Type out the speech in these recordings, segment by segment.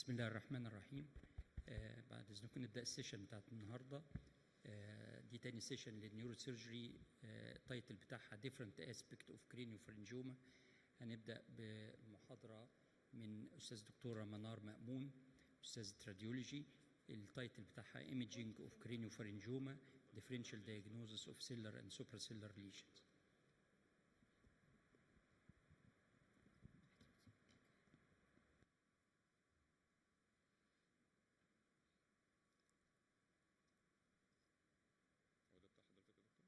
بسم الله الرحمن الرحيم. بعد اذنكم نبدا السيشن بتاعت النهارده. دي تاني سيشن للنيورو سيرجري، التايتل بتاعها Different Aspect of Craniopharyngioma. هنبدا بالمحاضره من استاذ دكتوره منار مأمون، استاذ راديولوجي. التايتل بتاعها Imaging of Craniopharyngioma Differential Diagnosis of Cellular and Supracellular Lesions.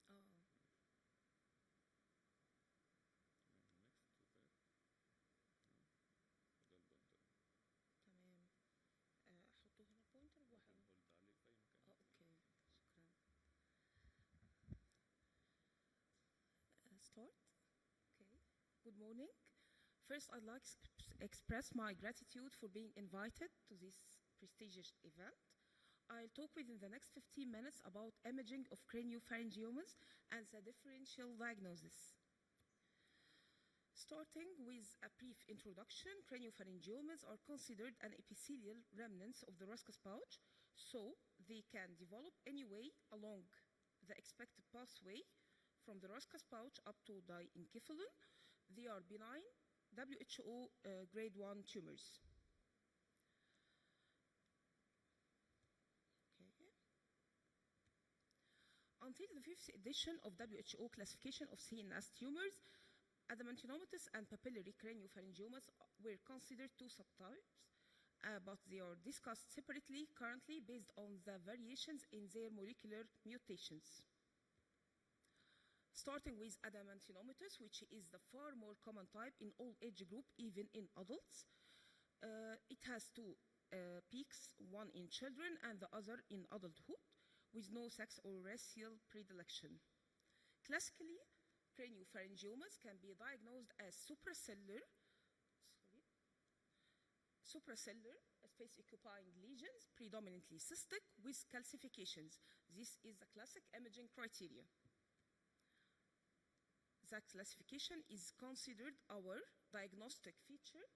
تمام. احطه هنا بوينتر واحد. عليه في اي مكان. اوكي، شكرا. Start. Okay. Good morning. First, I'd like to express my gratitude for being invited to this prestigious event. I'll talk within the next 15 minutes about imaging of craniopharyngiomas and the differential diagnosis. Starting with a brief introduction, craniopharyngiomas are considered an epithelial remnants of the roscus pouch, so they can develop anyway along the expected pathway from the roscus pouch up to diencephalon. They are benign WHO grade 1 tumors. Okay. Until the 5th edition of WHO classification of CNS tumors, adamantinomatous and papillary craniopharyngiomas were considered two subtypes, but they are discussed separately currently based on the variations in their molecular mutations. Starting with adamantinomatous, which is the far more common type in all age group, even in adults. It has two peaks, one in children and the other in adulthood, with no sex or racial predilection. Classically, craniopharyngiomas can be diagnosed as supracellular space-occupying lesions, predominantly cystic, with calcifications. This is the classic imaging criteria. The classification is considered our diagnostic feature.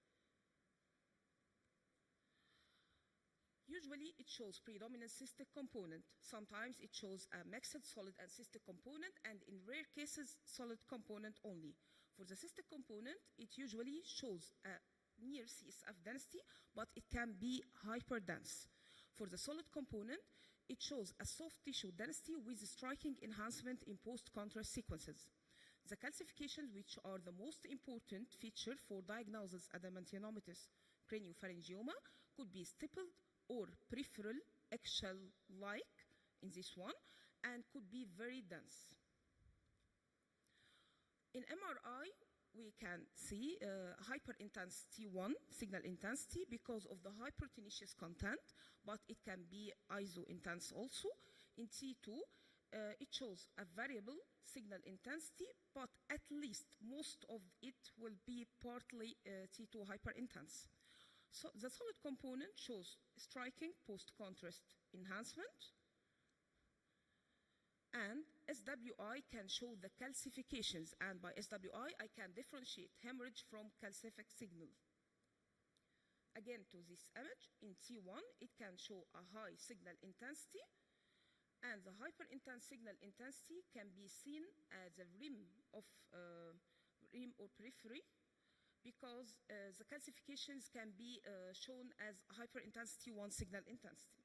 Usually it shows predominant cystic component. Sometimes it shows a mixed solid and cystic component, and in rare cases, solid component only. For the cystic component, it usually shows a near CSF density, but it can be hyperdense. For the solid component, it shows a soft tissue density with striking enhancement in post-contrast sequences. The calcifications, which are the most important feature for diagnosis adamantinomatous craniopharyngioma, could be stippled or peripheral eggshell-like in this one, and could be very dense. In MRI, we can see hyperintensity 1 signal intensity because of the high proteinaceous content, but it can be iso-intense also. In T2, it shows a variable signal intensity, but at least most of it will be partly T2 hyperintense. So the solid component shows striking post-contrast enhancement, and SWI can show the calcifications, and by SWI I can differentiate hemorrhage from calcific signal. Again, to this image, in T1 it can show a high signal intensity, and the hyperintense signal intensity can be seen as a rim or periphery, because the calcifications can be shown as hyperintensity 1 signal intensity.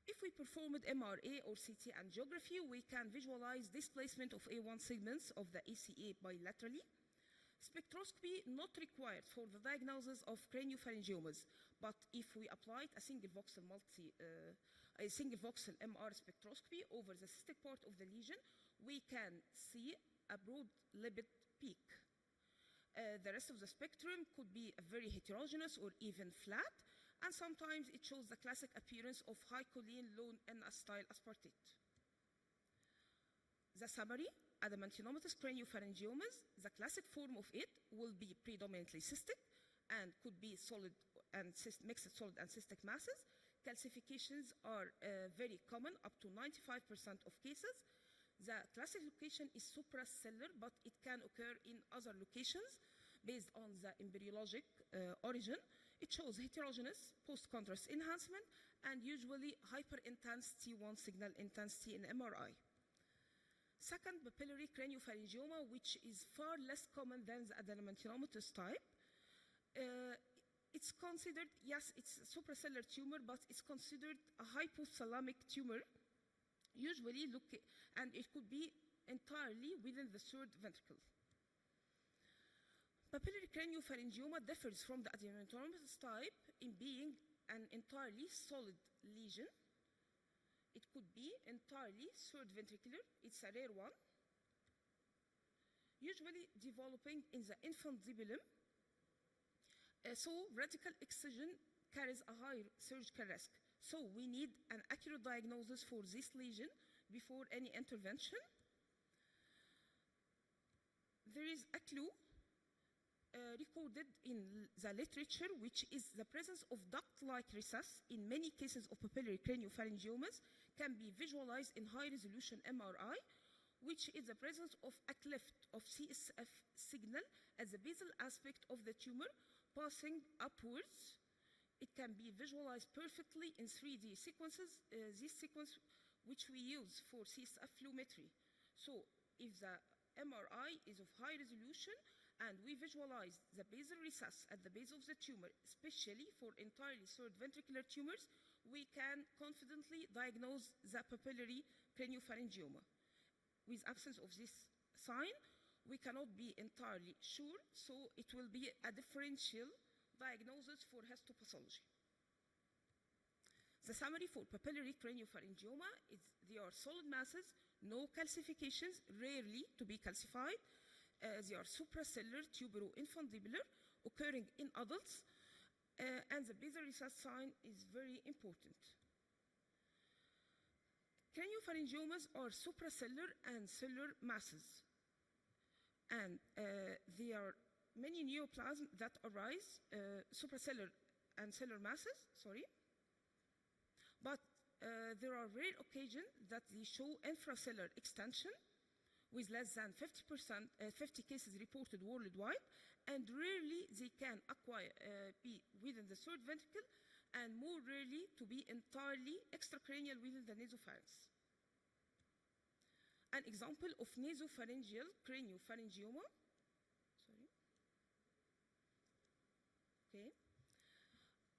If we performed MRA or CT angiography, we can visualize displacement of A1 segments of the ACA bilaterally. Spectroscopy not required for the diagnosis of craniopharyngiomas, but if we applied a single voxel MR spectroscopy over the cystic part of the lesion, we can see a broad lipid peak. The rest of the spectrum could be very heterogeneous or even flat, and sometimes it shows the classic appearance of high choline, low N-acetyl aspartate. The summary: adamantinomatous craniopharyngiomas, the classic form of it will be predominantly cystic and could be solid and mixed solid and cystic masses. Calcifications are very common, up to 95% of cases. The classic location is supracellular, but it can occur in other locations based on the embryologic origin. It shows heterogeneous post-contrast enhancement and usually hyper-intense T1 signal intensity in MRI. Second, papillary craniopharyngioma, which is far less common than the adenomyomatosis type. It's considered, yes, it's a suprasellar tumor, but it's considered a hypothalamic tumor, usually and it could be entirely within the third ventricle. Papillary craniopharyngioma differs from the adenomyomatosis type in being an entirely solid lesion. It could be entirely third ventricular. It's a rare one. Usually developing in the infundibulum. So radical excision carries a high surgical risk. So we need an accurate diagnosis for this lesion before any intervention. There is a clue recorded in the literature, which is the presence of duct-like recess in many cases of papillary craniopharyngiomas can be visualized in high-resolution MRI, which is the presence of a cleft of CSF signal at the basal aspect of the tumor passing upwards. It can be visualized perfectly in 3D sequences, this sequence which we use for CSF fluometry. So if the MRI is of high resolution and we visualize the basal recess at the base of the tumor, especially for entirely third ventricular tumors, we can confidently diagnose the papillary craniopharyngioma. With absence of this sign, we cannot be entirely sure, so it will be a differential diagnosis for histopathology. The summary for papillary craniopharyngioma is they are solid masses, no calcifications, rarely to be calcified. They are suprasellar, tubero-infundibular, occurring in adults, and the basal recess sign is very important. Craniopharyngiomas are suprasellar and sellar masses, and there are many neoplasms that arise, suprasellar and sellar masses, but there are rare occasions that they show infrasellar extension, with less than 50 cases reported worldwide, and rarely they can be within the third ventricle, and more rarely to be entirely extracranial within the nasopharynx. An example of nasopharyngeal craniopharyngioma.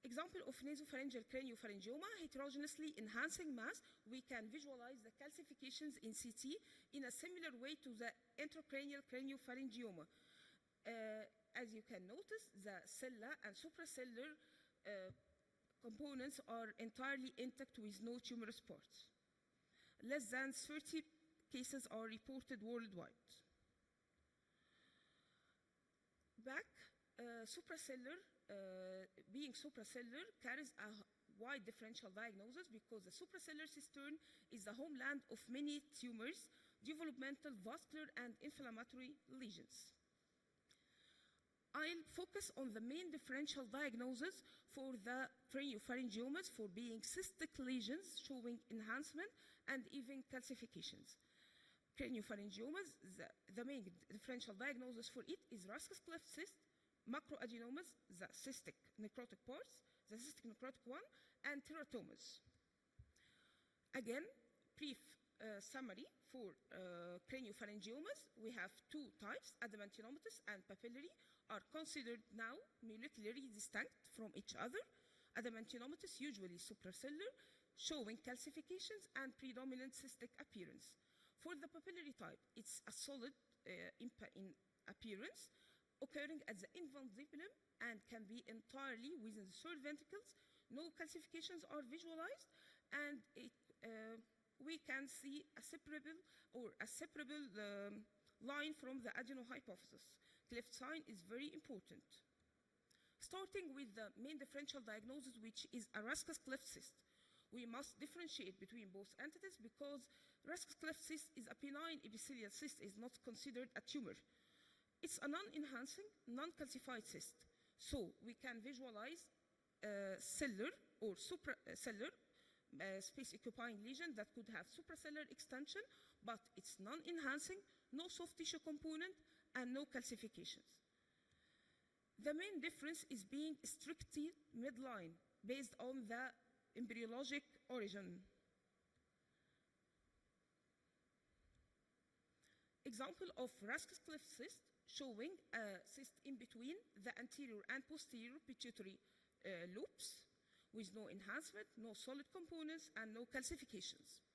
Example of nasopharyngeal craniopharyngioma, heterogeneously enhancing mass. We can visualize the calcifications in CT in a similar way to the intracranial craniopharyngioma. As you can notice, the sellar and suprasellar components are entirely intact with no tumor spots. Less than 30 cases are reported worldwide. Suprasellar, being suprasellar, carries a wide differential diagnosis because the suprasellar cistern is the homeland of many tumors, developmental, vascular, and inflammatory lesions. I'll focus on the main differential diagnosis for the craniopharyngiomas for being cystic lesions showing enhancement and even calcifications. Craniopharyngiomas, the main differential diagnosis for it is Raschke's cleft cyst, macroadenomas, the cystic necrotic parts, the cystic necrotic one, and teratomas. Again, brief summary for craniopharyngiomas. We have two types, adenomatous and papillary, are considered now molecularly distinct from each other. Adenomatous usually suprasellar, showing calcifications and predominant cystic appearance. For the papillary type, it's a solid in appearance, occurring at the infundibulum and can be entirely within the third ventricles. No calcifications are visualized, and we can see a separable line from the adenohypophysis. Cleft sign is very important. Starting with the main differential diagnosis, which is a Raschke's cleft cyst. We must differentiate between both entities because Raschke's cleft cyst is a benign epithelial cyst, is not considered a tumor. It's a non-enhancing, non-calcified cyst. So we can visualize sellar or suprasellar space-occupying lesion that could have suprasellar extension, but it's non-enhancing, no soft tissue component, and no calcifications. The main difference is being strictly midline based on the embryologic origin. Example of Raskis-Cleft cyst showing a cyst in between the anterior and posterior pituitary loops with no enhancement, no solid components, and no calcifications.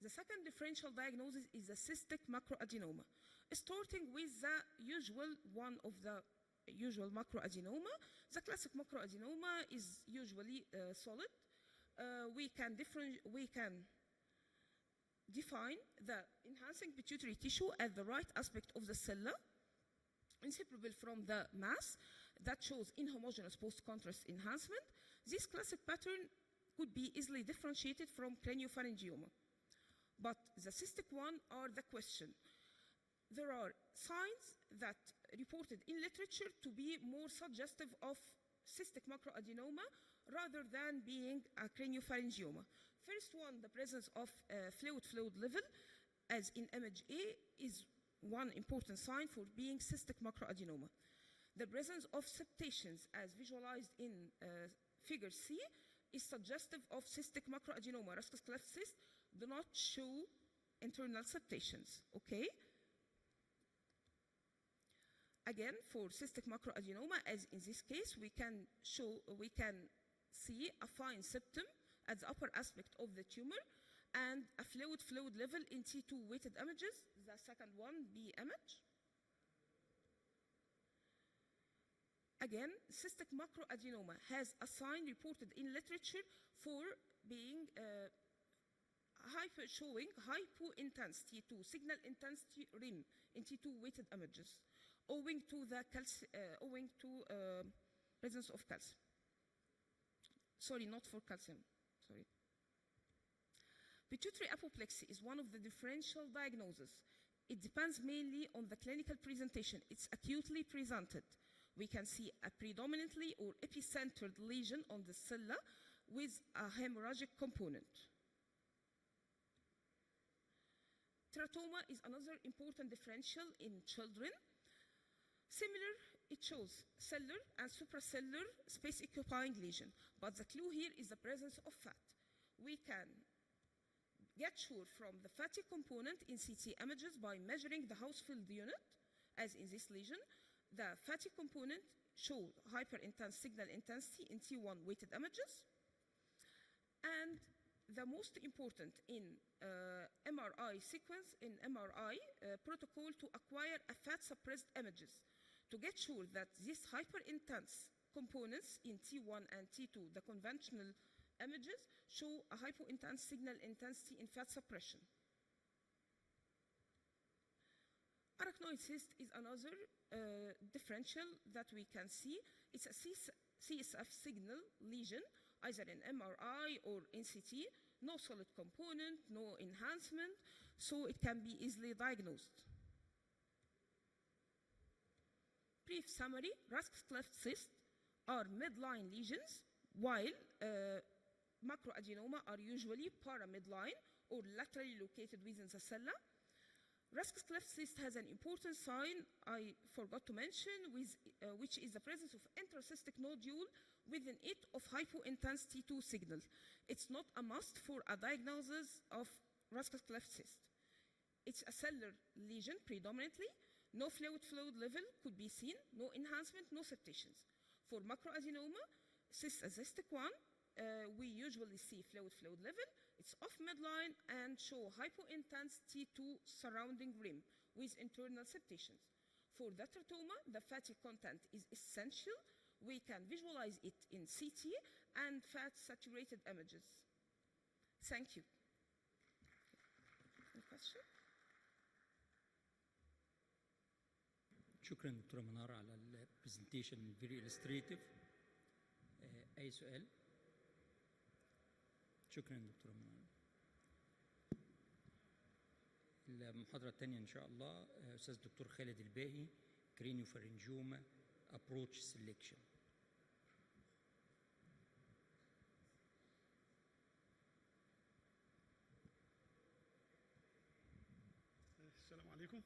The second differential diagnosis is the cystic macroadenoma. Starting with the one of the usual macroadenoma, the classic macroadenoma is usually solid. We can define the enhancing pituitary tissue as the right aspect of the cella, inseparable from the mass that shows inhomogeneous post-contrast enhancement. This classic pattern could be easily differentiated from craniopharyngioma. But the cystic one are the question. There are signs that reported in literature to be more suggestive of cystic macroadenoma rather than being a craniopharyngioma. First one, the presence of fluid level, as in image A, is one important sign for being cystic macroadenoma. The presence of septations, as visualized in figure C, is suggestive of cystic macroadenoma. Raskis-Cleft cyst do not show internal septations, okay? Again, for cystic macroadenoma, as in this case, we can see a fine septum at the upper aspect of the tumor and a fluid level in T2 weighted images, the second one, B image. Again, cystic macroadenoma has a sign reported in literature for being showing hypo-intense T2 signal intensity RIM in T2 weighted images, owing to presence of calcium. Sorry, not for calcium. Sorry. Pituitary apoplexy is one of the differential diagnoses. It depends mainly on the clinical presentation. It's acutely presented. We can see a predominantly or epicentered lesion on the cella with a hemorrhagic component. Teratoma is another important differential in children. Similar, it shows cellular and supracellular space-occupying lesion, but the clue here is the presence of fat. We can get sure from the fatty component in CT images by measuring the Hounsfield unit, as in this lesion. The fatty component show hyper-intense signal intensity in T1 weighted images. And the most important in MRI sequence, in MRI protocol to acquire a fat-suppressed images, to get sure that these hyper-intense components in T1 and T2, the conventional images, show a hypo-intense signal intensity in fat suppression. Arachnoid cyst is another differential that we can see. It's a CSF signal lesion, either in MRI or in CT, no solid component, no enhancement, so it can be easily diagnosed. Brief summary, Raskis-Cleft cysts are midline lesions, while macroadenoma are usually paramidline or laterally located within the cella. Raskis-Cleft cyst has an important sign I forgot to mention, which is the presence of intracystic nodule within it of hypo-intense T2 signal. It's not a must for a diagnosis of Raskis-Cleft cyst. It's a cellular lesion predominantly. No fluid level could be seen, no enhancement, no septations. For macroadenoma, cystic one, we usually see fluid level. It's off midline and show hypo-intense T2 surrounding rim with internal septations. For the teratoma, the fatty content is essential. We can visualize it in CT and fat-saturated images. Thank you. Any question? شكرا دكتورة منار على البرزنتيشن very illustrative. أي سؤال؟ شكرا دكتورة منار. المحاضرة الثانية إن شاء الله أستاذ الدكتور خالد الباهي craniopharyngioma approach selection. السلام عليكم.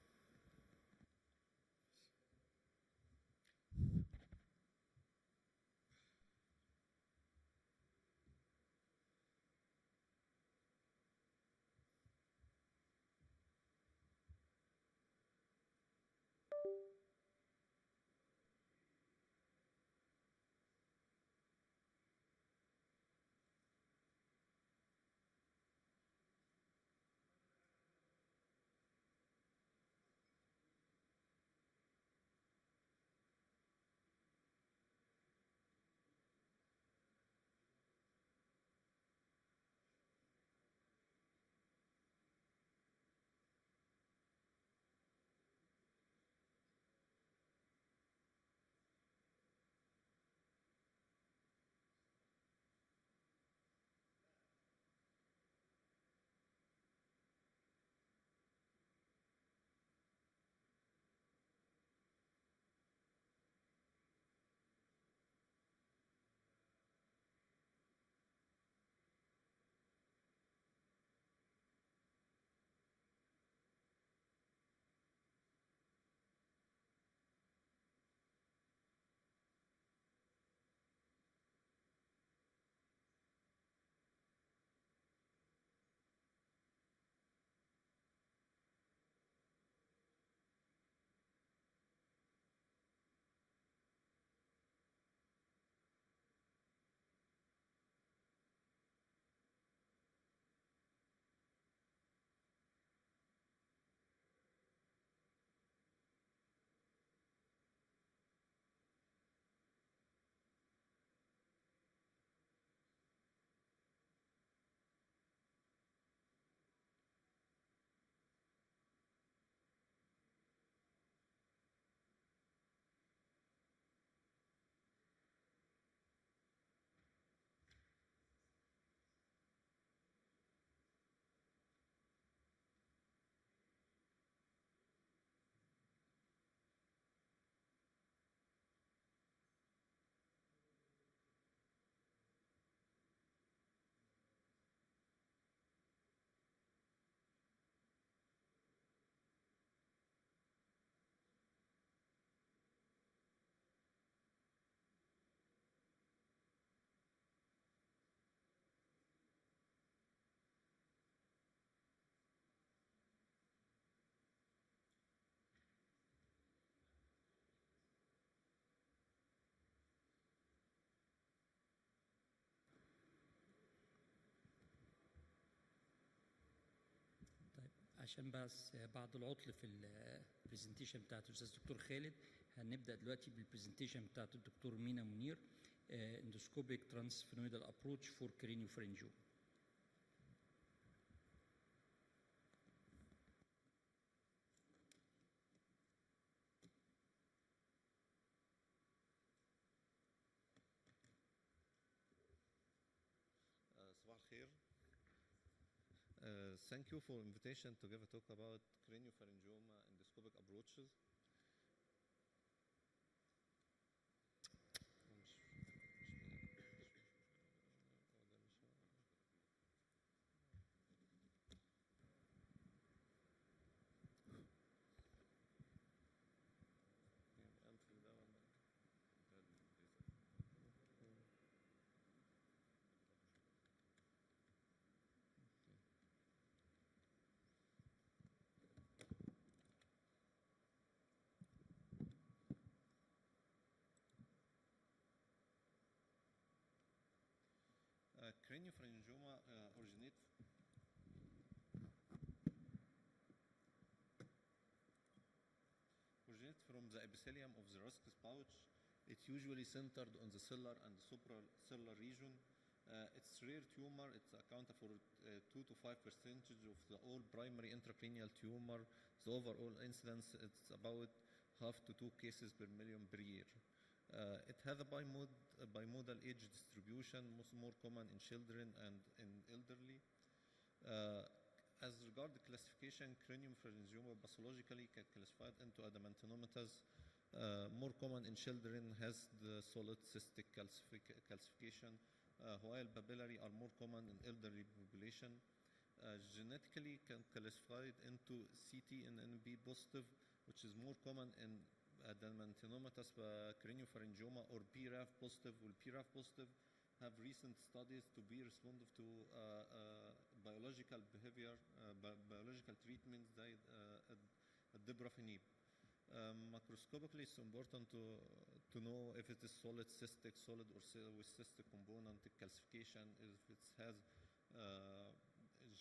عشان بس بعد العطل في البرزنتيشن بتاعت الاستاذ دكتور خالد، هنبدا دلوقتي بالبرزنتيشن بتاعت الدكتور مينا منير، اندوسكوبيك ترانسفينويدال ابروتش فور كرينيوفارنجيوم. صباح الخير. Thank you for invitation to give a talk about craniopharyngioma endoscopic approaches. Craniopharyngioma originates from the epithelium of the roscus pouch. It's usually centered on the cellular and supracellular region. It's rare tumor. It's accounted for 2 to 5% of the all primary intracranial tumor. The overall incidence it's about half to 2 cases per million per year. It has a bimodal age distribution, more common in children and in elderly. As regard the classification, craniopharyngioma pathologically classified into adamantinomatous. More common in children, has the solid cystic calcification, while papillary are more common in elderly population. Genetically classified into CTNNB positive, which is more common in adamantinomatous craniopharyngioma, or BRAF positive. Well, BRAF positive have recent studies to be responsive to biological behavior, biological treatments like dabrafenib. Macroscopically, it's important to know if it is solid, cystic, solid, or with cystic component calcification, if it has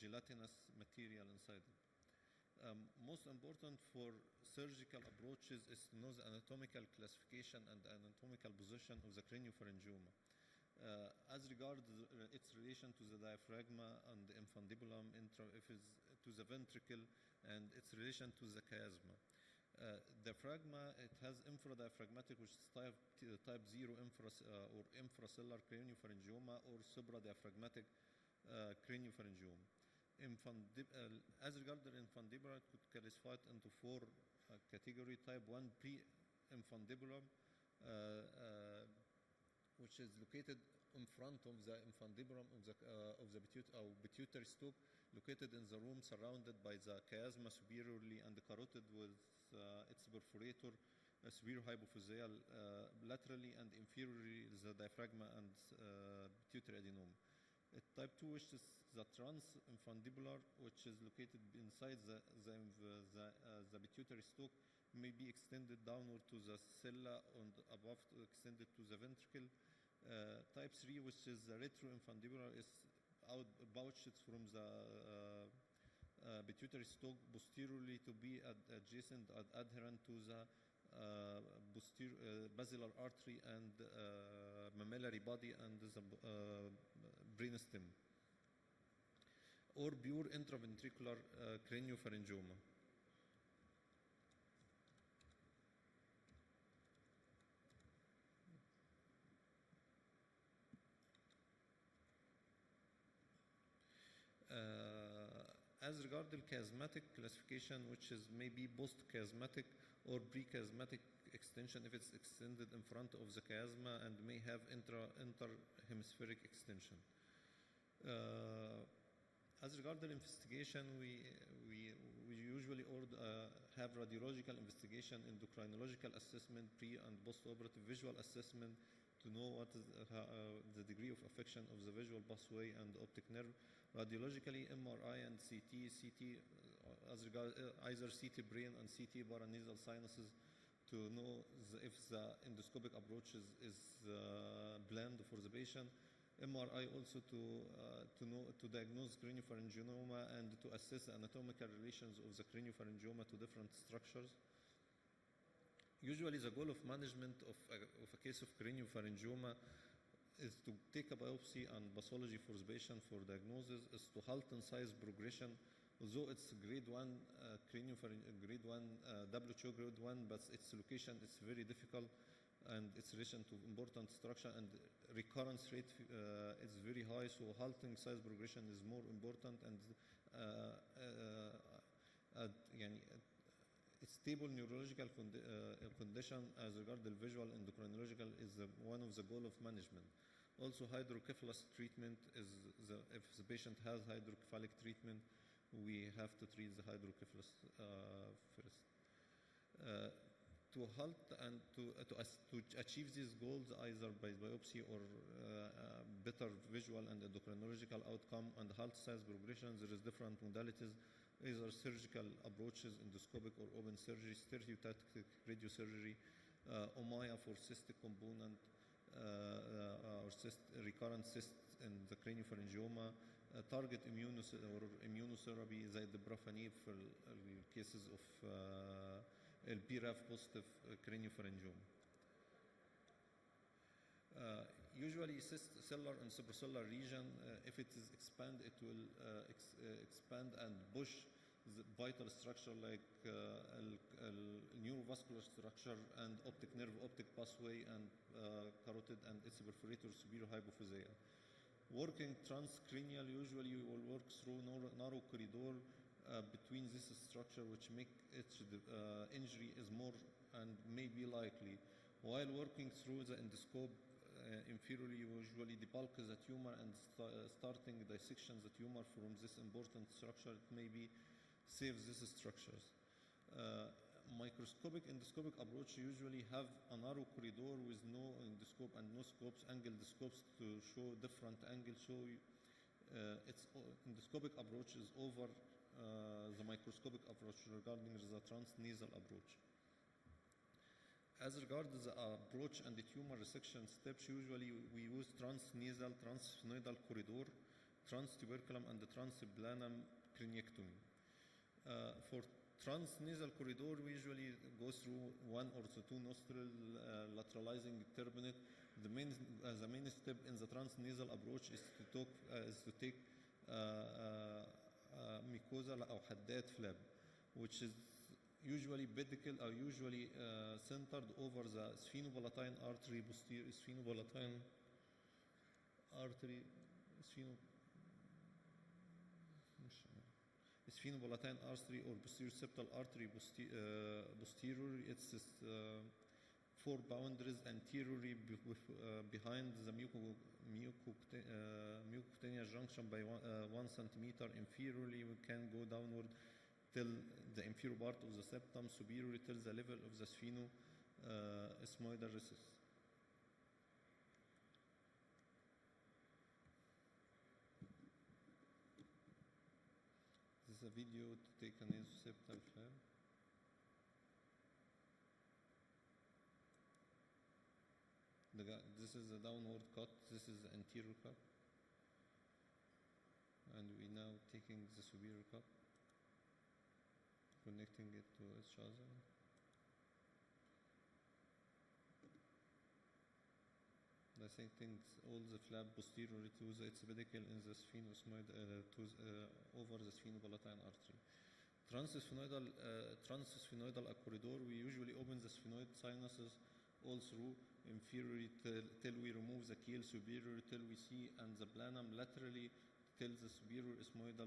gelatinous material inside it. Most important for surgical approaches is to know the anatomical classification and anatomical position of the craniopharyngioma. As regards its relation to the diaphragma and the infundibulum, if it's to the ventricle, and its relation to the chiasma. Diaphragma, it has infradiaphragmatic, which is type 0 or infracellular craniopharyngioma, or supradiaphragmatic craniopharyngioma. As regards the infundibular, it could be classified into 4 categories. Type 1 pre-infundibulum, which is located in front of the infundibulum of the pituitary stalk, located in the room surrounded by the chiasma superiorly and carotid with its perforator, superior hypophyseal laterally, and inferiorly the diaphragma and pituitary adenoma. Type 2, which is the transinfundibular, which is located inside the pituitary stalk, may be extended downward to the sella and above extended to the ventricle. Type 3, which is the retroinfundibular, is outbouched from the pituitary stalk posteriorly to be adjacent and adherent to the basilar artery and mammillary body and the brainstem, or pure intraventricular craniopharyngioma. As regard the chiasmatic classification, which is maybe post-chiasmatic or pre-chiasmatic extension, if it's extended in front of the chiasma, and may have interhemispheric extension. As regard the investigation, we usually have radiological investigation, endocrinological assessment, pre and post-operative visual assessment to know what is the degree of affection of the visual pathway and optic nerve. Radiologically, MRI and CT, as regard either CT brain and CT paranasal sinuses, to know if the endoscopic approach is planned for the patient. MRI also to diagnose craniopharyngioma and to assess the anatomical relations of the craniopharyngioma to different structures. Usually the goal of management of a case of craniopharyngioma is to take a biopsy and pathology for the patient for diagnosis, is to halt in size progression. Although it's grade 1 grade 1 WHO grade 1, but its location is very difficult and its relation to important structure and recurrence rate is very high, so halting size progression is more important, and a stable neurological condition as regard the visual endocrinological is one of the goal of management. Also, hydrocephalus treatment is if the patient has hydrocephalic treatment, we have to treat the hydrocephalus first. To halt and to achieve these goals either by biopsy or better visual and endocrinological outcome and halt size progression, there is different modalities, either surgical approaches, endoscopic or open surgery, stereotactic radiosurgery, OMAYA for cystic component or recurrent cyst in the craniopharyngioma, target immunotherapy زي الدبرافانيب for cases of BRAF positive craniopharyngioma. Usually cellular and supracellular region, if it is expand, it will expand and push the vital structure like neurovascular structure and optic nerve, optic pathway, and carotid and its perforator superior hypophyseal. Working transcranial, usually we will work through narrow corridor between this structure, which make its injury is more and may be likely. While working through the endoscope inferiorly, usually debulk the tumor and starting dissection the tumor from this important structure, it may be save these structures. Microscopic endoscopic approach usually have a narrow corridor with no endoscope and no scopes, angled scopes to show different angles. So its endoscopic approach is over the microscopic approach regarding the transnasal approach. As regards the approach and the tumor resection steps, usually we use transnasal, transsphenoidal corridor, transtuberculum, and the transplanum craniectomy. For transnasal corridor, we usually go through one or two nostril lateralizing turbinate. The main step in the transnasal approach is to take mucosa or حدات flap, which is usually pedicle or usually centered over the sphenopalatine artery, posterior sphenopalatine artery, sphenopalatine artery or posterior septal artery posterior. It's 4 boundaries anteriorly behind the mucocutaneous junction by 1 centimeter. Inferiorly, we can go downward till the inferior part of the septum, superiorly till the level of the sphenoesmoidal recess. This is a video to take an nasoseptal flap. This is the downward cut, this is the anterior cut. And we now taking the superior cut, connecting it to each other. The same thing, all the flap posteriorly to its pedicle in the sphenoesmoid over the sphenopalatine artery. Transsphenoidal corridor, we usually open the sphenoid sinuses all through, inferiorly till we remove the keel, superiorly till we see, and the planum laterally till the superior ethmoid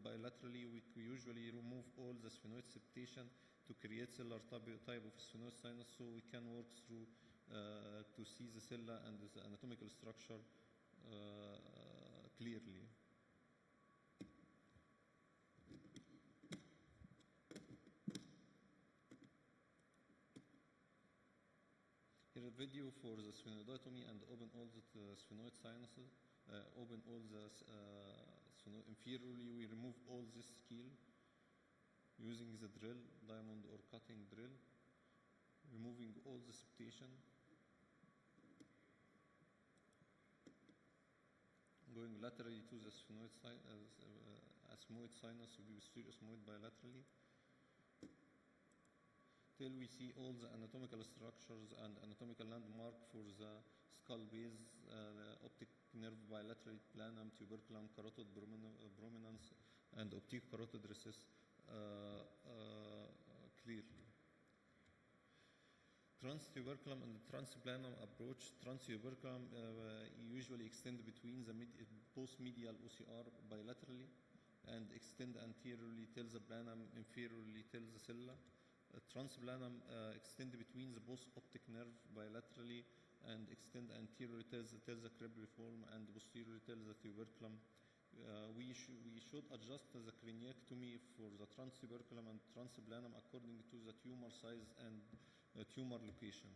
bilaterally. We usually remove all the sphenoid septation to create cellular type of sphenoid sinus, so we can work through to see the cella and the anatomical structure clearly. Here a video for the sphenoidotomy and open all the sphenoid sinuses. Open all the inferiorly. We remove all this keel using the drill, diamond or cutting drill, removing all the septation. going laterally to the sphenoid sinus to be posterior ethmoid bilaterally, till we see all the anatomical structures and anatomical landmark for the skull base, optic nerve bilateral planum, tuberculum, carotid prominence, and optic carotid recess clearly. Transtuberculum and transplanum approach. Transtuberculum usually extend between the both medial OCR bilaterally and extend anteriorly till the planum, inferiorly till the sella. Transplanum extend between the both optic nerve bilaterally and extend anteriorly till the cribriform and posteriorly till the tuberculum. We should adjust the craniectomy for the transtuberculum and transplanum according to the tumor size and tumor location.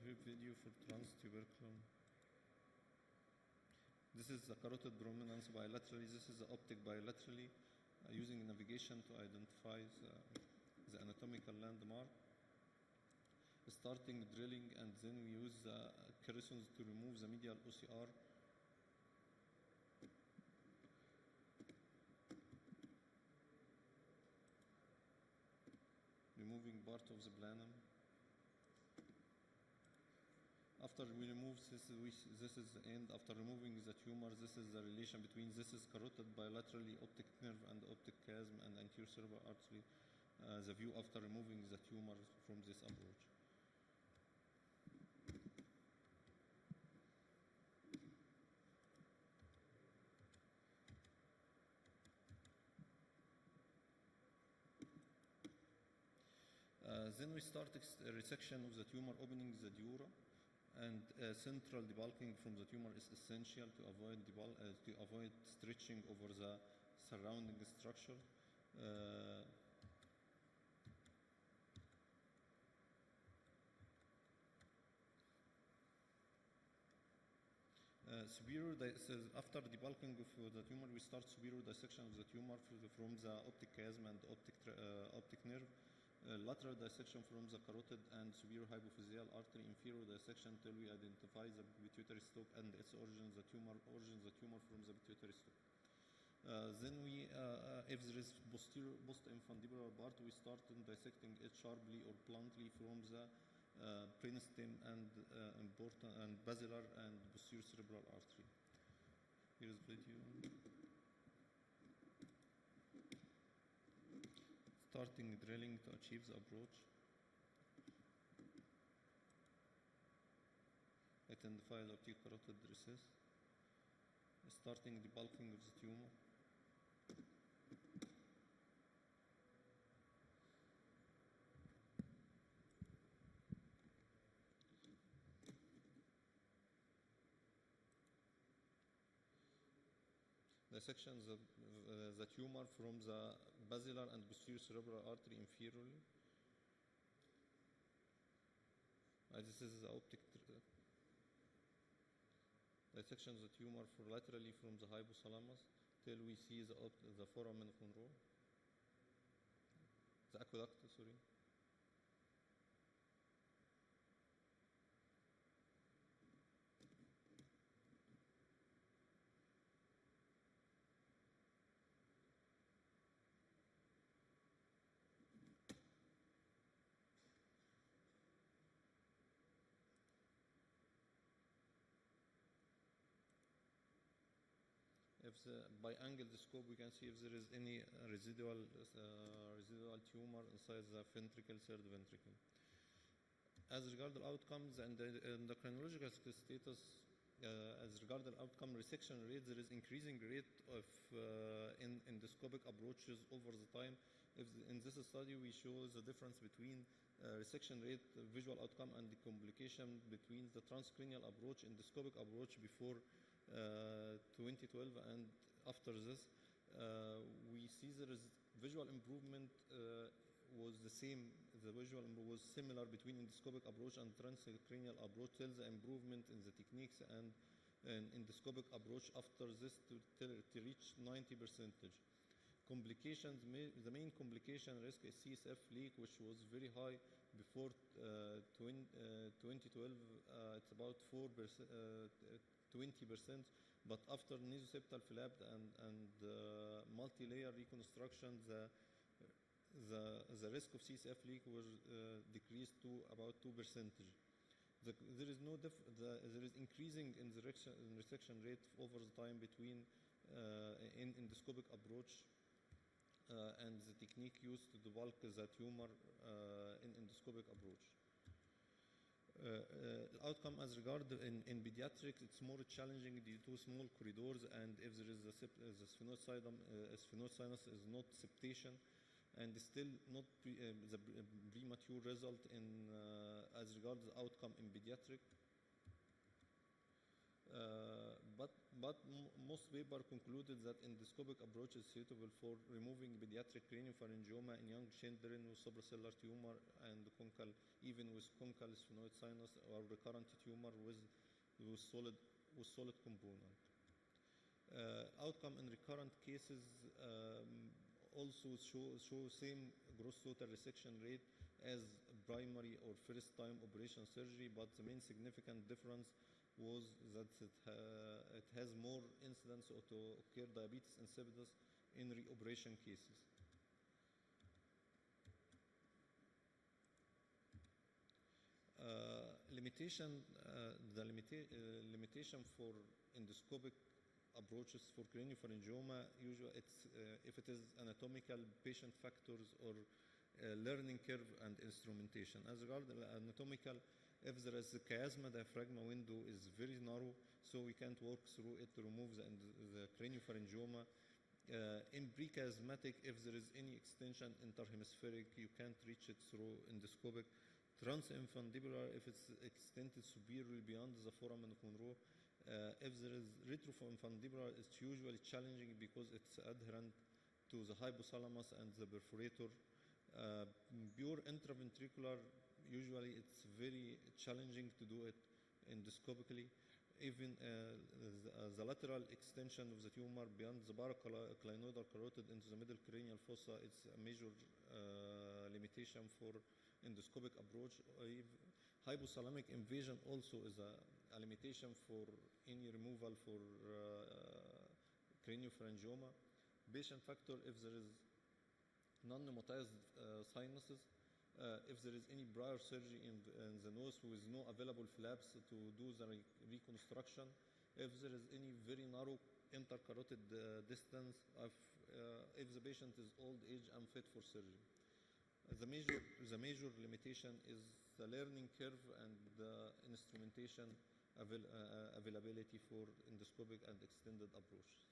Video for transtuberculum. This is the carotid prominence bilaterally. This is the optic bilaterally, using navigation to identify the anatomical landmark. Starting drilling, and then we use the caissons to remove the medial OCR. Removing part of the planum. After we remove this is the end. After removing the tumor, this is the relation between this is carotid bilaterally, optic nerve and optic chiasm and anterior cerebral artery. The view after removing the tumor from this approach. Then we start resection of the tumor, opening the dura, and central debulking from the tumor is essential to avoid stretching over the surrounding structure. After debulking of the tumor, we start superior dissection of the tumor from the optic chiasm and optic nerve. Lateral dissection from the carotid and superior hypophyseal artery, inferior dissection till we identify the pituitary stalk and its origin, the tumor from the pituitary stalk. Then we, if there is post-infundibular part, we start in dissecting it sharply or bluntly from the brainstem and basilar and posterior cerebral artery. Here is video. Starting drilling to achieve the approach. Identify the optic carotid recess. Starting debulking of the tumor. Dissection the tumor from the basilar and posterior cerebral artery inferiorly. This is the optic dissection the tumor laterally from the hypothalamus till we see the foramen of Monro, the aqueduct, sorry. By angle the scope, we can see if there is any residual tumor inside the ventricle, third ventricle. As regards the outcomes and the endocrinological status, as regards the outcome resection rate, there is increasing rate of endoscopic approaches over the time. In this study, we show the difference between resection rate, visual outcome, and the complication between the transcranial approach, endoscopic approach before 2012 and after this. We see there is visual improvement was the same. The visual was similar between endoscopic approach and transcranial approach till the improvement in the techniques and endoscopic approach after this to reach 90%. Complications, the main complication risk is CSF leak, which was very high before 2012. It's about 20%. But after nasoseptal flap and multi-layer reconstruction, the risk of CSF leak was decreased to about 2%. There is no there is increasing in the resection rate over the time between in endoscopic approach and the technique used to debulk the tumor in endoscopic approach. Outcome as regard in pediatrics, it's more challenging due to small corridors, and if there is the sphenoid sinus is not septation, and still not the premature result in as regards the outcome in pediatric. But most paper concluded that endoscopic approach is suitable for removing pediatric craniopharyngioma in young children with suprasellar tumor and conchal, even with conchal sphenoid sinus or recurrent tumor with solid component. Outcome in recurrent cases also show same gross total resection rate as primary or first time operation surgery, but the main significant difference was that it has more incidence to occur diabetes insipidus in reoperation cases. Limitation for endoscopic approaches for craniopharyngioma, usually it's if it is anatomical, patient factors, or learning curve and instrumentation. As regard anatomical, if there is a chiasma diaphragma window is very narrow, so we can't work through it to remove the craniopharyngioma. In prechiasmatic, if there is any extension interhemispheric, you can't reach it through endoscopic. Transinfundibular, if it's extended superiorly beyond the foramen of Monroe. If there is retroinfundibular, it's usually challenging because it's adherent to the hypothalamus and the perforator. Pure intraventricular, usually it's very challenging to do it endoscopically. Even the lateral extension of the tumor beyond the paraclinoidal carotid into the middle cranial fossa, it's a major limitation for endoscopic approach. Hypothalamic invasion also is a limitation for any removal for craniopharyngioma. Patient factor, if there is non-pneumatized sinuses, if there is any prior surgery in the nose with no available flaps to do the reconstruction, if there is any very narrow intercarotid distance, if the patient is old age unfit for surgery. The major limitation is the learning curve and the instrumentation availability for endoscopic and extended approaches.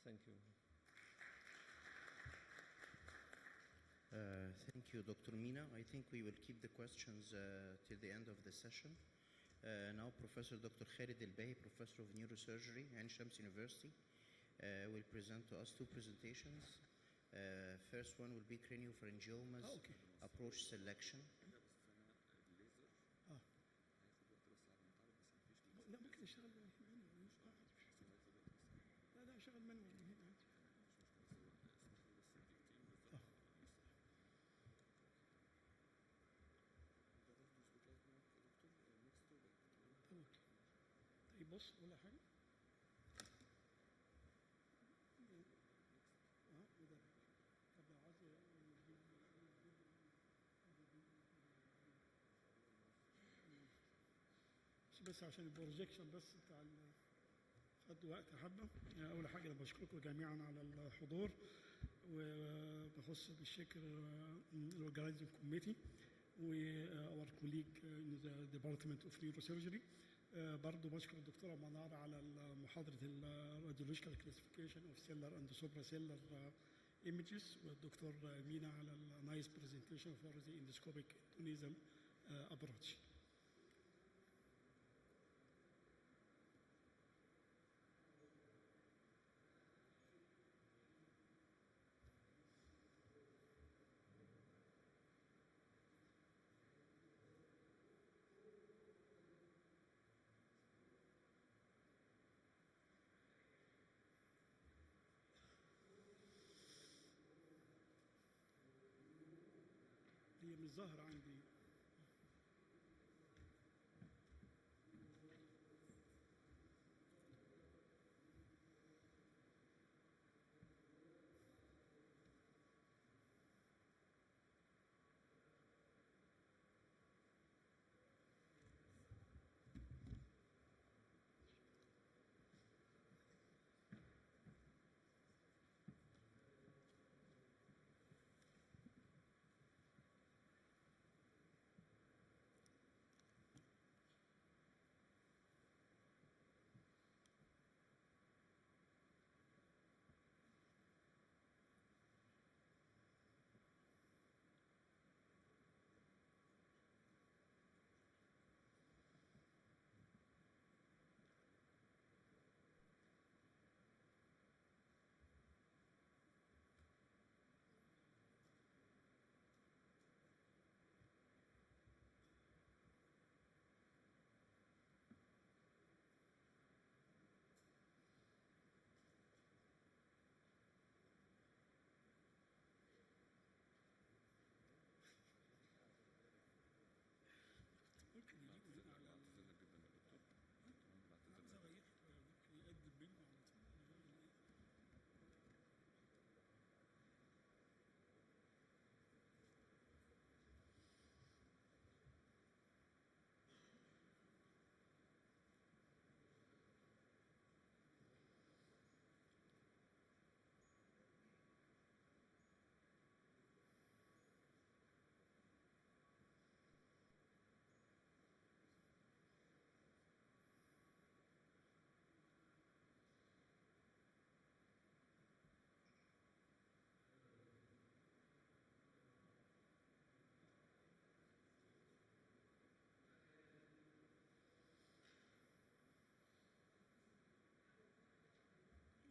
Thank you. Thank you, Dr. Mina. I think we will keep the questions till the end of the session. Now, Professor Dr. Khalid Al-Bahi, Professor of Neurosurgery, Ain Shams University, will present to us two presentations. First one will be craniopharyngiomas approach selection. لا ممكن اشتغل من هنا لا لا اشتغل من هنا طيب بص ولا حاجه وده طب لو عايز بس عشان البروجيكشن بس بتاع خد وقت حبه. اول حاجه انا بشكركم جميعا على الحضور وبخص بالشكر الاورجنايزنج كوميتي اور كوليج ان ذا ديبارتمنت اوف نيوروسيرجري. برضه بشكر الدكتوره منار على محاضره الراديولوجيكال كلاسيفيكيشن اوف سيلر اند سوبرا سيلر ايمجز، والدكتور مينا على النايس برزنتيشن فور ذا اندوسكوبيك نيزل ابروتش. هي مش ظاهره عندي. ممكن يجيبوا هنا على بعتذر لك جدا يا دكتور. عايز بعتذر لك. اغير ممكن يقدم منه على طول يعمل ايه.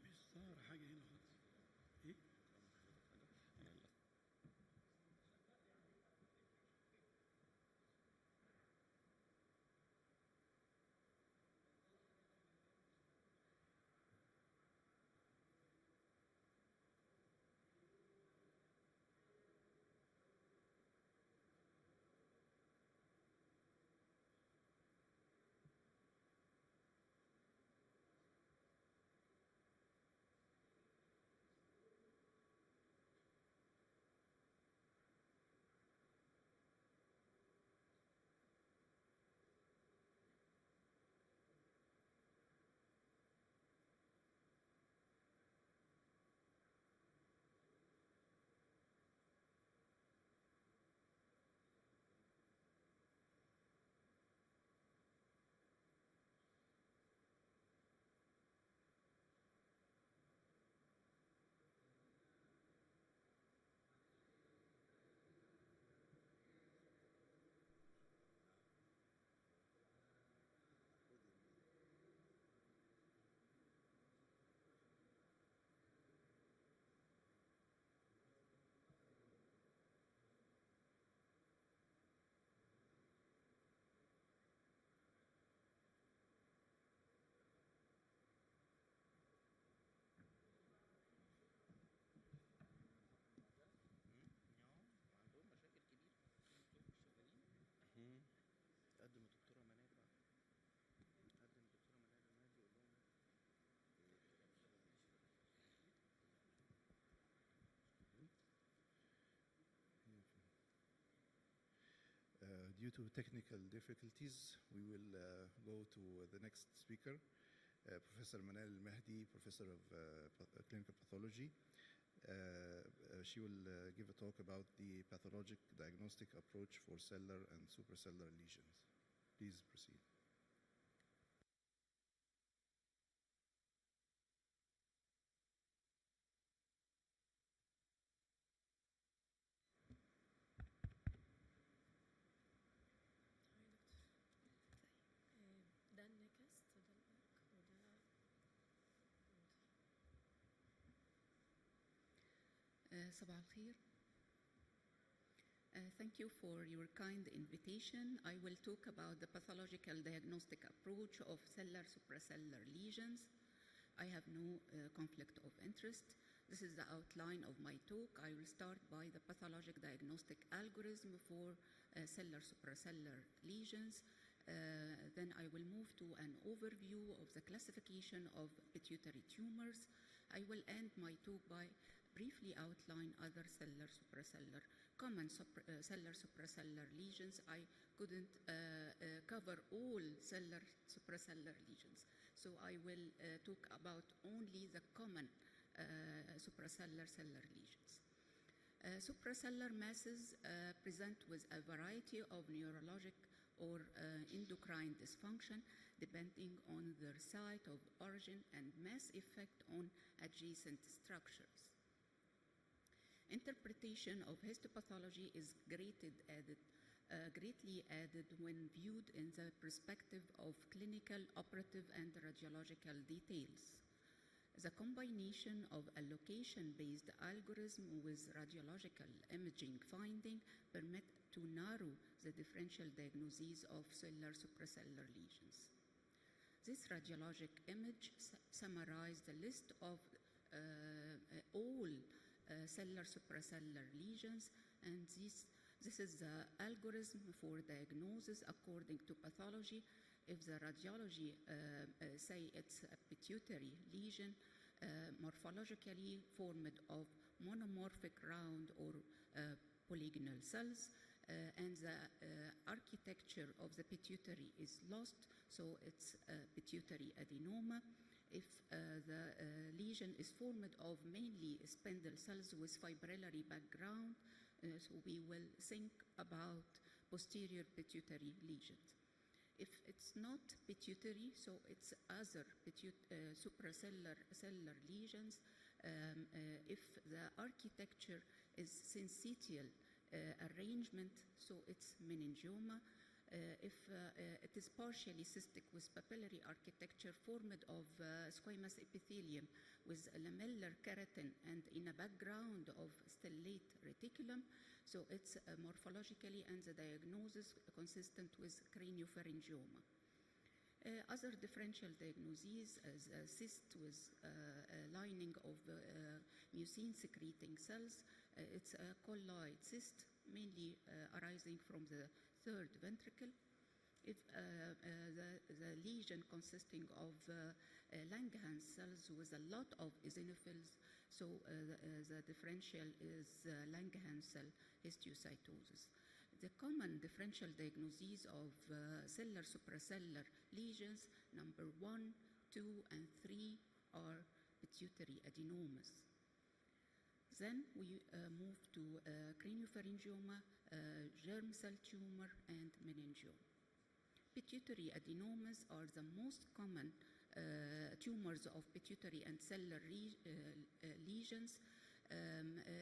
مش ظاهر حاجه هنا خالص. ايه؟ أنا للأسف. عندهم مشاكل كبيره. انتوا مش شغالين. قدم الدكتوره منال بقى. قدم الدكتوره منال المهدي يقول لهم Due to technical difficulties, we will go to the next speaker, Professor Manal Al-Mahdi, Professor of Clinical Pathology. She will give a talk about the pathologic diagnostic approach for cellular and supracellular lesions. Please proceed. ده النكست ده الباك وده صباح الخير. Thank you for your kind invitation. I will talk about the pathological diagnostic approach of cellular supracellular lesions. I have no conflict of interest. This is the outline of my talk. I will start by the pathologic diagnostic algorithm for cellular supracellular lesions. Then I will move to an overview of the classification of pituitary tumors. I will end my talk by briefly outline other cellular supracellular, common cellular supracellular lesions. I couldn't cover all cellular supracellular lesions, so I will talk about only the common supracellular cellular lesions. Supracellular masses present with a variety of neurologic or endocrine dysfunction depending on their site of origin and mass effect on adjacent structures. Interpretation of histopathology is greatly added when viewed in the perspective of clinical, operative, and radiological details. The combination of a location-based algorithm with radiological imaging finding permit to narrow the differential diagnoses of cellular supracellular lesions. This radiologic image summarizes the list of all cellular supracellular lesions, and this is the algorithm for diagnosis according to pathology. If the radiology say it's a pituitary lesion, morphologically formed of monomorphic round or polygonal cells, and the architecture of the pituitary is lost, so it's pituitary adenoma. If the lesion is formed of mainly spindle cells with fibrillary background, so we will think about posterior pituitary lesions. If it's not pituitary, so it's other supracellular lesions. If the architecture is syncytial arrangement, so it's meningioma. If it is partially cystic with papillary architecture formed of squamous epithelium with lamellar keratin and in a background of stellate reticulum, so it's morphologically and the diagnosis consistent with craniopharyngioma. Other differential diagnoses as a cyst with a lining of mucin secreting cells. It's a colloid cyst, mainly arising from the third ventricle. If the lesion consisting of Langerhans cells with a lot of eosinophils, so the differential is Langerhans cell histiocytosis. The common differential diagnoses of cellular supracellular lesions, number 1, 2, and 3 are pituitary adenomas. Then we move to craniopharyngioma, germ cell tumor, and meningioma. Pituitary adenomas are the most common tumors of pituitary and cellular lesions.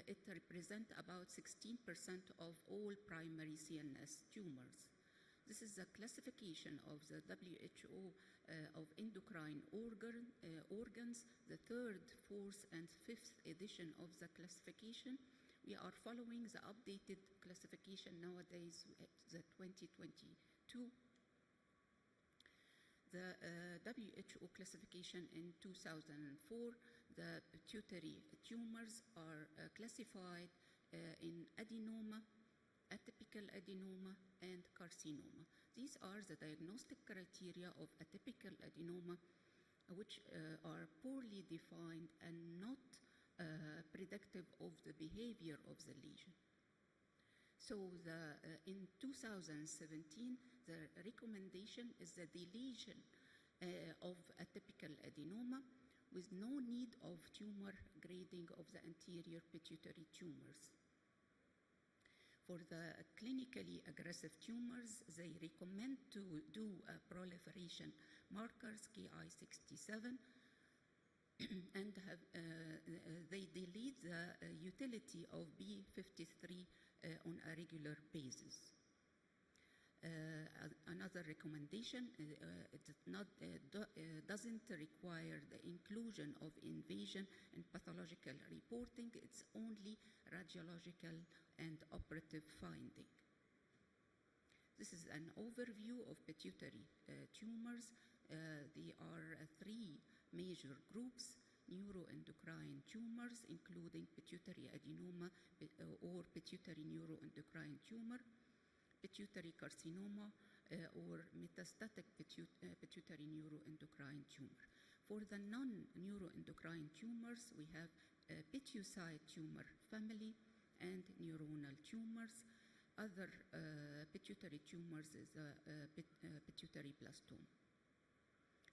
It represents about 16% of all primary CNS tumors. This is the classification of the WHO of endocrine organs, the 3rd, 4th, and 5th edition of the classification. We are following the updated classification nowadays, the 2022. The WHO classification in 2004, the pituitary tumors are classified in adenoma, atypical adenoma, and carcinoma. These are the diagnostic criteria of atypical adenoma, which are poorly defined and not predictive of the behavior of the lesion. So in 2017, the recommendation is the deletion of atypical adenoma with no need of tumor grading of the anterior pituitary tumors. For the clinically aggressive tumors, they recommend to do proliferation markers Ki67 and they delete the utility of B53 on a regular basis. Another recommendation, doesn't require the inclusion of invasion and pathological reporting. It's only radiological and operative finding. This is an overview of pituitary tumors. There are 3 major groups. neuroendocrine tumors, including pituitary adenoma or pituitary neuroendocrine tumor, pituitary carcinoma, or metastatic pituitary neuroendocrine tumor. For the non-neuroendocrine tumors, we have pituitary tumor family and neuronal tumors. Other pituitary tumors is pituitary blastoma.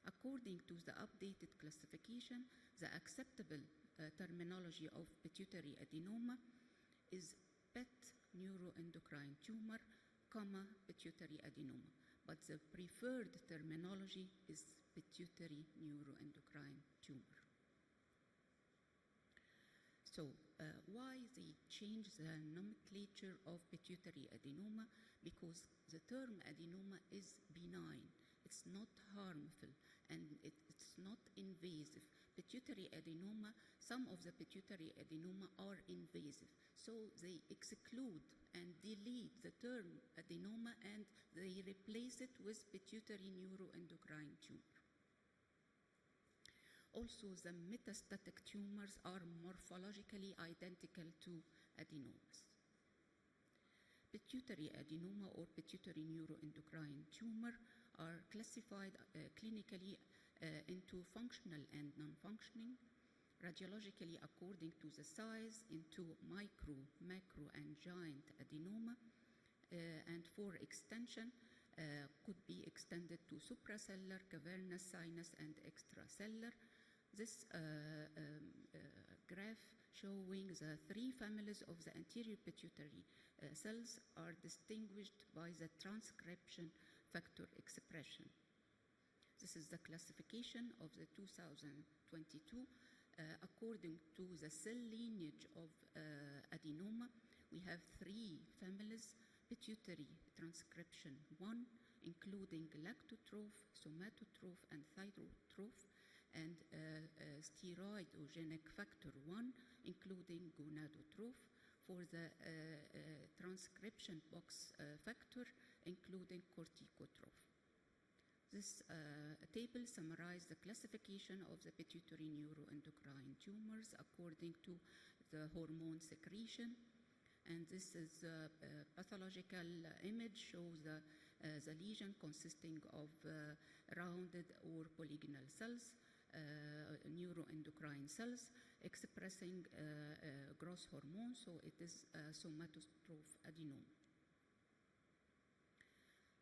According to the updated classification, the acceptable terminology of pituitary adenoma is PET neuroendocrine tumor, pituitary adenoma. But the preferred terminology is pituitary neuroendocrine tumor. So why they change the nomenclature of pituitary adenoma? Because the term adenoma is benign. It's not harmful and it's not invasive. Pituitary adenoma, some of the pituitary adenoma are invasive. So they exclude and delete the term adenoma and they replace it with pituitary neuroendocrine tumor. Also, the metastatic tumors are morphologically identical to adenomas. Pituitary adenoma or pituitary neuroendocrine tumor are classified clinically into functional and non-functioning, radiologically according to the size into micro, macro, and giant adenoma, and for extension could be extended to supracellular, cavernous, sinus, and extracellular. This graph showing the three families of the anterior pituitary cells are distinguished by the transcription factor expression. This is the classification of the 2022. According to the cell lineage of adenoma, we have three families: pituitary transcription 1, including lactotroph, somatotroph, and thyrotroph, and steroidogenic factor 1, including gonadotroph. For the transcription box factor, including corticotroph. This table summarizes the classification of the pituitary neuroendocrine tumors according to the hormone secretion. And this is a pathological image shows the lesion consisting of rounded or polygonal cells, neuroendocrine cells expressing growth hormone, so it is somatotroph adenoma.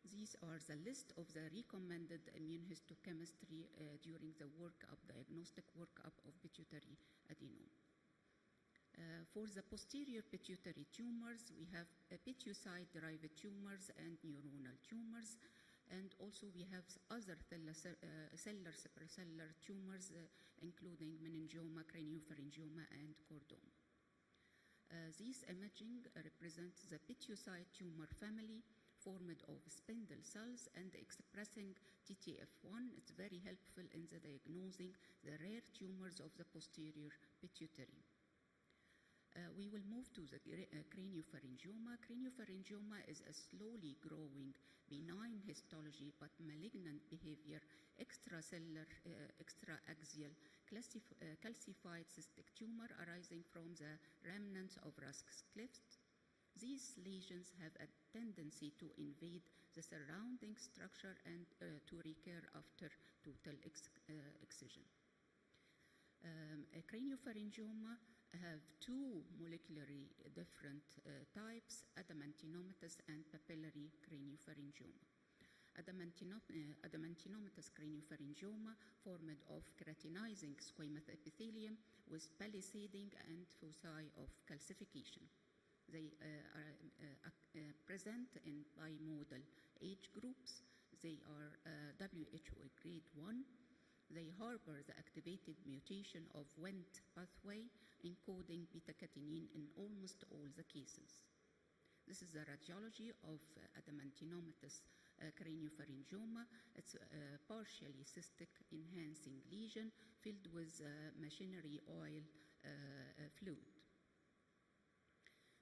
These are the list of the recommended immunohistochemistry during the workup, diagnostic workup of pituitary adenoma. For the posterior pituitary tumors, we have pituitary-derived tumors and neuronal tumors, and also we have other cellular supracellular tumors, including meningioma, craniopharyngioma, and chordoma. This imaging represents the pituitary tumor family formed of spindle cells and expressing TTF1. It's very helpful in the diagnosing the rare tumors of the posterior pituitary. We will move to the craniopharyngioma. Craniopharyngioma is a slowly growing benign histology but malignant behavior, extracellular, extraaxial, calcified cystic tumor arising from the remnants of Rusk's cleft. These lesions have a tendency to invade the surrounding structure and to recur after total excision. A craniopharyngioma have two molecularly different types, adamantinomatous and papillary craniopharyngioma. Adamantinomatous craniopharyngioma formed of keratinizing squamous epithelium with palisading and foci of calcification. They are present in bimodal age groups. They are WHO grade 1. They harbor the activated mutation of Wnt pathway encoding beta-catenin in almost all the cases. This is the radiology of adamantinomatous craniopharyngioma. It's a partially cystic enhancing lesion filled with machinery oil fluid.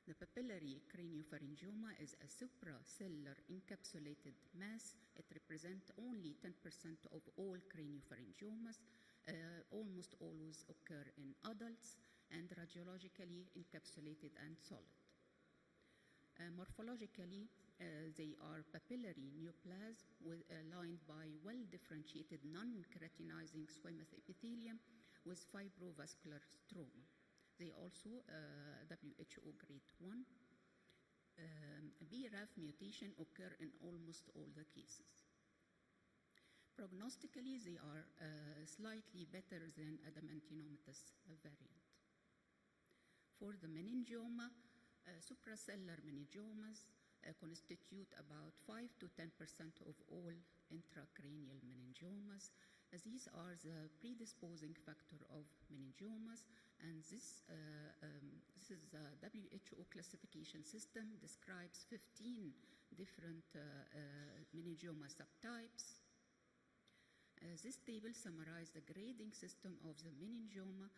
The papillary craniopharyngioma is a supracellular encapsulated mass. It represents only 10% of all craniopharyngiomas. almost always occur in adults and radiologically encapsulated and solid. Morphologically, they are papillary neoplasm lined by well-differentiated non-keratinizing squamous epithelium with fibrovascular stroma. They also WHO grade 1. BRAF mutation occur in almost all the cases. Prognostically, they are slightly better than adamantinomatous variant. For the meningioma, suprasellar meningiomas constitute about 5 to 10% of all intracranial meningiomas. These are the predisposing factor of meningiomas, and this is the WHO classification system, describes 15 different meningioma subtypes. This table summarizes the grading system of the meningioma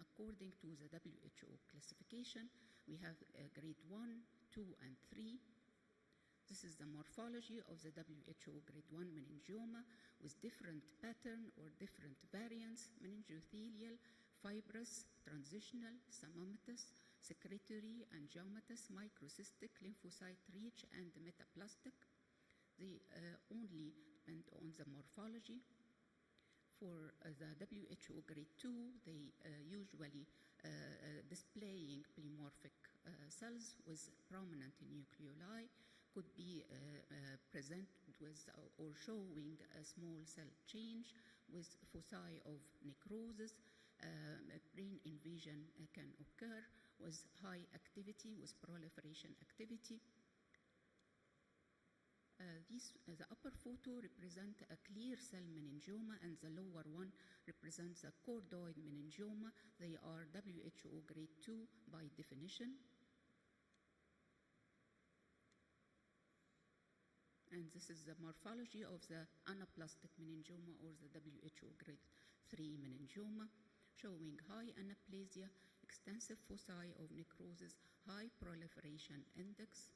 according to the WHO classification. We have grade 1, 2, and 3. This is the morphology of the WHO grade 1 meningioma with different pattern or different variants: meningothelial, fibrous, transitional, psammomatous, secretory, angiomatous, microcystic, lymphocyte-rich, and metaplastic. They only depend on the morphology. For the WHO grade 2, they usually displaying polymorphic cells with prominent nucleoli, could be present with or showing a small cell change with foci of necrosis. Brain invasion can occur with high activity, with proliferation activity. The upper photo represents a clear cell meningioma, and the lower one represents a chordoid meningioma. They are WHO grade 2 by definition. And this is the morphology of the anaplastic meningioma, or the WHO grade 3 meningioma, showing high anaplasia, extensive foci of necrosis, high proliferation index.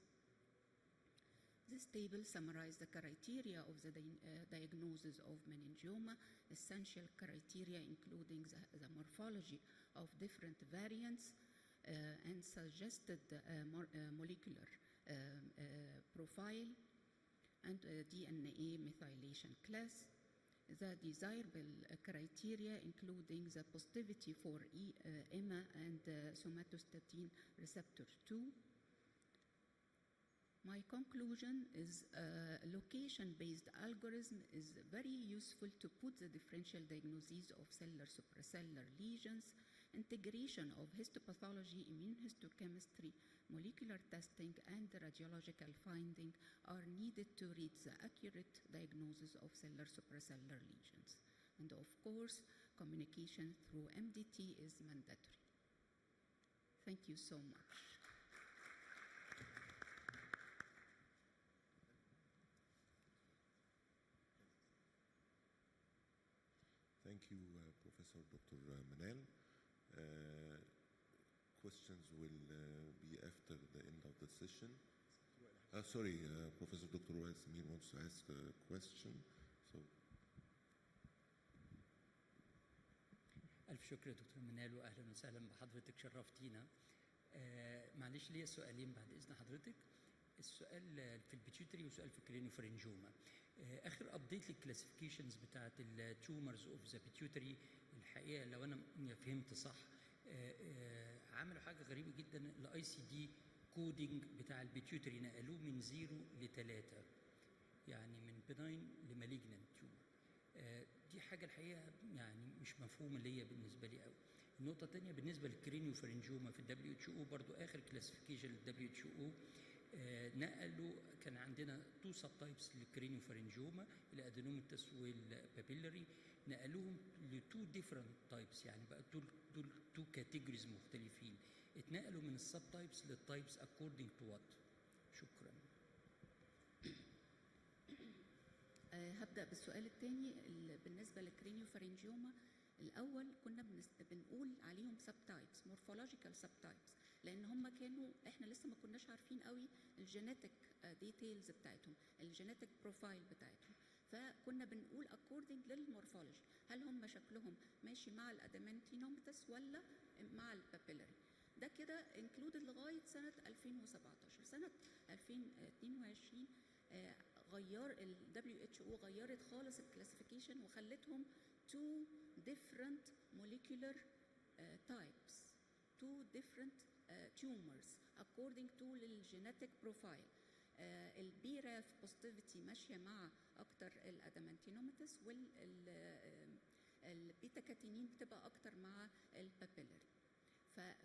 This table summarizes the criteria of the diagnosis of meningioma, essential criteria including the morphology of different variants and suggested molecular profile and DNA methylation class. The desirable criteria including the positivity for EMA and somatostatin receptor 2. My conclusion is location-based algorithm is very useful to put the differential diagnosis of cellular suprasellar lesions. Integration of histopathology, immunohistochemistry, molecular testing, and radiological finding are needed to reach the accurate diagnosis of cellular suprasellar lesions. And of course, communication through MDT is mandatory. Thank you so much. Thank you, Professor Dr. Manal. Questions will be after the end of the session. Sorry, Professor Dr. Wael Samir wants to ask a question. So. ألف شكر يا دكتور منال، وأهلا وسهلا بحضرتك، شرفتينا. معلش ليا سؤالين بعد إذن حضرتك. السؤال في البيتيوتري وسؤال في الكرينيوفرنجوما. اخر ابديت للكلاسيفيكيشنز بتاعت التيومرز اوف ذا بيتيوتري، الحقيقه لو انا فهمت صح عملوا حاجه غريبه جدا. الاي سي دي كودينج بتاع البيتيوتري نقلوه من 0 ل 3، يعني من بناين لمالجنانت تيومر. دي حاجه الحقيقه يعني مش مفهومه ليا بالنسبه لي قوي. النقطه الثانيه بالنسبه للكرينيوفرنجوما في الدبليو اتش او، برضو اخر كلاسيفيكيشن للدبليو اتش او نقلوا، كان عندنا 2 سب تايبس للكرينيوفرنجوما، الادينوماتس والبابيلري، نقلوهم ل 2 ديفرنت تايبس، يعني بقى دول 2 كاتيجوريز مختلفين. اتنقلوا من السب تايبس للتايبس اكوردنج تو وات. شكرا. هبدأ بالسؤال الثاني بالنسبة للكرينيوفرنجيوما. الأول كنا بنقول عليهم سب تايبس، مورفولوجيكال سب تايبس، لأن هم كانوا إحنا لسه ما كناش عارفين قوي الجينيتك ديتيلز بتاعتهم، الجينيتك بروفايل بتاعتهم، فكنا بنقول according للمورفولوجي. هل هم شكلهم ماشي مع الادامانتينوماتس ولا مع البابيلاري. ده كده انكلودد لغايه سنه 2017. سنه 2022 غير ال WHO غيرت خالص الكلاسيفيكيشن وخلتهم two different molecular types, two different tumors according to الجينيتيك بروفايل. البي راف بوزيتيفيتي ماشيه مع اكتر الادامانتينوماتس، والبيتا كاتينين بتبقى اكتر مع البابيلاري.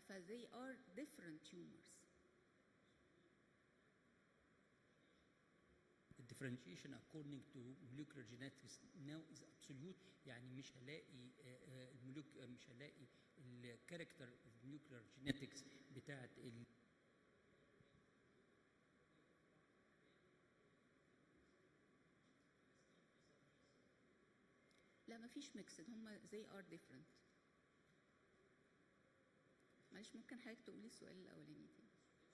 ف they are different tumors. The differentiation according to molecular genetics now is absolute. يعني مش هلاقي مش هلاقي الكاركتر of molecular genetics بتاعت لا مفيش ميكسد، هم they are different. معلش ممكن حضرتك تقولي السؤال الاولاني تاني؟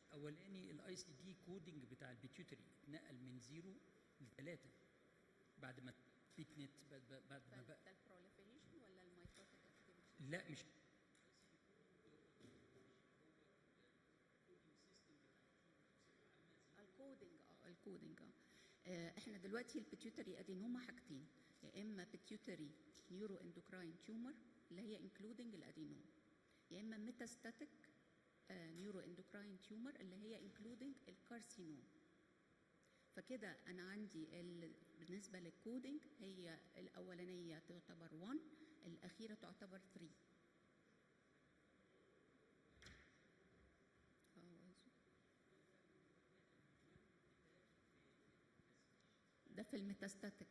الاولاني الاي سي دي كودنج بتاع البيتيوتري اتنقل من 0 ل 3 بعد ما بيت نت بعد ما بقى ده البروليفريشن ولا الميتوتيك اكتيفيتي؟ لا مش الكودنج احنا دلوقتي البيتيوتري ادينوما حاجتين، يا اما بيتيوتري نيورو اندوكراين تيومر اللي هي انكلودنج الادينوم، يا اما ميتاستاتيك نيورو اندوكراين تيومر اللي هي انكلودنج الكارسينوم. فكده انا عندي بالنسبه للكودنج هي الاولانيه تعتبر 1، الاخيره تعتبر 3. ده في الميتاستاتيك.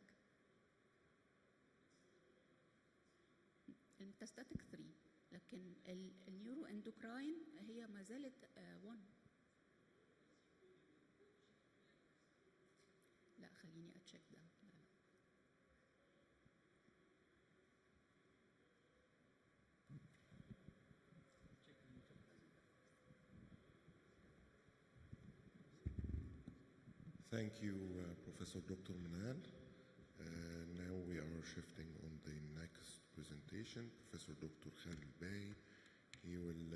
الميتاستاتيك 3، لكن النيورو اندوكراين هي ما زالت 1. لا خليني اتشيك ده. لا. Thank you, Professor Dr. Manal. Now we are shifting on the next presentation. Professor Dr. Khalil Bey. He will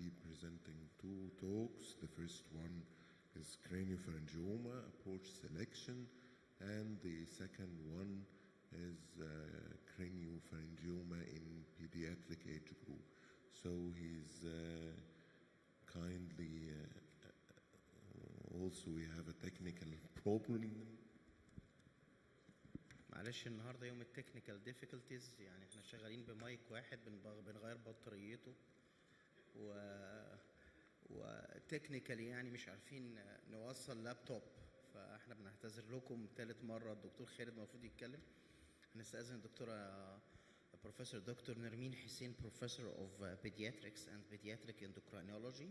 be presenting 2 talks. The first one is craniopharyngioma approach selection, and the second one is craniopharyngioma in pediatric age group. So he's kindly also we have a technical problem. معلش النهارده يوم التكنيكال ديفيكولتيز، يعني احنا شغالين بمايك واحد بنغير بطاريته وتكنيكالي يعني مش عارفين نوصل لابتوب، فاحنا بنعتذر لكم ثالث مره. الدكتور خالد المفروض يتكلم. هنستأذن الدكتوره بروفيسور دكتور نرمين حسين Professor of Pediatrics and Pediatric Endocrinology.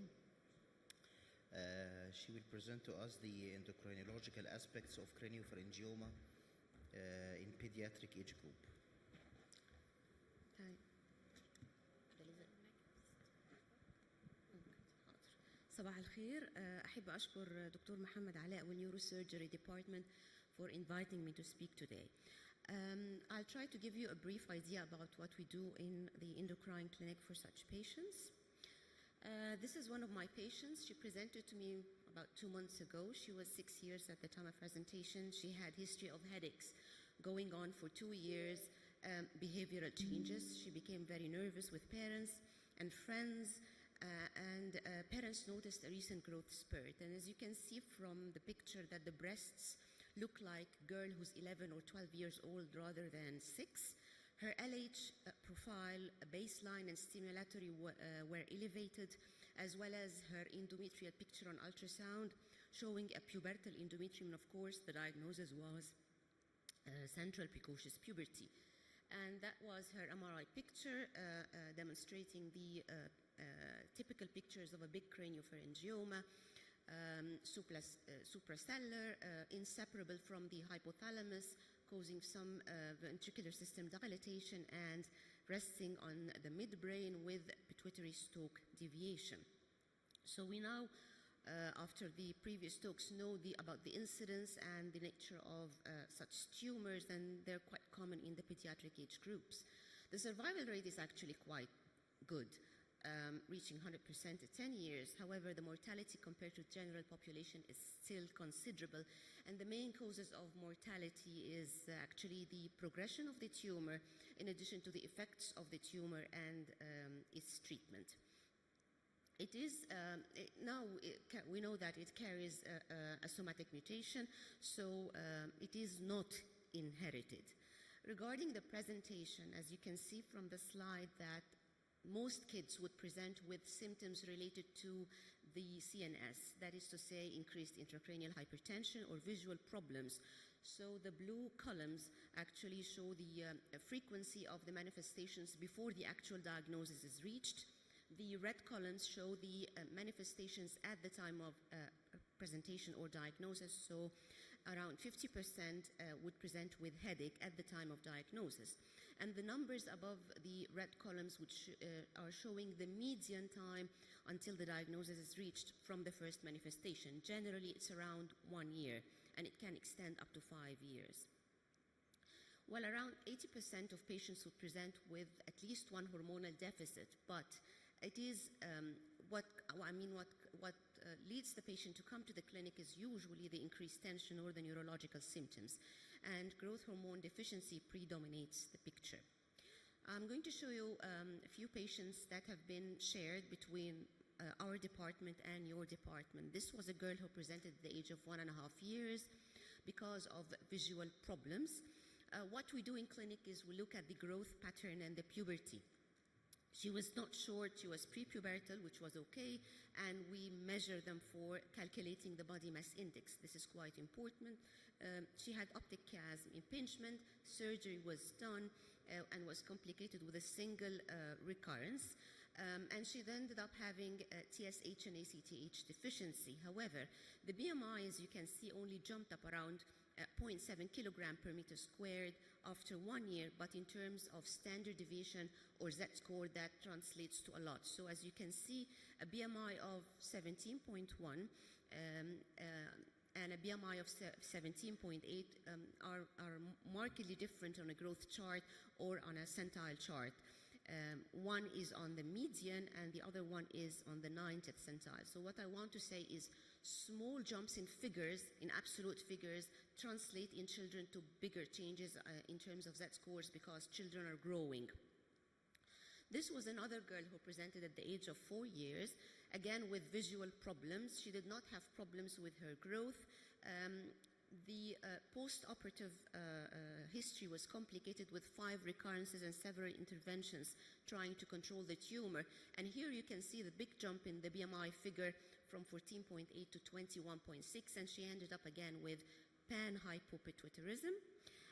She will present to us the endocrinological aspects of craniopharyngioma in pediatric age group. صباح الخير. أحب أشكر دكتور محمد علاء والنيوروسيرجري ديبارتمنت for inviting me to speak today. I'll try to give you a brief idea about what we do in the endocrine clinic for such patients. This is one of my patients. She presented to me about 2 months ago. She was 6 years at the time of presentation. She had history of headaches going on for 2 years, behavioral changes. She became very nervous with parents and friends, and parents noticed a recent growth spurt. And as you can see from the picture that the breasts look like a girl who's 11 or 12 years old rather than 6. Her LH profile, baseline and stimulatory were elevated, as well as her endometrial picture on ultrasound showing a pubertal endometrium. And of course, the diagnosis was central precocious puberty. And that was her MRI picture demonstrating the typical pictures of a big craniopharyngioma, suprasellar, inseparable from the hypothalamus, causing some ventricular system dilatation and resting on the midbrain with pituitary stalk deviation. So we now after the previous talks, know about the incidence and the nature of such tumors, and they're quite common in the pediatric age groups. The survival rate is actually quite good, reaching 100% at 10 years. However, the mortality compared to general population is still considerable, and the main causes of mortality is actually the progression of the tumor, in addition to the effects of the tumor and its treatment. It is, we know that it carries a somatic mutation, so it is not inherited. Regarding the presentation, as you can see from the slide, that most kids would present with symptoms related to the CNS, that is to say, increased intracranial hypertension or visual problems. So the blue columns actually show the frequency of the manifestations before the actual diagnosis is reached. The red columns show the manifestations at the time of presentation or diagnosis. So around 50% would present with headache at the time of diagnosis. And the numbers above the red columns, which are showing the median time until the diagnosis is reached from the first manifestation. Generally, it's around 1 year, and it can extend up to 5 years. Well, around 80% of patients would present with at least one hormonal deficit, but it is what leads the patient to come to the clinic is usually the increased tension or the neurological symptoms, and growth hormone deficiency predominates the picture. I'm going to show you a few patients that have been shared between our department and your department. This was a girl who presented at the age of 1.5 years because of visual problems. What we do in clinic is we look at the growth pattern and the puberty. She was not short, she was prepubertal, which was okay, and we measure them for calculating the body mass index. This is quite important. She had optic chiasm impingement, surgery was done and was complicated with a single recurrence. And she then ended up having TSH and ACTH deficiency. However, the BMI, as you can see, only jumped up around 0.7 kilogram per meter squared after 1 year, but in terms of standard deviation or Z-score, that translates to a lot. So as you can see, a BMI of 17.1 and a BMI of 17.8 are markedly different on a growth chart or on a centile chart. One is on the median and the other one is on the 90th centile. So what I want to say is small jumps in figures, in absolute figures, translate in children to bigger changes in terms of Z-scores because children are growing. This was another girl who presented at the age of 4 years, again with visual problems. She did not have problems with her growth. The post-operative history was complicated with 5 recurrences and several interventions trying to control the tumor. And here you can see the big jump in the BMI figure from 14.8 to 21.6, and she ended up again with panhypopituitarism.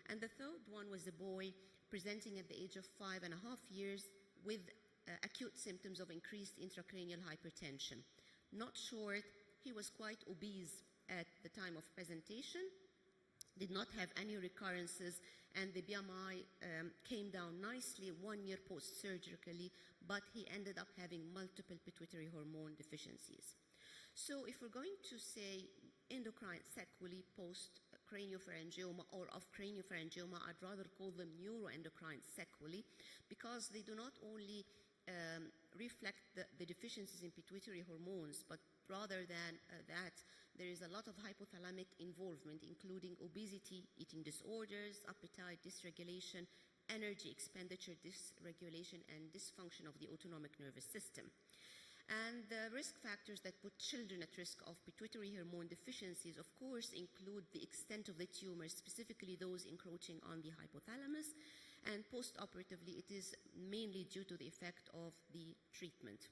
And the third one was a boy presenting at the age of 5.5 years with acute symptoms of increased intracranial hypertension. Not short, he was quite obese at the time of presentation, did not have any recurrences, and the BMI came down nicely 1 year post-surgically, but he ended up having multiple pituitary hormone deficiencies. So if we're going to say endocrine sequelae post-craniopharyngioma or of craniopharyngioma, I'd rather call them neuroendocrine sequelae because they do not only reflect the deficiencies in pituitary hormones, but rather than that, there is a lot of hypothalamic involvement, including obesity, eating disorders, appetite dysregulation, energy expenditure dysregulation, and dysfunction of the autonomic nervous system. And the risk factors that put children at risk of pituitary hormone deficiencies, of course, include the extent of the tumor, specifically those encroaching on the hypothalamus. And post-operatively, it is mainly due to the effect of the treatment.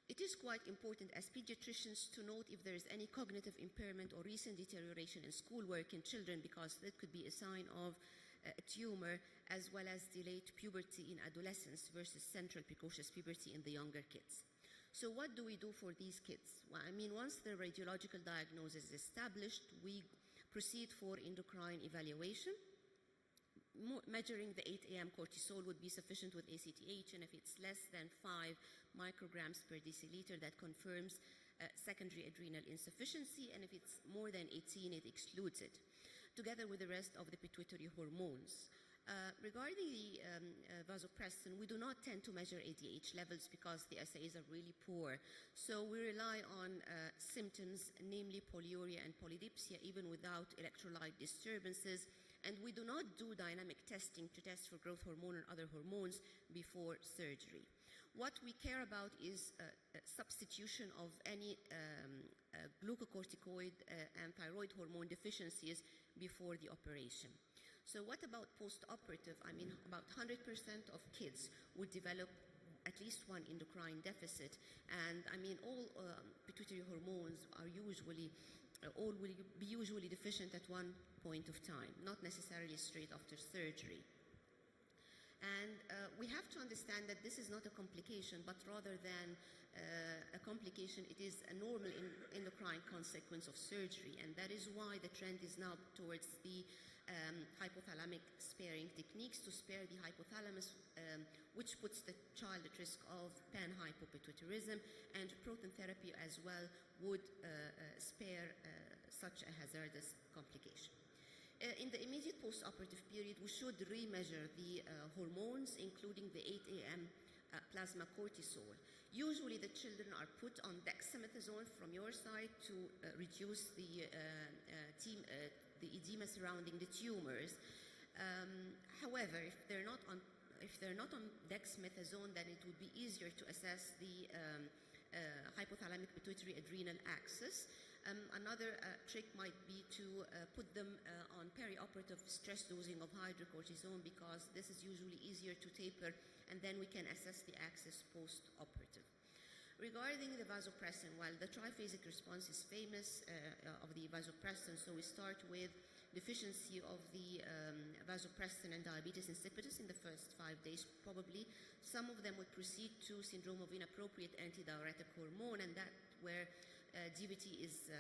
It is quite important as pediatricians to note if there is any cognitive impairment or recent deterioration in schoolwork in children, because that could be a sign of a tumor, as well as delayed puberty in adolescence versus central precocious puberty in the younger kids. So what do we do for these kids? Well, I mean, once the radiological diagnosis is established, we proceed for endocrine evaluation. Measuring the 8 a.m. cortisol would be sufficient with ACTH, and if it's less than 5 micrograms per deciliter, that confirms secondary adrenal insufficiency, and if it's more than 18, it excludes it, together with the rest of the pituitary hormones. Regarding the vasopressin, we do not tend to measure ADH levels because the assays are really poor. So we rely on symptoms, namely polyuria and polydipsia, even without electrolyte disturbances. And we do not do dynamic testing to test for growth hormone or other hormones before surgery. What we care about is substitution of any glucocorticoid and thyroid hormone deficiencies before the operation. So what about post-operative? I mean, about 100% of kids would develop at least one endocrine deficit. And I mean, all pituitary hormones are usually, all will be usually deficient at one point of time, not necessarily straight after surgery. And we have to understand that this is not a complication, but rather than a complication, it is a normal endocrine consequence of surgery. And that is why the trend is now towards the hypothalamic sparing techniques to spare the hypothalamus, which puts the child at risk of panhypopituitarism, and proton therapy as well would spare such a hazardous complication. In the immediate post-operative period, we should remeasure the hormones, including the 8 AM plasma cortisol. Usually the children are put on dexamethasone from your side to reduce the edema surrounding the tumors. However, if they're not on dexamethasone, then it would be easier to assess the hypothalamic pituitary adrenal axis. Another trick might be to put them on perioperative stress dosing of hydrocortisone, because this is usually easier to taper, and then we can assess the axis post-operative. Regarding the vasopressin, well, the triphasic response is famous of the vasopressin, so we start with deficiency of the vasopressin and diabetes insipidus in the first 5 days probably. Some of them would proceed to syndrome of inappropriate antidiuretic hormone, and that where DVT is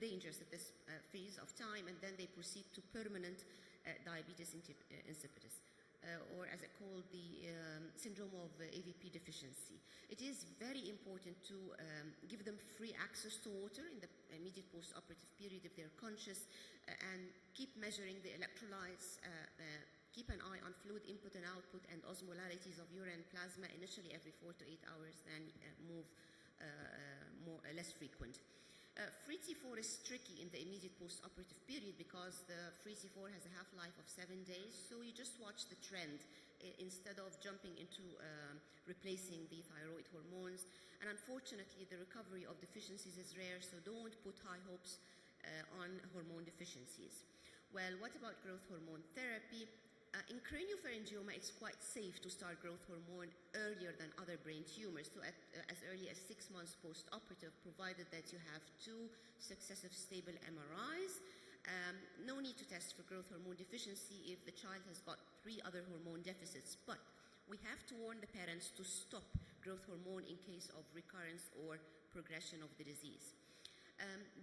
dangerous at this phase of time, and then they proceed to permanent diabetes insipidus. Or as I call the syndrome of AVP deficiency. It is very important to give them free access to water in the immediate post-operative period if they're conscious, and keep measuring the electrolytes, keep an eye on fluid input and output and osmolarities of urine plasma initially every 4 to 8 hours, then move less frequent. Free T4 is tricky in the immediate post-operative period because the free T4 has a half-life of 7 days, so you just watch the trend instead of jumping into replacing the thyroid hormones. And unfortunately, the recovery of deficiencies is rare, so don't put high hopes on hormone deficiencies. Well, what about growth hormone therapy? In craniopharyngioma, it's quite safe to start growth hormone earlier than other brain tumors, so as early as 6 months post-operative, provided that you have 2 successive stable MRIs. No need to test for growth hormone deficiency if the child has got 3 other hormone deficits, but we have to warn the parents to stop growth hormone in case of recurrence or progression of the disease.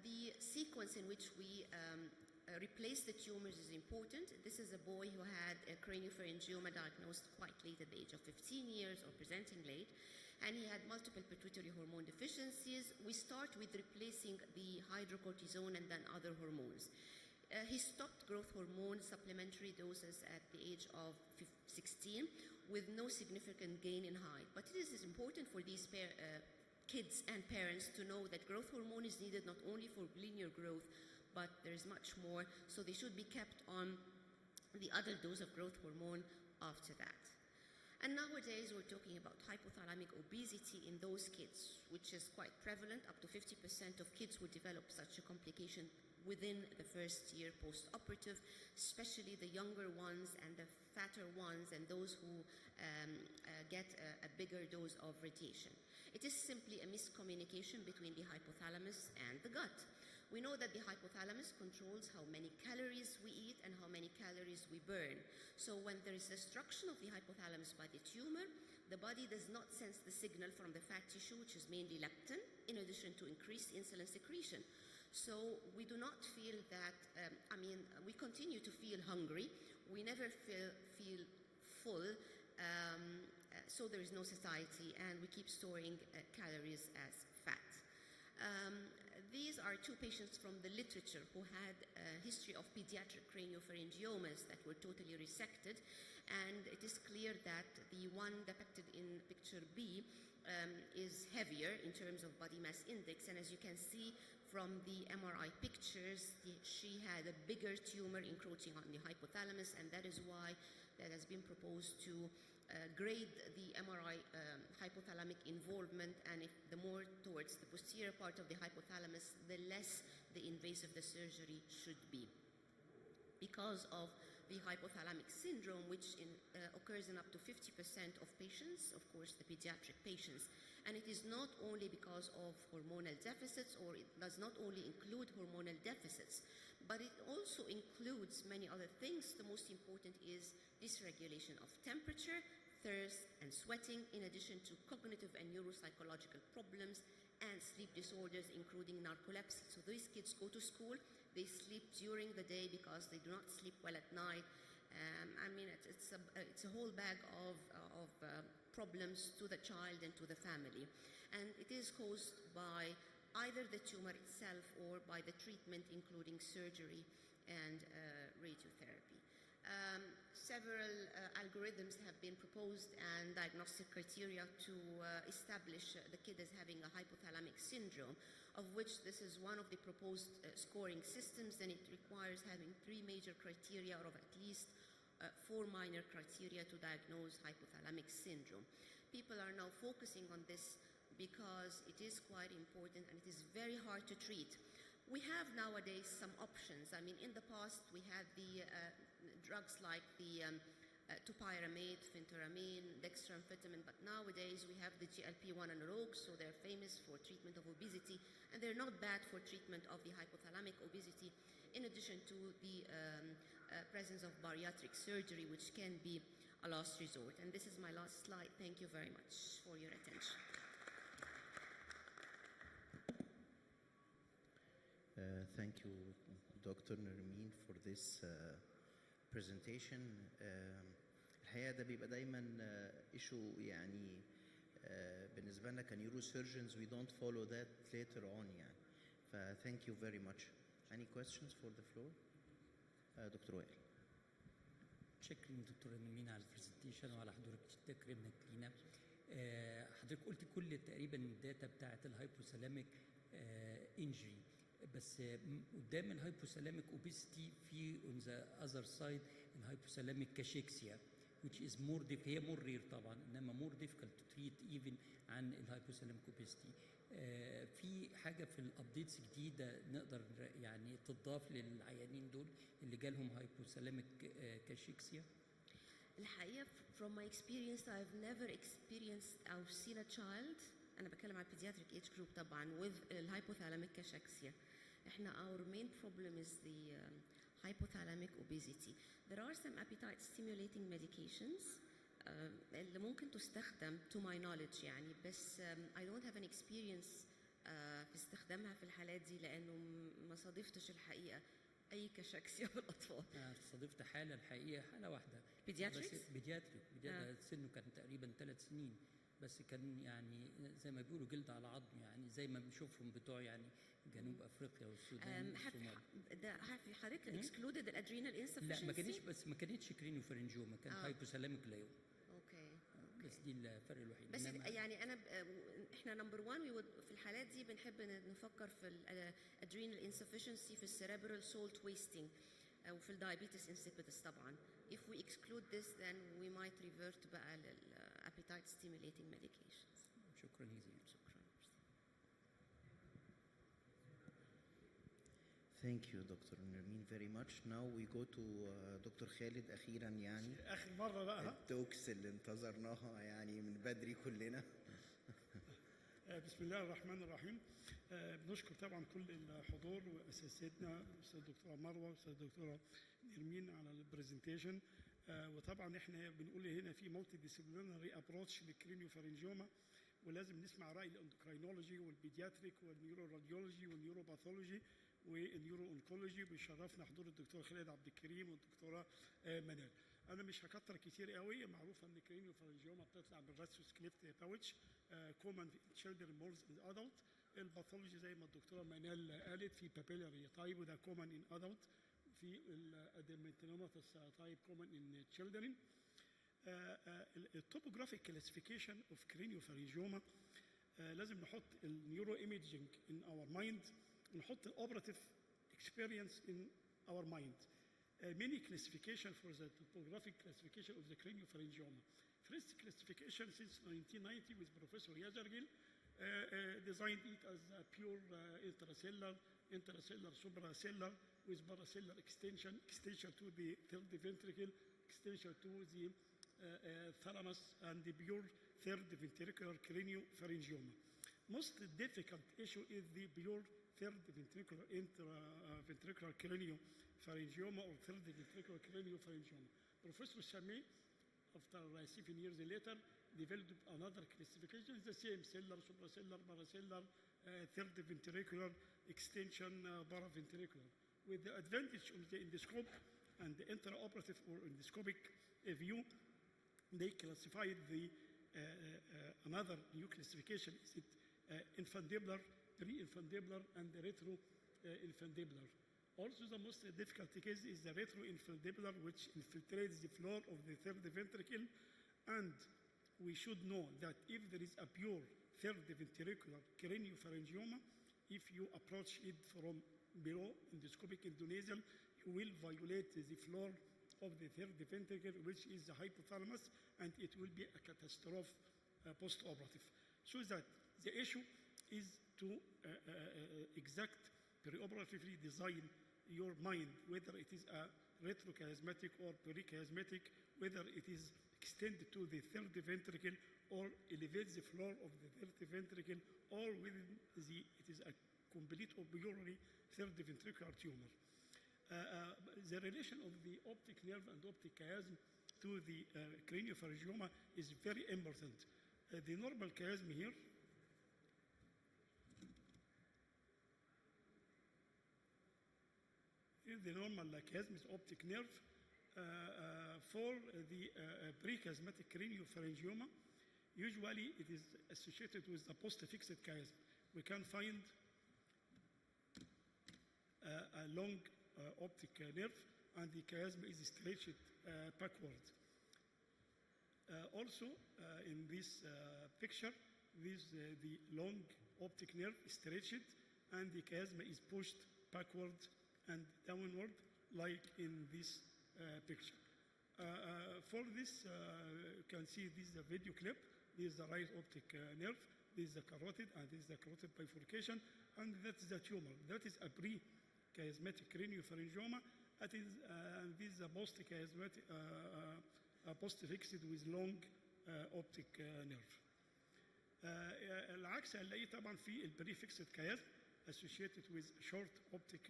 The sequence in which we replace the tumors is important. This is a boy who had a craniopharyngioma diagnosed quite late at the age of 15 years or presenting late, and he had multiple pituitary hormone deficiencies. We start with replacing the hydrocortisone and then other hormones. He stopped growth hormone supplementary doses at the age of 16 with no significant gain in height. But it is important for these kids and parents to know that growth hormone is needed not only for linear growth, but there is much more, so they should be kept on the other dose of growth hormone after that. And nowadays we're talking about hypothalamic obesity in those kids, which is quite prevalent. Up to 50% of kids would develop such a complication within the first year post-operative, especially the younger ones and the fatter ones and those who get a bigger dose of radiation. It is simply a miscommunication between the hypothalamus and the gut. We know that the hypothalamus controls how many calories we eat and how many calories we burn. So when there is destruction of the hypothalamus by the tumor, the body does not sense the signal from the fat tissue, which is mainly leptin, in addition to increased insulin secretion. So we do not feel that, we continue to feel hungry. We never feel full. so there is no satiety, and we keep storing calories as fat. These are two patients from the literature who had a history of pediatric craniopharyngiomas that were totally resected, and it is clear that the one depicted in picture B is heavier in terms of body mass index, and as you can see from the MRI pictures, she had a bigger tumor encroaching on the hypothalamus, and that is why that has been proposed to grade the MRI hypothalamic involvement, and the more towards the posterior part of the hypothalamus, the less the invasive the surgery should be. Because of the hypothalamic syndrome, which occurs in up to 50% of patients, of course the pediatric patients, and it is not only because of hormonal deficits, or it does not only include hormonal deficits, but it also includes many other things. The most important is dysregulation of temperature, thirst, and sweating, in addition to cognitive and neuropsychological problems and sleep disorders, including narcolepsy. So these kids go to school, they sleep during the day because they do not sleep well at night. I mean, it's a whole bag of problems to the child and to the family. And it is caused by either the tumor itself or by the treatment, including surgery and radiotherapy. Several algorithms have been proposed and diagnostic criteria to establish the kid as having a hypothalamic syndrome, of which this is one of the proposed scoring systems, and it requires having 3 major criteria or of at least 4 minor criteria to diagnose hypothalamic syndrome. People are now focusing on this because it is quite important and it is very hard to treat. We have nowadays some options. I mean, in the past we had the drugs like the topiramate, phentermine, dextroamphetamine, but nowadays we have the GLP-1 analogs, so they're famous for treatment of obesity, and they're not bad for treatment of the hypothalamic obesity, in addition to the presence of bariatric surgery, which can be a last resort. And this is my last slide. Thank you very much for your attention. Thank you, Dr. Nermeen, for this presentation. الحقيقة ده بيبقى دايما issue يعني بالنسبة لنا كنيورو surgeons we don't follow that later on يعني. Thank you very much. Any questions for the floor? دكتور وائل. شكرا دكتور نرمين على البرزنتيشن وعلى حضورك تكريمك لينا. حضرتك قلت كل تقريبا الداتا بتاعت الهايبوثالاميك انجري، بس قدام الهايبوثالاميك اوبيستي في on the other side الهايبوثالاميك كاشيكسيا which is more هي more rare طبعا، انما more difficult to treat even عن الهايبوثالاميك اوبيستي. في حاجه في الابديتس جديده نقدر يعني تضاف للعيانين دول اللي جالهم هايبوثالاميك كاشيكسيا؟ الحقيقة from my experience I've never experienced or seen a child، أنا بتكلم عن pediatric age group طبعا with hypothalamic cachexia. إحنا our main problem is the hypothalamic obesity. There are some appetite stimulating medications اللي ممكن تستخدم to my knowledge يعني، بس I don't have an experience في استخدامها في الحالات دي، لأنه ما صادفتش الحقيقة أي كاشكسيا في الأطفال. صادفت حالة الحقيقة، حالة واحدة بيدياتريك سنه كان تقريبا 3 سنين، بس كان يعني زي ما بيقولوا جلد على عظم، يعني زي ما بنشوفهم بتوع يعني جنوب افريقيا والسودان والصومال. ده حضرتك اكسكلودد الادرينال انسفشنسي؟ لا ما كانتش كرينيوفارنجوما، كانت هايبوثالاميك لايو. اوكي بس دي الفرق الوحيد. بس يعني انا احنا نمبر 1 في الحالات دي بنحب نفكر في الادرينال انسفشنسي، في السيريبرال سولت ويستنج، وفي الدايابيتس انسيبيدس طبعا. If we exclude this then we might revert بقى appetite stimulating medications. شكرا جزيلا. Thank you Dr. Nermeen very much. Now we go to Dr. خالد أخيرا يعني. آخر مرة بقى. التوكس اللي انتظرناها يعني من بدري كلنا. بسم الله الرحمن الرحيم. بنشكر طبعا كل الحضور واساتذتنا، الاستاذ الدكتوره مروه والاستاذ الدكتوره نرمين على البرزنتيشن. وطبعا احنا بنقول هنا في مالتي ديسيبلينري ابروتش للكرينيوفارنجيوما، ولازم نسمع راي الاندوكراينولوجي والبيدياتريك والنيوروراديولوجي والنيوروباثولوجي والنيورو اونكولوجي. بيشرفنا حضور الدكتور خالد عبد الكريم والدكتوره منال. انا مش هكتر كتير قوي. معروفه ان كرينيوفارنجيوما بتطلع من راسوس كليفت باوتش كومن في تشيلدرن مورز ان ادلت. الباثولوجي زي ما الدكتوره منال قالت في بابيلاري تايب وده كومن ان ادلت، في الاديمنتينوماتوس تايب كومن ان تشيلدرن. التوبوجرافيك كلاسيفيكيشن اوف كرينيوفارنجيوما لازم نحط النيورو ايميجينج ان اور مايند، نحط الاوبراتيف اكسبيرينس ان اور مايند. Many classification for the topographic classification of the craniopharyngioma. First classification since 1990 with Professor Yazargil designed it as a pure intracellular, supracellular with paracellular extension to the third ventricle, extension to the thalamus, and the pure third ventricular craniopharyngioma. Most difficult issue is the pure third ventricular ventricular craniopharyngioma or third ventricular craniopharyngioma. Professor Sameh, after 7 years later, developed another classification, the same cellular, supracellular, paracellular, third ventricular, extension, paraventricular. With the advantage of the endoscope and the intraoperative or endoscopic view, they classified the another new classification. Is it infundibular, pre-infundibular, and the retro-infundibular? Also, the most difficult case is the retro-infundibular, which infiltrates the floor of the third ventricle. And we should know that if there is a pure third ventricular craniopharyngioma, if you approach it from below endoscopic endonasal, you will violate the floor of the third ventricle, which is the hypothalamus, and it will be a catastrophe post-operative. So that the issue is to exact preoperatively design your mind, whether it is a retrochiasmatic or perichiasmatic, whether it is extended to the third ventricle or elevates the floor of the third ventricle, or within it is a complete or purely third ventricular tumor. The relation of the optic nerve and optic chiasm to the craniopharyngioma is very important. The normal chiasm here the normal chiasm is optic nerve. For the prechiasmatic craniopharyngioma, usually it is associated with the post-fixed chiasm. We can find a long optic nerve, and the chiasm is stretched backward. Also, in this picture, the long optic nerve is stretched, and the chiasm is pushed backward and downward, like in this picture. For this, you can see this is a video clip. This is the right optic nerve. This is the carotid, and this is the carotid bifurcation, and that is the tumor. That is a pre-chiasmatic craniopharyngioma. That is, this is a post-chiasmatic, post-fixed with long optic nerve. العكس هنلاقيه طبعا في البريفكسد chiasm associated with short optic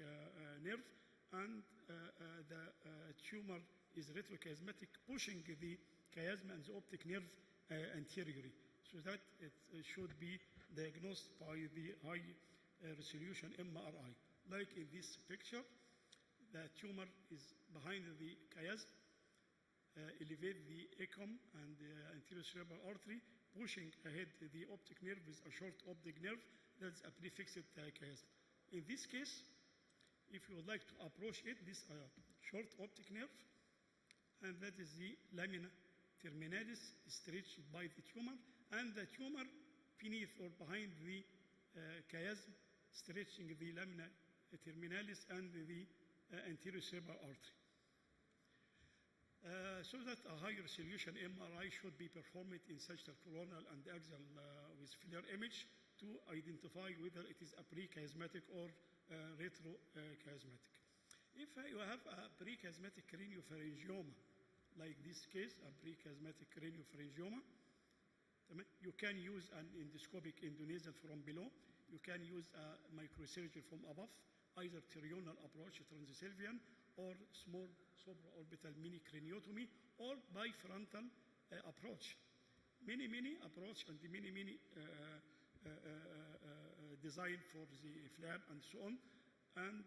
nerve, and the tumor is retrochiasmatic, pushing the chiasm and the optic nerve anteriorly, so that it should be diagnosed by the high resolution MRI. Like in this picture, the tumor is behind the chiasm, elevate the ACOM and the anterior cerebral artery, pushing ahead the optic nerve with a short optic nerve. That's a prefixed chiasm. In this case, if you would like to approach it, this short optic nerve, and that is the lamina terminalis stretched by the tumor, and the tumor beneath or behind the chiasm, stretching the lamina terminalis and the anterior cerebral artery. So that a high resolution MRI should be performed in sagittal coronal and axial with FLAIR image to identify whether it is a prechiasmatic or retrochiasmatic. If you have a prechiasmatic craniopharyngioma, like this case, a prechiasmatic craniopharyngioma, you can use an endoscopic endonasal from below. You can use a microsurgery from above, either pterional approach, transylvian, or small supraorbital mini craniotomy, or bifrontal approach. Many approach and many design for the FLAIR and so on. And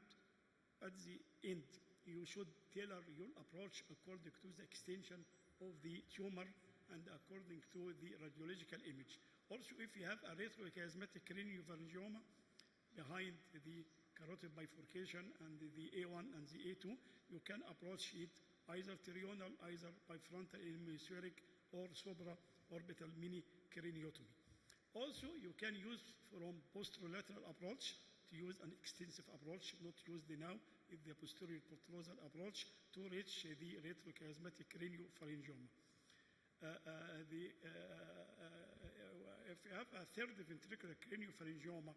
at the end, you should tailor your approach according to the extension of the tumor and according to the radiological image. Also, if you have a retrochiasmatic craniopharyngioma behind the carotid bifurcation and the A1 and the A2, you can approach it either trional, either bifrontal hemispheric, or supraorbital mini craniotomy. Also, you can use from posterolateral approach to use an extensive approach, not use the now, is the posterior portosal approach to reach the retrochiasmatic craniopharyngioma. If you have a third ventricular craniopharyngioma,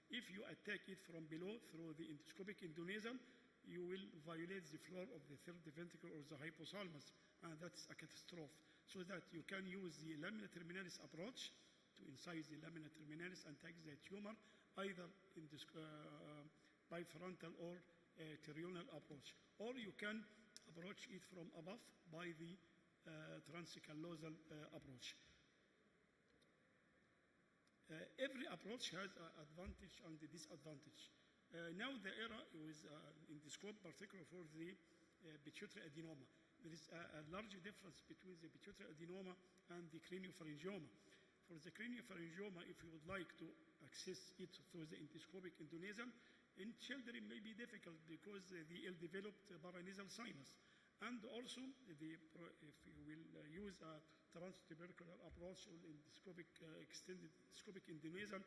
if you attack it from below through the endoscopic endonasal, you will violate the floor of the third ventricle or the hypothalamus, and that's a catastrophe. So that you can use the lamina terminalis approach to incise the lamina terminalis and attack the tumor, either in this bifrontal or trional approach. Or you can approach it from above by the transcallosal approach. Every approach has an advantage and a disadvantage. Now the era is in the scope, particularly for the pituitary adenoma. There is a large difference between the pituitary adenoma and the craniopharyngioma. For the craniopharyngioma, if you would like to access it through the endoscopic endonasal, in children may be difficult because the ill-developed paranasal sinus. And also, if you will use a transtubercular approach or endoscopic, extended endoscopic endonasal,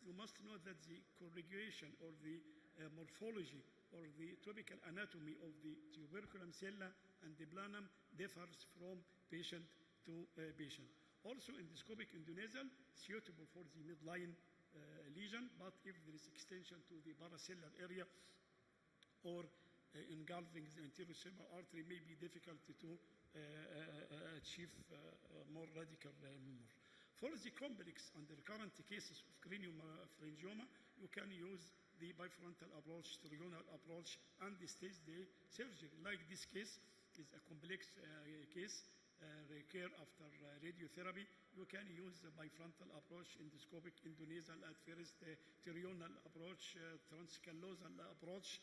you must know that the corrugation or the morphology or the topical anatomy of the tuberculum sella and the planum differs from patient to patient. Also, endoscopic endonasal suitable for the midline lesion, but if there is extension to the paracellular area or engulfing the anterior cerebral artery, may be difficult to achieve more radical maneuver. For the complex and the recurrent cases of craniopharyngioma, you can use the bifrontal approach, trional approach, and the stage day surgery. Like this case is a complex case, recur after radiotherapy. You can use the bifrontal approach, endoscopic endonasal at first, trional approach, transcallosal approach,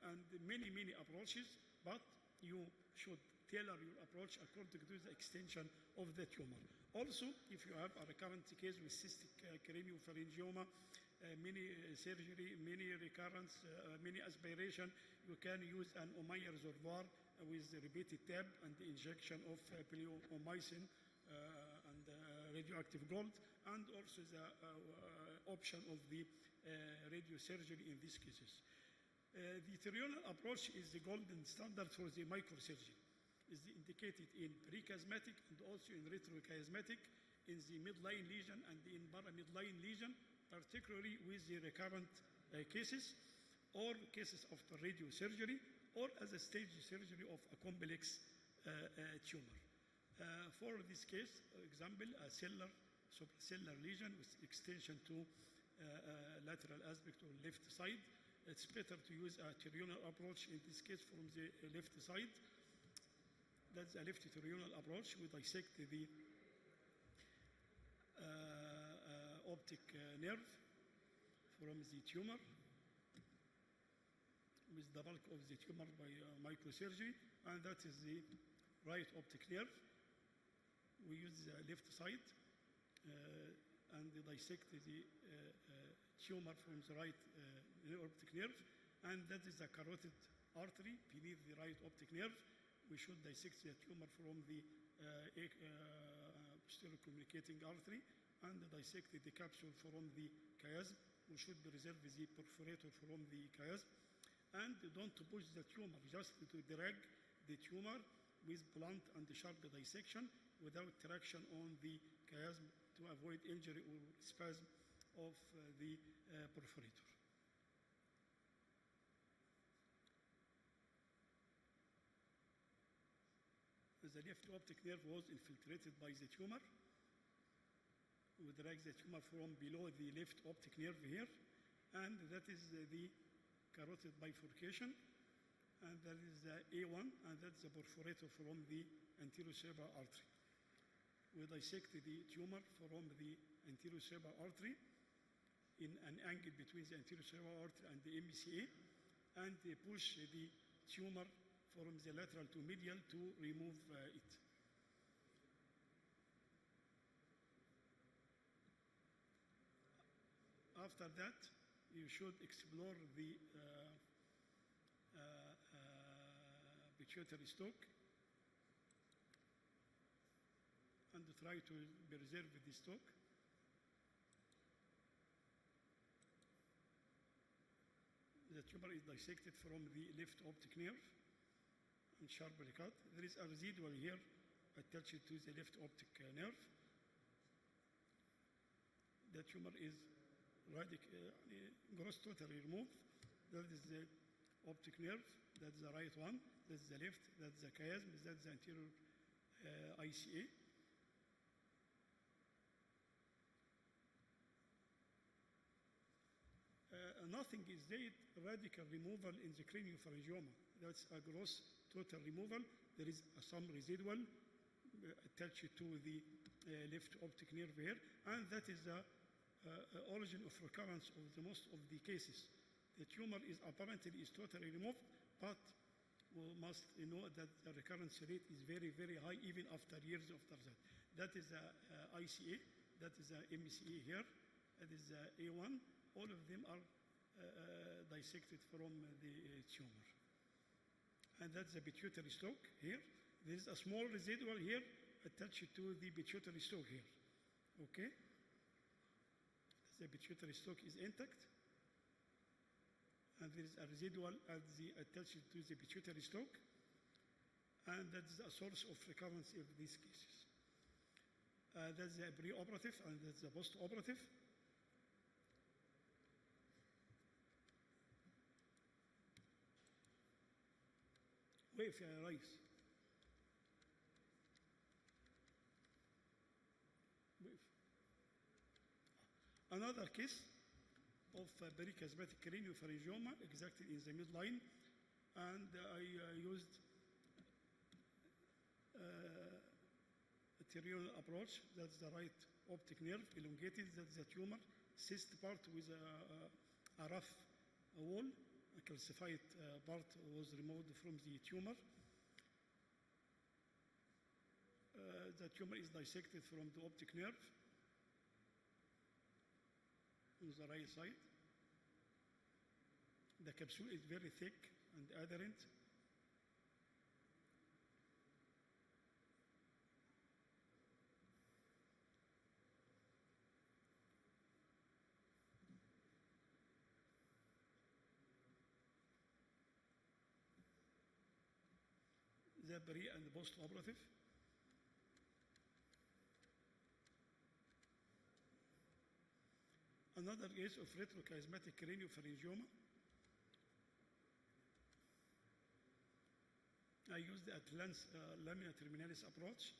and many approaches, but you should tailor your approach according to the extension of the tumor. Also, if you have a recurrent case with cystic craniopharyngioma, many surgery, many recurrence, many aspiration, you can use an Omeyer reservoir with repeated tab and the injection of bleomycin and radioactive gold, and also the option of the radiosurgery in these cases. The trional approach is the golden standard for the microsurgery. Is indicated in prechiasmatic and also in retrochiasmatic, in the midline lesion and in paramidline lesion, particularly with the recurrent cases or cases after radiosurgery or as a stage surgery of a complex tumor. For this case, for example, a supracellular lesion with extension to lateral aspect or left side, it's better to use a trional approach in this case from the left side. That's a left trional approach. We dissect the optic nerve from the tumor with the bulk of the tumor by microsurgery, and that is the right optic nerve. We use the left side and dissect the tumor from the right optic nerve, and that is the carotid artery beneath the right optic nerve. We should dissect the tumor from the posterior communicating artery and dissect the capsule from the chiasm. We should preserve the perforator from the chiasm. And don't push the tumor, just to drag the tumor with blunt and sharp dissection without traction on the chiasm to avoid injury or spasm of the perforator. The left optic nerve was infiltrated by the tumor. We drag the tumor from below the left optic nerve here, and that is the carotid bifurcation, and that is the A1, and that's the perforator from the anterior cerebral artery. We dissect the tumor from the anterior cerebral artery in an angle between the anterior cerebral artery and the MCA, and they push the tumor from the lateral to medial to remove it. After that, you should explore the pituitary stalk and try to preserve the stalk. The tumor is dissected from the left optic nerve and sharply cut. There is a residual here attached to the left optic nerve. The tumor is gross totally removed. That is the optic nerve, that's the right one, that's the left, that's the chiasm, that's the anterior ICA. Nothing is there, radical removal in the craniopharyngioma. That's a gross total removal. There is some residual attached to the left optic nerve here, and that is the origin of recurrence of the most of the cases. The tumor is apparently totally removed, but we must know that the recurrence rate is very, very high even after years after that. That is the ICA, that is the MCA here, that is the A1. All of them are dissected from the tumor. And that's the pituitary stalk here. There is a small residual here attached to the pituitary stalk here. Okay? The pituitary stalk is intact. And there is a residual attached to the pituitary stalk. And that's a source of recurrence of these cases. That's the preoperative and that's the postoperative. Wave يا ريس. Another case of perichiasmatic craniopharyngioma, exactly in the midline, and I used a pterial approach. That's the right optic nerve, elongated. That's the tumor. Cyst part with a rough wall. A calcified part was removed from the tumor. The tumor is dissected from the optic nerve on the right side. The capsule is very thick and adherent. The pre and the post-operative. Another case of retrochiasmatic craniopharyngioma. I used the at-lens lamina terminalis approach.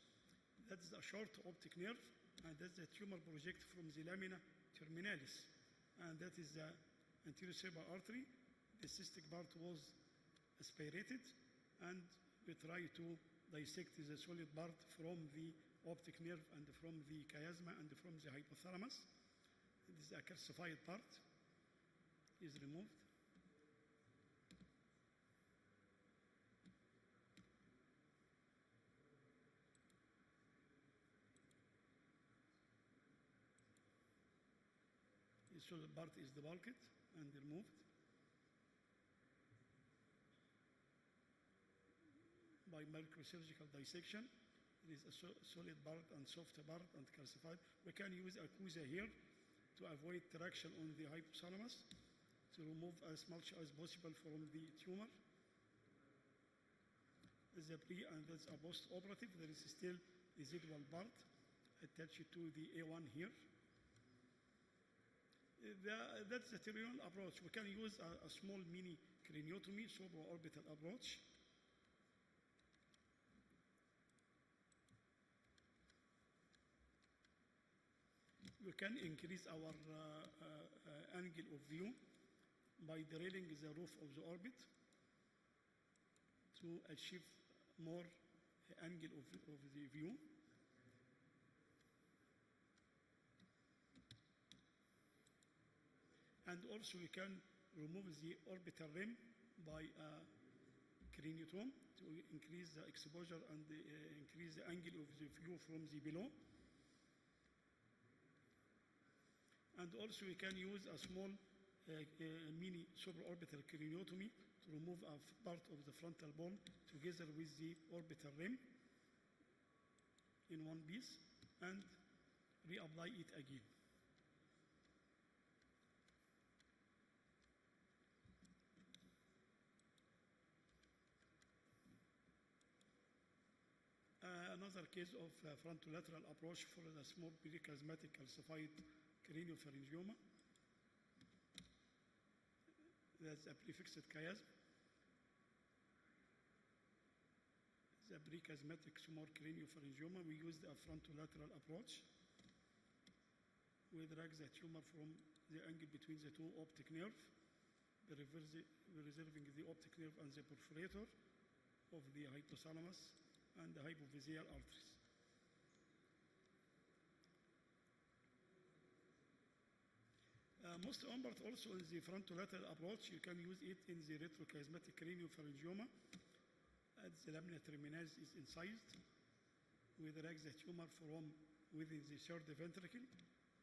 That's a short optic nerve, and that's the tumor project from the lamina terminalis. And that is the anterior cerebral artery. The cystic part was aspirated, and we try to dissect the solid part from the optic nerve and from the chiasma and from the hypothalamus. This is a calcified part is removed. The solid part is debulked and removed. By microsurgical dissection. There is a solid part and soft part and calcified. We can use a CUSA here to avoid traction on the hypothalamus to remove as much as possible from the tumor. There's a pre and there's a post-operative. There is still residual part attached to the A1 here. That's the pterial approach. We can use a small mini craniotomy, supraorbital approach. We can increase our angle of view by drilling the roof of the orbit to achieve more angle of the view. And also we can remove the orbital rim by craniotome to increase the exposure and increase the angle of the view from the below. And also we can use a small mini supraorbital craniotomy to remove a part of the frontal bone together with the orbital rim in one piece and reapply it again. Another case of frontolateral approach for the small perichiasmatic calcified craniopharyngioma. That's a prefixed chiasm. The prechiasmatic small craniopharyngioma, we used a frontolateral approach. We drag the tumor from the angle between the two optic nerves, reserving the optic nerve and the perforator of the hypothalamus and the hypophyseal arteries. Most important also in the frontolateral approach, you can use it in the retrochiasmatic craniopharyngioma as the lamina terminalis is incised. We drag the tumor from within the third ventricle.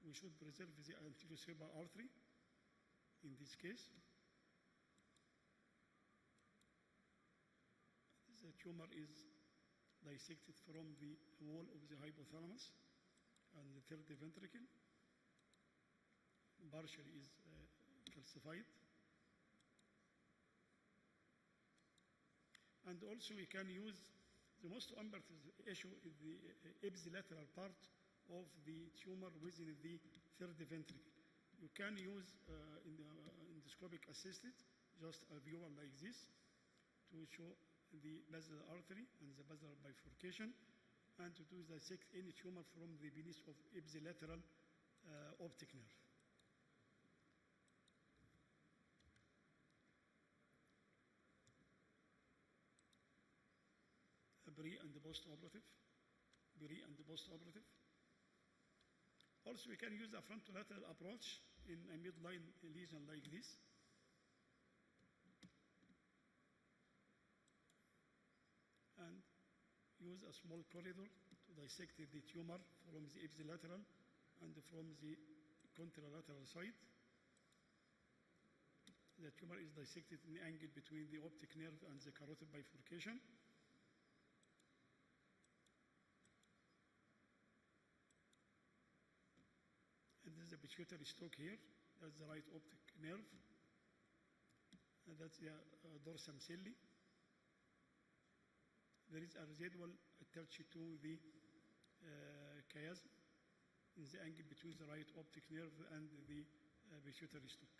We should preserve the anterior cerebral artery in this case. The tumor is dissected from the wall of the hypothalamus and the third ventricle. Partially is calcified. And also we can use the most important issue is the ipsilateral part of the tumor within the third ventricle. You can use endoscopic assisted, just a viewer like this, to show the basilar artery and the basilar bifurcation, and to dissect any tumor from the beneath of ipsilateral optic nerve. Pre and the post-operative. Pre and the post-operative. Also, we can use a frontolateral approach in a midline lesion like this. And use a small corridor to dissect the tumor from the ipsilateral and from the contralateral side. The tumor is dissected in the angle between the optic nerve and the carotid bifurcation. And this is the pituitary stalk here. That's the right optic nerve. And that's the dorsum celli. There is a residual attached to the chiasm in the angle between the right optic nerve and the pituitary stalk.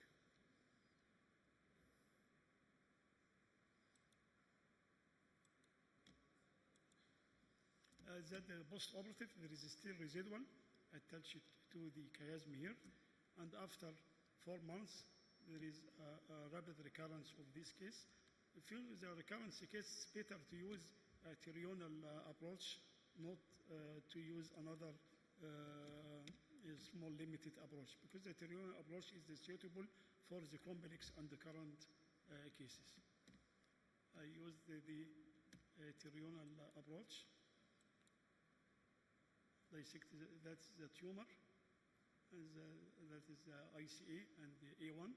That post-operative, there is still residual attached to the chiasm here, and after 4 months, there is a rapid recurrence of this case. If the recurrence case, it's better to use a pterional approach, not to use another small limited approach, because the pterional approach is suitable for the complex and the current cases. I used the pterional approach. That's the tumor, and that is the ICA and the A1,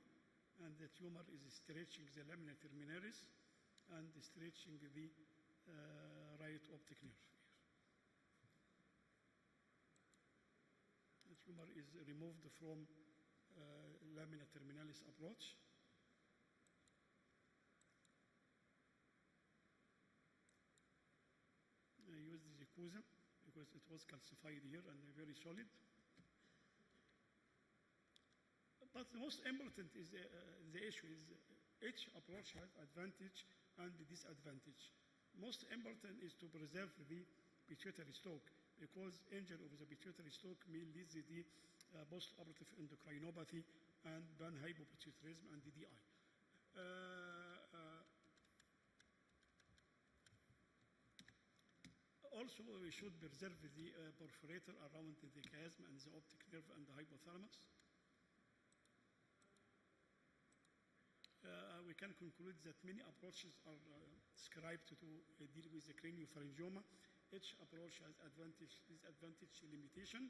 and the tumor is stretching the lamina terminalis and stretching the right optic nerve. The tumor is removed from lamina terminalis approach. I used the CUSA because it was calcified here and very solid. But the most important is the issue is each approach has advantage and disadvantage. Most important is to preserve the pituitary stalk, because injury of the pituitary stalk may lead to the post-operative endocrinopathy and panhypopituitarism and DDI. Also, we should preserve the perforator around the chiasm and the optic nerve and the hypothalamus. We we can conclude that many approaches are described to deal with the craniopharyngioma. Each approach has advantage, disadvantage, limitation,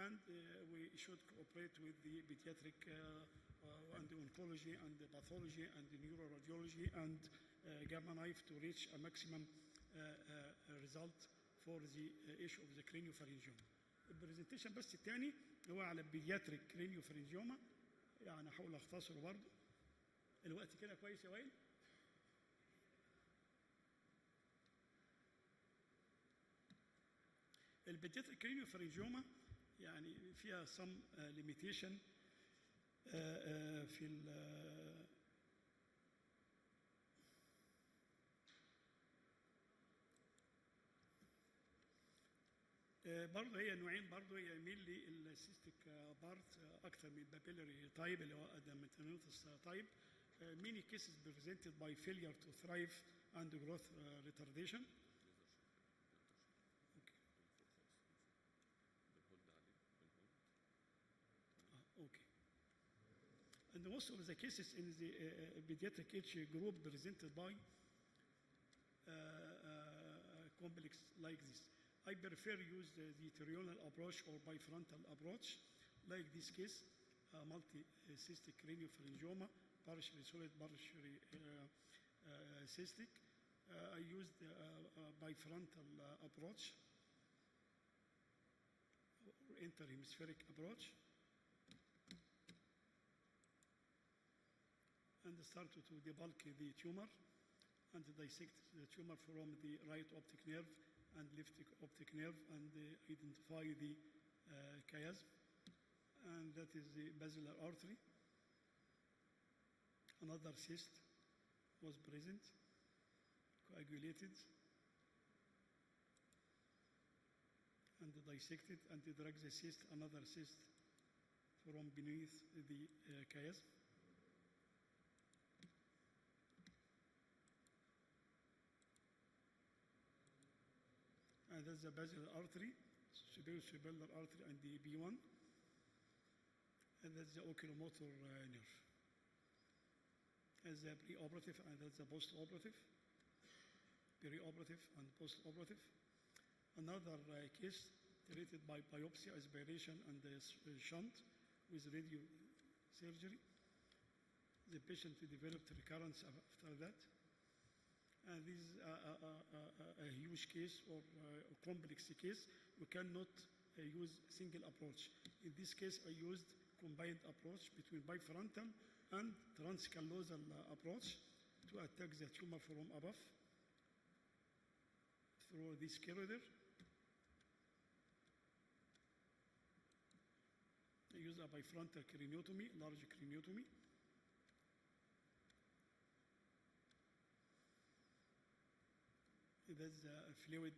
and we should cooperate with the pediatric and the oncology and the pathology and the neuroradiology and gamma knife to reach a maximum result for the issue of the craniopharyngioma. البرزنتيشن بس الثاني هو على البيدياتريك craniopharyngioma، يعني احاول اختصره برضه. الوقت كده كويس يا وائل؟ البيدياتريك craniopharyngioma يعني فيها some limitation في برضه هي نوعين، برضه هي يميل للسيستيك بارت اكثر من البابيلاري تايب اللي هو ادامنتينوتس تايب. many cases presented by failure to thrive and growth retardation. Okay. And most of the cases in the pediatric age group presented by complex like this. I prefer use the terional approach or bifrontal approach, like this case, multi-cystic craniopharyngioma, partially solid, partially cystic. I used the bifrontal approach, or interhemispheric approach, and started to debulk the tumor and dissect the tumor from the right optic nerve and left optic nerve and identify the chiasm, and that is the basilar artery. Another cyst was present, coagulated, and dissected and drag the cyst, another cyst from beneath the chiasm. And that's the basilar artery, superior artery, and the B1. And that's the oculomotor nerve. As the preoperative, and that's the postoperative, perioperative, and postoperative. Another case treated by biopsy, aspiration, and shunt with radio surgery. The patient developed recurrence after that. And this is a huge case or a complex case. We cannot use single approach. In this case, I used combined approach between bifrontal and transcallosal approach to attack the tumor from above through this corridor. I use a bifrontal craniotomy, large craniotomy. There's a fluid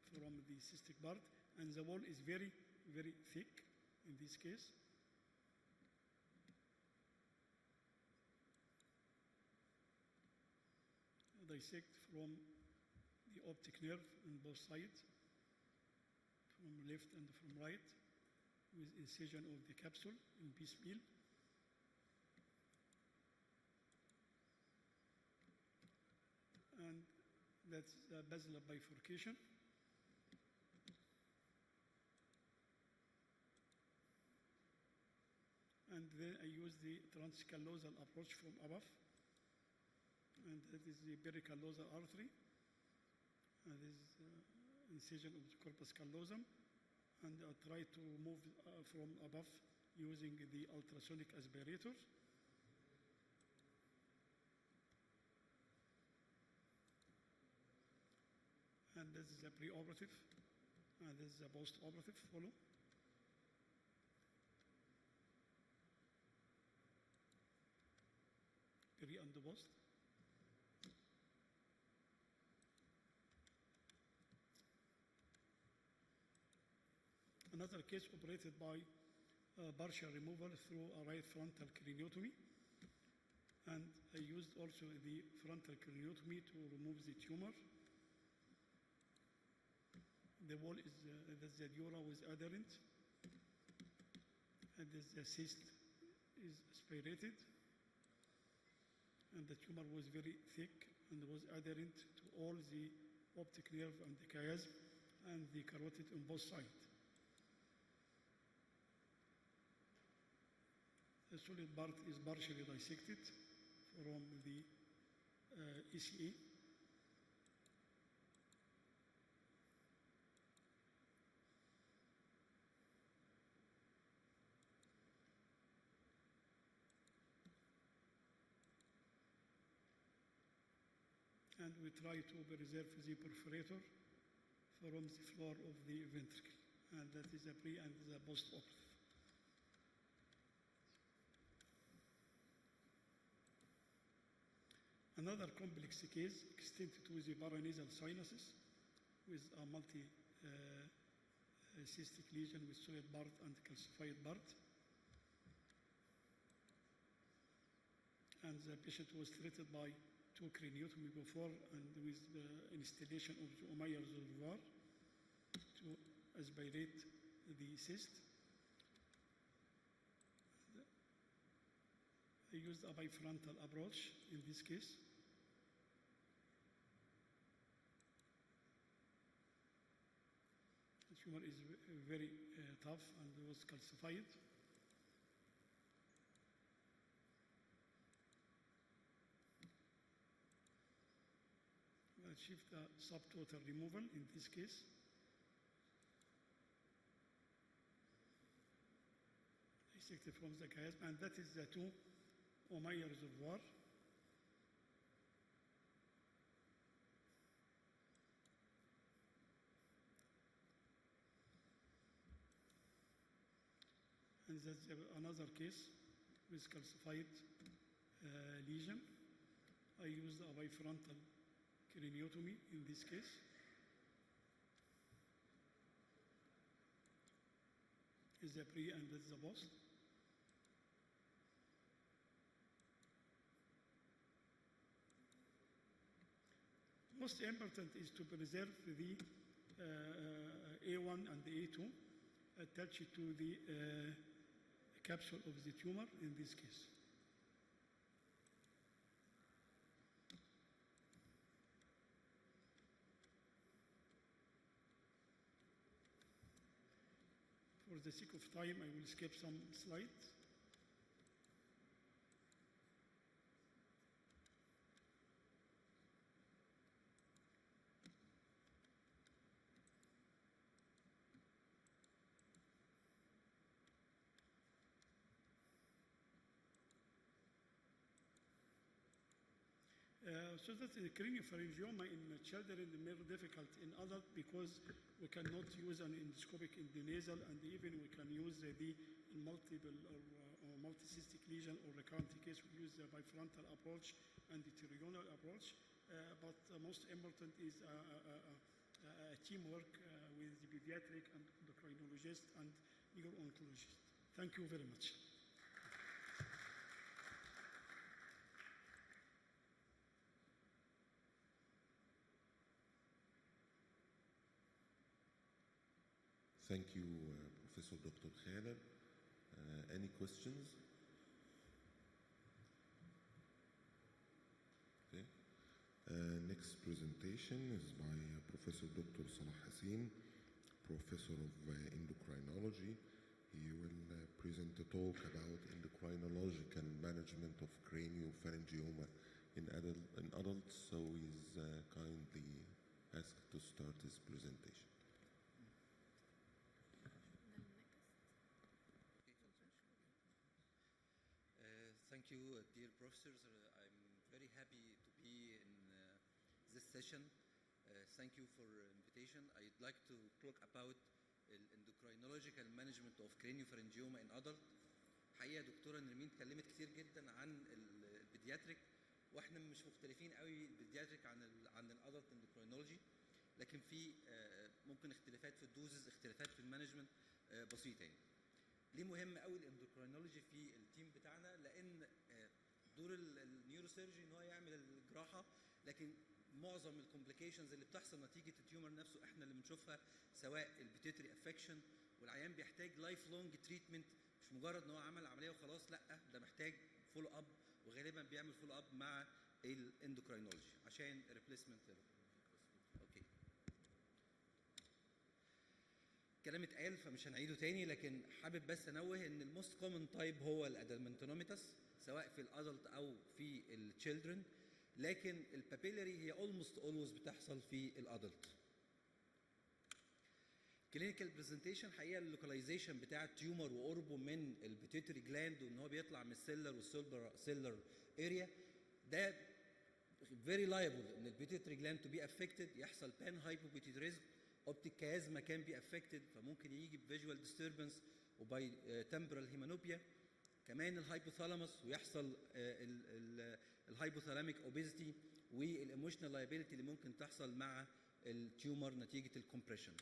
from the cystic part, and the wall is very, very thick in this case. Dissect from the optic nerve on both sides, from left and from right, with incision of the capsule in piecemeal. And that's basilar bifurcation. And then I use the transcallosal approach from above. And that is the pericallosal artery. And this is incision of the corpus callosum. And I try to remove from above using the ultrasonic aspirator. And this is a preoperative, and this is a postoperative follow. Pre and post. Another case operated by partial removal through a right frontal craniotomy. And I used also the frontal craniotomy to remove the tumor. The wall is the dura with adherent, and the cyst is aspirated, and the tumor was very thick and was adherent to all the optic nerve and the chiasm and the carotid on both sides. The solid part is partially dissected from the ECA. And we try to preserve the perforator from the floor of the ventricle, and that is the pre and the post-operative. Another complex case extended to the paranasal sinuses with a multi-cystic lesion with solid part and calcified part. And the patient was treated by 2 craniotomy before and with the installation of the Omeyer reservoir to aspirate the cyst. I used a bifrontal approach in this case. The tumor is very tough and was calcified. We achieved a subtotal removal in this case. Dissected from the chiasm, and that is the 2 Omeyer reservoir. And that's another case with calcified lesion. I used a bifrontal craniotomy in this case. Is the pre and that's the post. Most important is to preserve the A1 and the A2 attached to the capsule of the tumor in this case. For the sake of time, I will skip some slides. So that the craniopharyngioma in children is more difficult in adults because we cannot use an endoscopic in the nasal, and even we can use the multiple or multicystic lesion or recurrent case. We use the bifrontal approach and the pterional approach. But most important is teamwork with the pediatric and endocrinologist and neuro-oncologist. Thank you very much. Thank you, Professor Dr. Khaled. Any questions? Okay. Next presentation is by Professor Dr. Salah Hassin, Professor of Endocrinology. He will present a talk about endocrinological management of craniopharyngioma in adults, so he's kindly asked to start his presentation. Thank you, dear professors. I'm very happy to be in this session. Thank you for the invitation. I'd like to talk about endocrinological management of craniopharyngioma in adult. حقيقة دكتورة نرمين اتكلمت كتير جدا عن البيدياتريك، واحنا مش مختلفين قوي البيدياتريك عن الادلت اندوكراينولوجي، لكن في ممكن اختلافات في الدوزز، اختلافات في المانجمنت بسيطة يعني. ليه مهم قوي الاندوكراينولوجي في التيم بتاعنا؟ لان دور النيوروسيرجي ان هو يعمل الجراحه، لكن معظم الكومبليكيشنز اللي بتحصل نتيجه التيومر نفسه احنا اللي بنشوفها، سواء البيتيتري افكشن، والعيان بيحتاج لايف لونج تريتمنت، مش مجرد ان هو عمل عمليه وخلاص، لا ده محتاج فولو اب وغالبا بيعمل فولو اب مع الاندوكراينولوجي عشان ريبليسمنت ثيرابي. اوكي كلام اتقال فمش هنعيده تاني، لكن حابب بس انوه ان الموست كومن تايب هو الادلمنتونوميتاس سواء في الادلت او في التشيلدرن، لكن البابيلاري هي almost always بتحصل في الادلت. كلينيكال برزنتيشن حقيقه اللوكاليزيشن بتاع التيومر وقربه من البيتيوتري جلاند وان هو بيطلع من السيلر والسيلر اريا، ده very liable ان البيتيوتري جلاند to be affected، يحصل بان هايبوبيتيوتريزم، اوبتيك كازما كان بي افكتد، فممكن يجي بفيجوال ديستربنس وباي تمبرال هيمانوبيا. كمان الهايبوثالاموس ويحصل الهايبوثالاميك اوبيزيتي والايموشنال لايبيليتي اللي ممكن تحصل مع التيومر نتيجه الكومبريشن.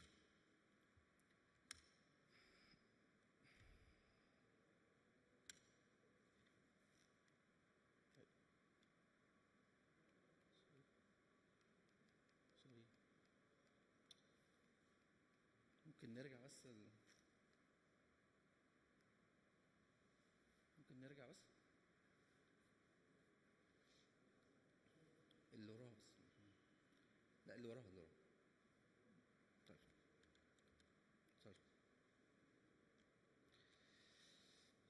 ممكن نرجع بس اللي وراها بس. لا اللي وراها طيب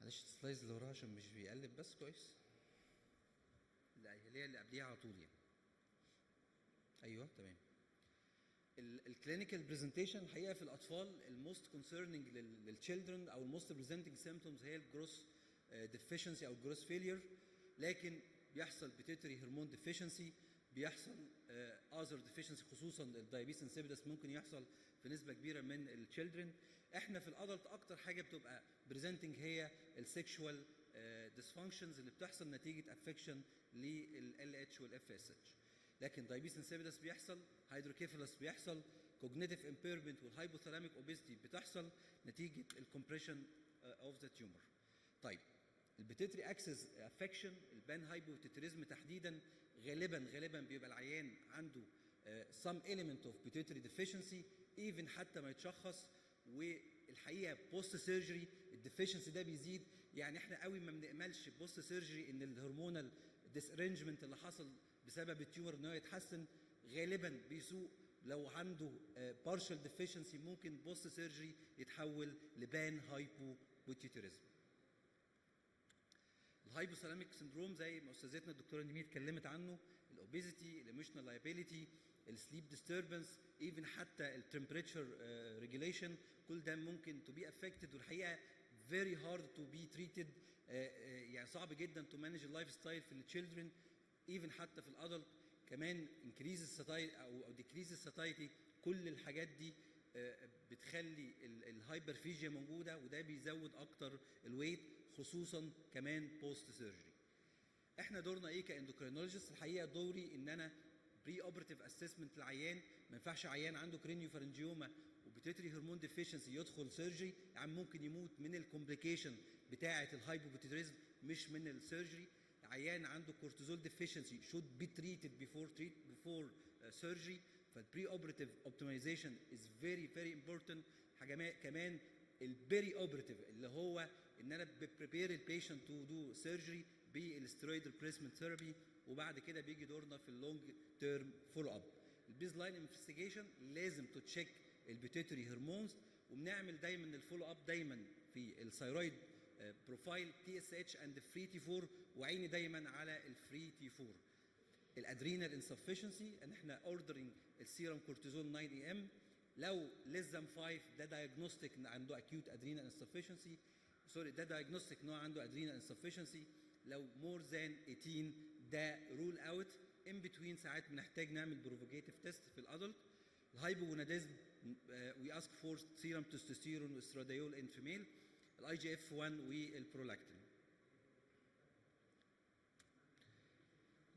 معلش السلايدز اللي وراها عشان مش بيقلب بس كويس. لا هي اللي قبليها على طول يعني. ايوه تمام. الكلينيكال برزنتيشن الحقيقه في الاطفال الموست كونسيرنينج للتشيلدرن او الموست بريزنتنج سيمبتومز هي الجروس ديفيشنسي او الجروس فيلير، لكن بيحصل بيتيتري هرمون ديفيشنسي، بيحصل اذر ديفيشنسي خصوصا الدايابيتس انسيبيدس ممكن يحصل في نسبه كبيره من التشيلدرن. احنا في الادلت اكتر حاجه بتبقى بريزنتنج هي السكشوال ديسفانكشنز اللي بتحصل نتيجه افكشن لل اتش والاف اس اتش، لكن دايابيتس انسيبيدس بيحصل، هيدروكيفالس بيحصل، كوجنيتيف امبيرمنت والهايبوثالاميك اوبيستي بتحصل نتيجه الكومبريشن اوف ذا تيومر. طيب البيتيتري اكسس افكشن البان هايبوتيتريزم تحديدا غالبا بيبقى العيان عنده some element of pituitary deficiency even حتى ما يتشخص، والحقيقه بوست سيرجري الديفيشنسي ده بيزيد. يعني احنا قوي ما بنأملش بوست سيرجري ان الهرمونال ديسارينجمنت اللي حصل بسبب التيومر ان هو يتحسن، غالبا بيسوء. لو عنده partial deficiency ممكن بوست سيرجري يتحول لبان هايبوبيتيوتريزم. الهايبوثالاميك سندروم زي ما استاذتنا الدكتوره نيمير اتكلمت عنه، الاوبيزيتي، الايموشنال لايبيليتي، السليب ديستربنس، ايفن حتى التمبريتشر ريجوليشن، كل ده ممكن تو بي افكتد، والحقيقه very hard to be treated. يعني صعب جدا to manage اللايف ستايل في التشيلدرن ايفن حتى في الادلت. كمان increase الساتايتي او decrease الساتايتي، كل الحاجات دي بتخلي الهايبرفيجيا موجوده، وده بيزود اكتر الويت خصوصا كمان بوست سيرجري. احنا دورنا ايه كاندوكرينولوجيست؟ الحقيقه دوري ان انا بري اوبراتيف اسسمنت للعيان. ما ينفعش عيان عنده كرينيو فارنجيوما وبيتيتري هرمون ديفيشنسي يدخل سيرجري، يعني ممكن يموت من الكومبليكيشن بتاعه الهايبوبيتيتريزم مش من السيرجري. عيان عنده كورتيزول ديفيشنسي should be treated before surgery. فالبري اوبراتيف اوبتمايزيشن از very important. حاجه كمان البيري اوبراتيف اللي هو ان انا بريبير البيشنت تو دو سيرجري بالسترويد ريبليسمنت ثيرابي، وبعد كده بيجي دورنا في اللونج تيرم فولو اب. البيز لاين انفستيجيشن لازم تتشيك البيتيتري هرمونز، وبنعمل دايما الفولو اب دايما في الثايرويد بروفايل تي اس اتش اند فري تي 4، وعيني دايما على الفري تي 4. الادرينال انسفشنسي ان احنا اوردرنج السيرم كورتيزول 9 اي ام، لو less than 5 ده دايجنوستيك ان عنده اكيوت ادرينال انسفشنسي، سوري ده دايجنوستيك ان هو عنده ادرينال انسفشنسي. لو more than 18 ده رول اوت. ان بتوين ساعات بنحتاج نعمل بروفوجيتيف تيست في الادلت. الهايبوغوناديزم وي اسك فور سيرم تستوستيرون واستراديول ان فيميل، الاي جي اف 1 والبرولاكتين.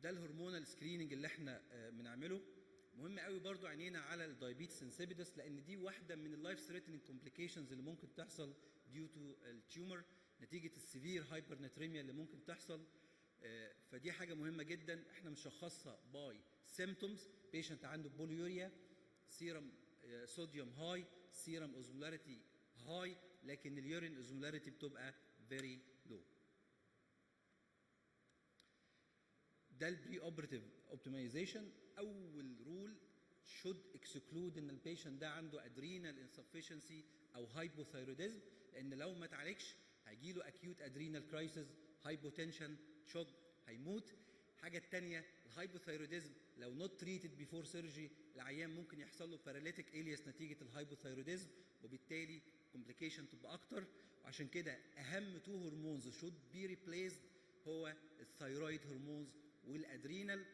ده الهرمونال سكريننج اللي احنا بنعمله. مهم قوي برضو عينينا على الدايابيتس انسيبيدس، لان دي واحده من اللايف ثريتنينج كومبليكيشنز اللي ممكن تحصل ديو تو التيومر نتيجه السيفير هايبرناتريميا اللي ممكن تحصل. فدي حاجه مهمه جدا احنا بنشخصها باي سيمبتومز. بيشنت عنده بوليوريا، سيرم صوديوم هاي، سيرم اوزمولاريتي هاي، لكن اليورين اوزمولاريتي بتبقى فيري لو. ده البري اوبراتيف اوبتمايزيشن. اول رول should exclude ان البيشنت ده عنده adrenal insufficiency او hypothyroidism، لان لو ما اتعالجش هيجي له acute adrenal crisis، hypotension، shock، هيموت. الحاجه الثانيه الهايبوثايروديزم لو not treated before surgery العيان ممكن يحصل له paralytic ileus نتيجه الهايبوثايروديزم، وبالتالي complication تبقى اكتر. وعشان كده اهم 2 هرمونز should be replaced هو الثايرويد هرمونز والادرينال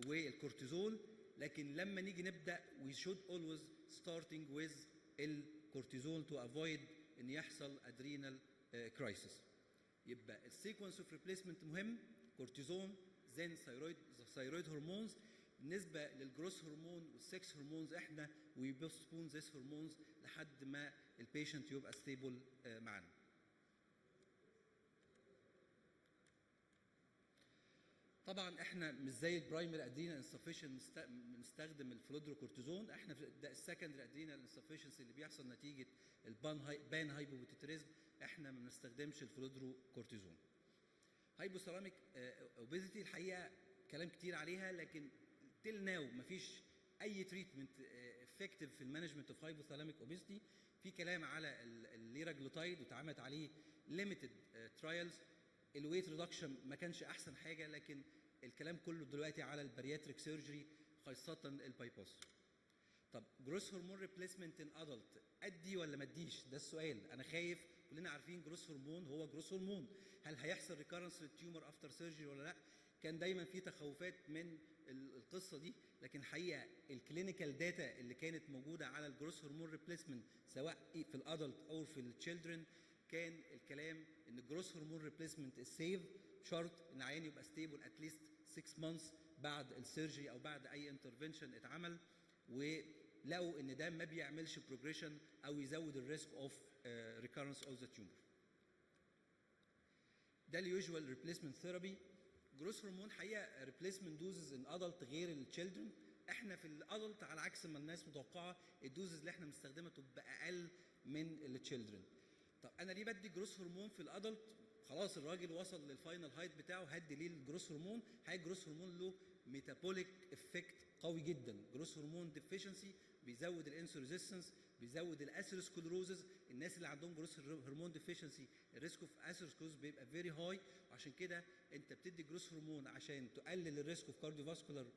والكورتيزول. لكن لما نيجي نبدا we should always starting with الكورتيزول to avoid ان يحصل adrenal crisis. يبقى السيكونس اوف ريبليسمنت مهم، كورتيزون then thyroid hormones. بالنسبه للجروس هرمون والسكس هرمونز احنا we postpone this hormones لحد ما البيشنت يبقى ستيبل معانا. طبعا احنا مش زي البرايمري ادرينال انسفشنس بنستخدم الفلودروكورتيزون، احنا ده السكندري ادرينال انسفشنس اللي بيحصل نتيجه البان هايبوبيتيتريزم احنا ما بنستخدمش الفلودروكورتيزون. هايبوثالاميك اوبيزيتي الحقيقه كلام كتير عليها، لكن تيل ناو مفيش اي تريتمنت افكتيف في المانجمنت اوف هايبوثالاميك اوبيزيتي. في كلام على الليراجلوتايد واتعملت عليه ليميتد ترايلز. الويت ريدكشن ما كانش احسن حاجه، لكن الكلام كله دلوقتي على البارياتريك سيرجري خاصه البايباس. طب جروس هرمون ريبليسمنت ان ادلت ادي ولا ما اديش؟ ده السؤال. انا خايف، كلنا عارفين جروس هرمون هو جروس هرمون، هل هيحصل ريكارنس للتيومر افتر سيرجري ولا لا؟ كان دايما في تخوفات من القصه دي، لكن الحقيقه الكلينيكال داتا اللي كانت موجوده على الجروس هرمون ريبليسمنت سواء في الادلت او في التشيلدرن كان الكلام ان الجروس هرمون ريبليسمنت السيف، شرط ان العيان يبقى ستيبل اتليست 6 مانثس بعد السيرجري او بعد اي انترفنشن اتعمل، ولقوا ان ده ما بيعملش بروجريشن او يزود الريسك اوف ريكارنس اوف ذا تيومر. ده اليوجوال ريبليسمنت ثيرابي. جروس هرمون حقيقه ريبليسمنت دوزز ان ادلت غير التشيلدرن. احنا في الادلت على عكس ما الناس متوقعه الدوزز اللي احنا بنستخدمها تبقى اقل من التشيلدرن. طب انا ليه بدي جروس هرمون في الادلت؟ خلاص الراجل وصل للفاينل هايت بتاعه، هدي ليه الجروس هرمون؟ حقيقه الجروس هرمون له ميتابوليك افكت قوي جدا. جروس هرمون ديفيشنسي بيزود الانسولين ريزيستنس، بيزود الاسيروسكلروزز. الناس اللي عندهم جروس هرمون ديفيشنسي الريسك اوف اسيروسكلروز بيبقى فيري هاي، وعشان كده انت بتدي جروس هرمون عشان تقلل الريسك اوف كارديوفاسكولار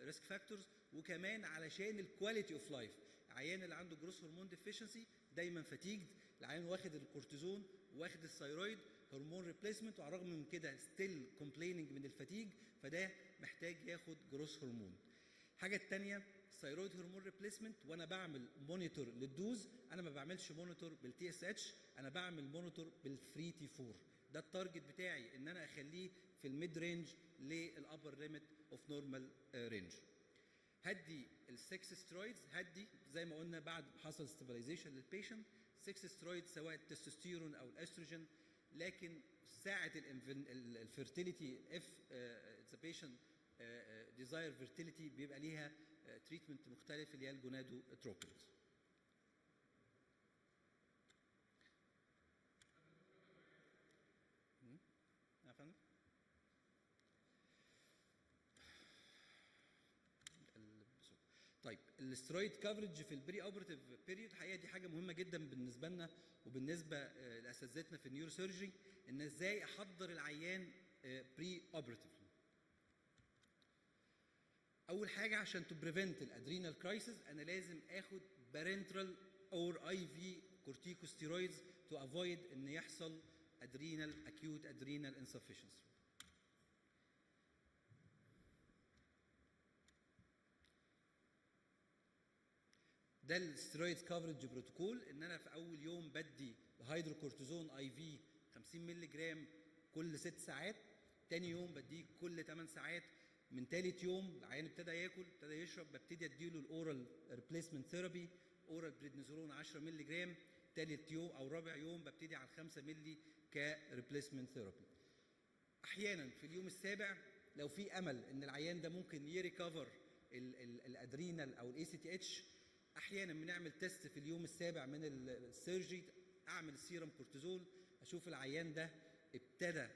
ريسك فاكتورز، وكمان علشان الكواليتي اوف لايف. العيان اللي عنده جروس هرمون ديفيشنسي دايما فاتيجد، العيان واخد الكورتيزون واخد الثايرويد هرمون ريبليسمنت، وعلى الرغم من كده ستيل كومبليننج من الفاتيج، فده محتاج ياخد جروس هرمون. الحاجه الثانيه الثايرويد هرمون ريبليسمنت، وانا بعمل مونيتور للدوز، انا ما بعملش مونيتور بالتي اس اتش، انا بعمل مونيتور بالفري تي 4. ده التارجت بتاعي، ان انا اخليه في الميد رينج للابر ليميت اوف نورمال رينج. هدي السكس سترويدز، هدي زي ما قلنا بعد حصل ستابلايزيشن للبيشنت 6 سترويد سواء التستوستيرون او الاستروجين، لكن ساعه الفيرتيليتي اف ذا بيشنت ديزاير فيرتيليتي بيبقى ليها تريتمنت مختلف اللي هي الجونادو تروبينز. طيب الاسترويد كفرج في البري اوبراتيف بيريود، الحقيقه دي حاجه مهمه جدا بالنسبه لنا وبالنسبه لاساتذتنا في النيورو سيرجري، ان ازاي احضر العيان بري اوبراتيف. اول حاجه عشان تو بريفنت الادرينال كرايسيس انا لازم اخد بارنترال اور اي في كورتيكوستيرويدز تو افويد ان يحصل ادرينال اكيوت ادرينال انسفشنسي. ده الستيرويد كفرج بروتوكول، ان انا في اول يوم بدي الهيدروكورتيزون اي في 50 مللي جرام كل 6 ساعات، تاني يوم بديه كل 8 ساعات، من ثالث يوم العيان ابتدى ياكل ابتدى يشرب ببتدي اديله الاورال ريبليسمنت ثيرابي، اورال بريدنيزولون 10 مللي جرام، ثالث يوم او رابع يوم ببتدي على 5 مللي كريبليسمنت ثيرابي. احيانا في اليوم السابع لو في امل ان العيان ده ممكن يريكفر الادرينال او الاي سي تي اتش، احيانا بنعمل تيست في اليوم السابع من السيرجري، اعمل السيرم كورتيزول اشوف العيان ده ابتدى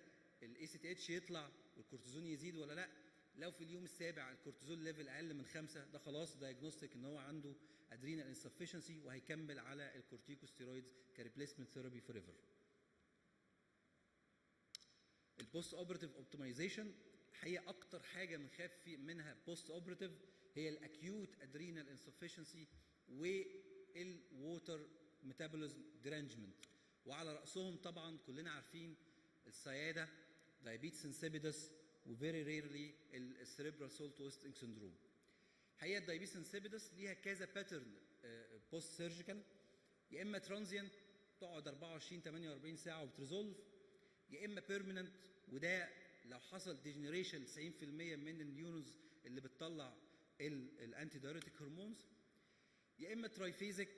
الاي سي تي اتش يطلع والكورتيزون يزيد ولا لا. لو في اليوم السابع الكورتيزون ليفل اقل من 5 ده خلاص دايجنوستيك ان هو عنده ادرينال انسفشنسي وهيكمل على الكورتيكوستيرويدز كريبليسمنت ثيرابي فور ايفر. البوست اوبراتيف اوبتمايزيشن حقيقه اكتر حاجه بنخاف منها بوست اوبراتيف هي الاكيوت ادرينال انسفشنسي والووتر ميتابوليزم ديرانجمنت، وعلى راسهم طبعا كلنا عارفين السياده diabetes insipidus وفيري ريرلي السيريبرال سول تويستنج سندروم. حقيقه الدايابيتس انسيبيدس ليها كذا باترن بوست سيرجيكال، يا اما ترانزيانت تقعد 24 48 ساعه وبتريزولف، يا اما بيرمننت وده لو حصل ديجنريشن 90% من النيورونز اللي بتطلع الانتي دايوريتيك هرمونز، يا اما ترايفيزيك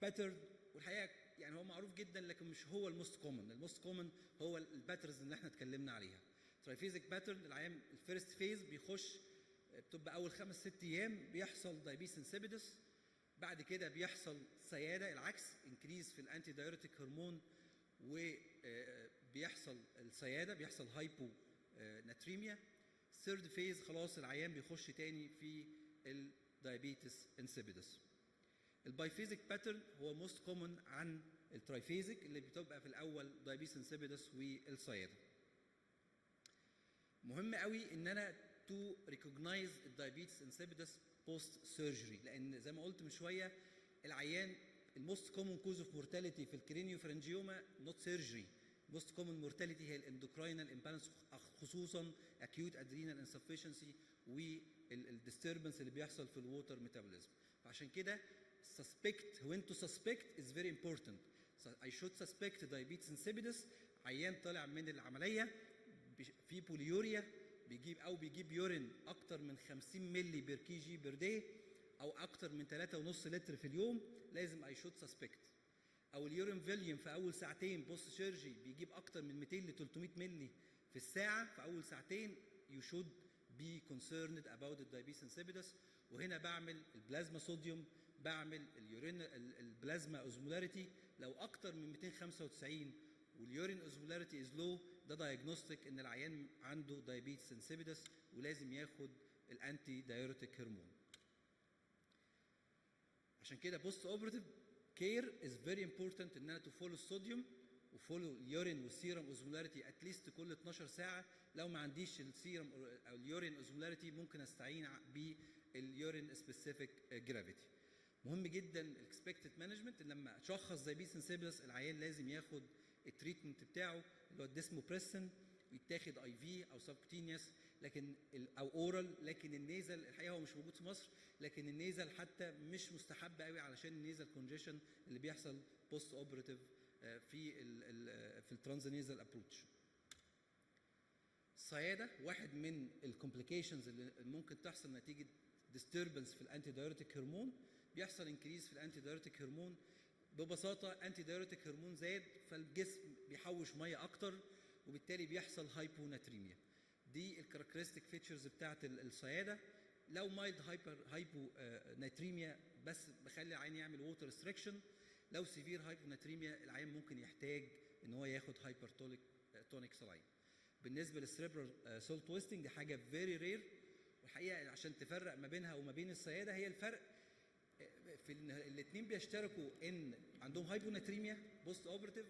باترن. والحقيقه يعني هو معروف جدا لكن مش هو الموست كومن. الموست كومن هو الباترنز اللي احنا اتكلمنا عليها. ترايفيزيك باترن العيان الفيرست فيز بيخش بتبقى اول 5 6 ايام بيحصل دايابيتس انسيبيدس، بعد كده بيحصل سياده العكس انكريز في الانتي دايوريتيك هرمون وبيحصل السياده بيحصل هايبو ناتريميا. ثيرد فيز خلاص العيان بيخش تاني في الدايابيتس انسيبيدس. البايفيزيك باترن هو موست كومن عن الترايفيزيك اللي بتبقى في الاول دايابيتس انسيبيدس والسياده. مهم قوي ان انا تو ريكوجنايز الدايابيتس انسيبيدس بوست سيرجري، لان زي ما قلت من شويه العيان الموست كومن كوز اوف مورتاليتي في الكرينيو فرنجيوما نوت سيرجري. موست كومن مورتاليتي هي الاندوكراينال امبالانس خصوصا اكيوت ادرينال انسفشنسي والديستربنس اللي بيحصل في الووتر ميتابوليزم. فعشان كده suspect when to suspect is very important. So I should suspect diabetes insipidus. عيان طالع من العمليه في بوليوريا بيجيب يورين اكتر من 50 مللي بير كي جي بير داي او اكتر من 3.5 لتر في اليوم، لازم I should suspect. او اليورين فوليوم في اول ساعتين بوست سيرجي بيجيب اكتر من 200 ل 300 مللي في الساعه في اول ساعتين، you should be concerned about the diabetes insipidus. وهنا بعمل البلازما صوديوم، بعمل اليورين البلازما اوزمولاريتي، لو اكتر من 295 واليورين اوزمولاريتي از لو ده دايجنوستيك ان العيان عنده دايابيتس انسيبيدس ولازم ياخد الانتي دايوريتيك هرمون. عشان كده بوست اوبراتيف كير از فيري امبورتنت ان انا تو فولو الصوديوم وفولو اليورين والسيرم اوزمولاريتي اتليست كل 12 ساعه. لو ما عنديش السيرم او اليورين اوزمولاريتي ممكن استعين باليورين سبيسيفيك جرافيتي. مهم جدا الاكسبكتد مانجمنت. لما اشخص دايابيتس انسيبيدس العيان لازم ياخد التريتمنت بتاعه اللي هو الديسموبريسن، ويتاخد اي في او سبكتينيوس لكن او اورال. لكن النيزل الحقيقه هو مش موجود في مصر، لكن النيزل حتى مش مستحب قوي علشان النيزل كونجيشن اللي بيحصل بوست اوبراتيف في الترانزنيزل ابروتش. السياده واحد من الكومبليكيشنز اللي ممكن تحصل نتيجه disturbance في الانتي دايوريتيك هرمون. بيحصل انكريز في الانتي دايوريتيك هرمون، ببساطه انتي دايوريتيك هرمون زاد فالجسم بيحوش ميه اكتر وبالتالي بيحصل هايبوناتريميا. دي الكاركترستيك فيتشرز بتاعت السياده. لو مايلد هايبوناتريميا بس بخلي العين يعمل ووتر ريستريكشن، لو سيفير هايبوناتريميا العين ممكن يحتاج ان هو ياخد هايبرتونيك سلاين. بالنسبه للسريبرال سول تويستنج دي حاجه فيري رير، والحقيقه عشان تفرق ما بينها وما بين السياده هي الفرق في الاثنين بيشتركوا ان عندهم هايبوناتريميا بوست اوبراتيف،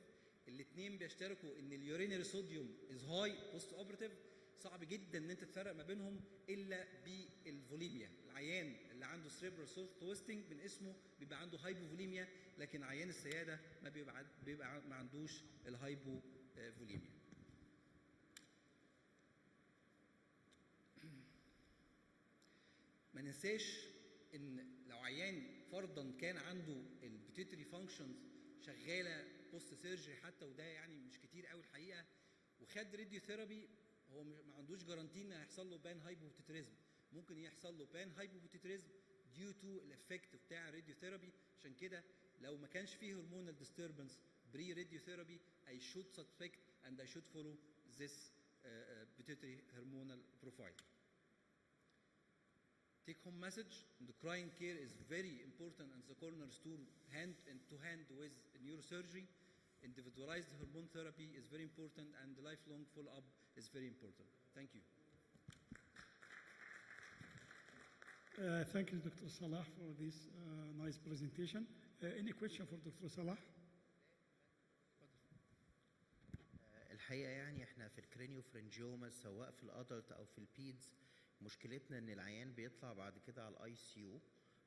الاثنين بيشتركوا ان اليورينري صوديوم از هاي بوست اوبراتيف. صعب جدا ان انت تفرق ما بينهم الا بالفوليميا. العيان اللي عنده سريبرال سول تويستنج من اسمه بيبقى عنده هايبوفوليميا، لكن عيان السياده ما بيبقى ما عندوش الهايبوفوليميا. ما ننساش ان لو عيان فرضا كان عنده البيتيوتري فانكشنز شغاله بوست سيرجري حتى، وده يعني مش كتير قوي الحقيقه، وخد راديو ثيرابي، هو ما عندوش جارانتي ان هيحصل له بان هايبوبيتيتريزم. ممكن يحصل له بان هايبوبيتيتريزم ديو تو الافكت بتاع الراديو ثيرابي. عشان كده لو ما كانش فيه هرمونال ديستربنس بري راديو ثيرابي I should suspect and I should follow this pituitary hormonal profile. Take home message: endocrine care is very important and the cornerstone hand with neurosurgery. individualized hormone therapy is very important, and the lifelong follow-up is very important. Thank you. Thank you, Dr. Salah, for this nice presentation. Any question for Dr. Salah? الحقيقه يعني احنا في الكرينيوفرنجيوما سواء في الادلت او في البيدز مشكلتنا ان العيان بيطلع بعد كده على الاي سي يو.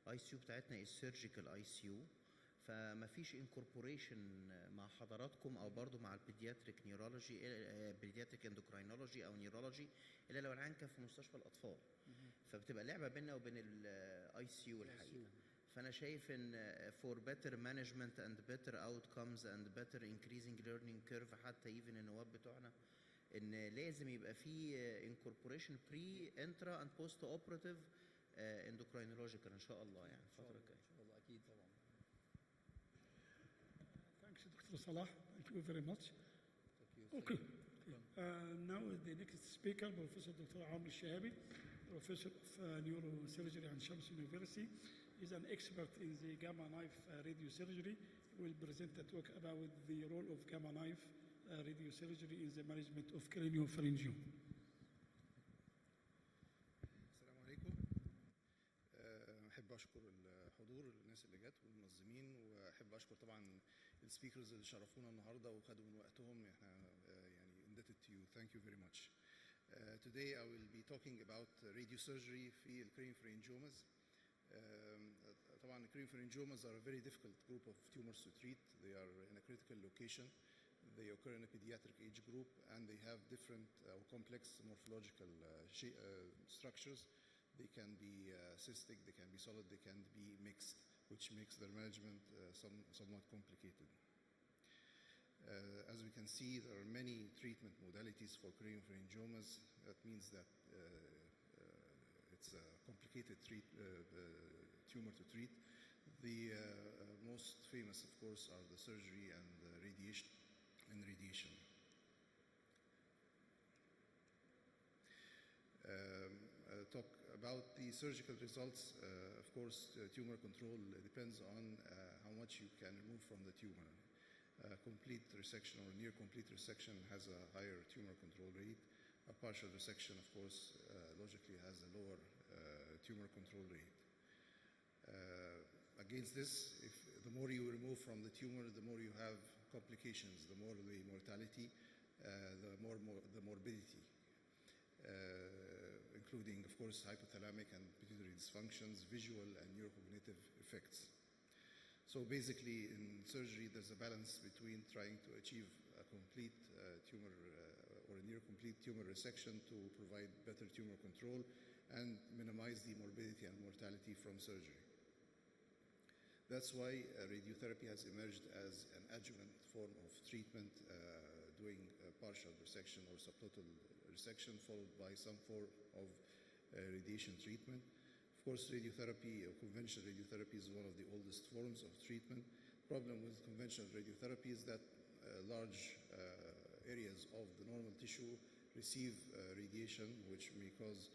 الاي سي يو بتاعتنا السيرجيكال اي سي يو، فما فيش انكوربوريشن مع حضراتكم او برضو مع البيدياتريك نيورولوجي، بيدياتريك اندوكراينولوجي او نيورولوجي، الا لو العيان كان في مستشفى الاطفال. فبتبقى لعبه بيننا وبين الاي سي يو الحقيقه. فانا شايف ان for better management and better outcomes and better increasing learning curve حتى even النواب بتوعنا ان لازم يبقى في incorporation pre intra and post operative endocrinological ان شاء الله يعني الفتره الجايه. ان شاء الله اكيد طبعا. Thanks, Dr. Salah. Thank you very much. Okay. Now the next speaker, Professor Dr. Amr Shahabi, Professor of Neurosurgery at Shams University. He's an expert in the gamma knife radiosurgery. He will present a talk about the role of gamma knife radiosurgery in the management of craniopharyngium. السلام عليكم. أحب أشكر الحضور الناس اللي جت والمنظمين، وأحب أشكر طبعا السبيكرز اللي شرفونا النهارده وخدوا من وقتهم. احنا يعني indebted to you. Thank you very much. Today I will be talking about radiosurgery في craniopharyngiomas. طبعا craniopharyngiomas are a very difficult group of tumors to treat. They are in a critical location. They occur in a pediatric age group, and they have different complex morphological structures. They can be cystic, they can be solid, they can be mixed, which makes their management somewhat complicated. As we can see, there are many treatment modalities for craniopharyngiomas. That means that it's a complicated tumor to treat. The most famous, of course, are the surgery and radiation. Talk about the surgical results. Of course, tumor control depends on how much you can remove from the tumor. Complete resection or near complete resection has a higher tumor control rate. A partial resection, of course, logically has a lower tumor control rate. Against this, if the more you remove from the tumor, the more you have complications, the more the mortality, the more the morbidity, including, of course, hypothalamic and pituitary dysfunctions, visual and neurocognitive effects. So basically, in surgery, there's a balance between trying to achieve a complete tumor or a near complete tumor resection to provide better tumor control and minimize the morbidity and mortality from surgery. That's why radiotherapy has emerged as an adjuvant form of treatment, doing a partial resection or subtotal resection followed by some form of radiation treatment. Of course, radiotherapy, or conventional radiotherapy, is one of the oldest forms of treatment. The problem with conventional radiotherapy is that large areas of the normal tissue receive radiation, which may cause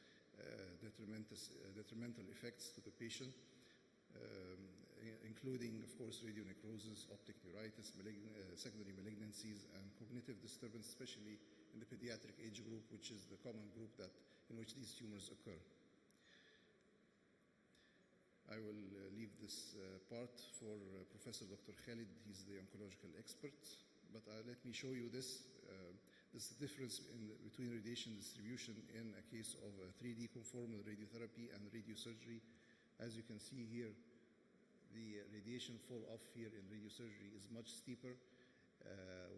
detrimental effects to the patient, including, of course, radionecrosis, optic neuritis, secondary malignancies, and cognitive disturbance, especially in the pediatric age group, which is the common group in which these tumors occur. I will leave this part for Professor Dr. Khalid. He's the oncological expert. But let me show you this. This is the difference between radiation distribution in a case of 3D conformal radiotherapy and radiosurgery. As you can see here, the radiation fall off here in radiosurgery is much steeper,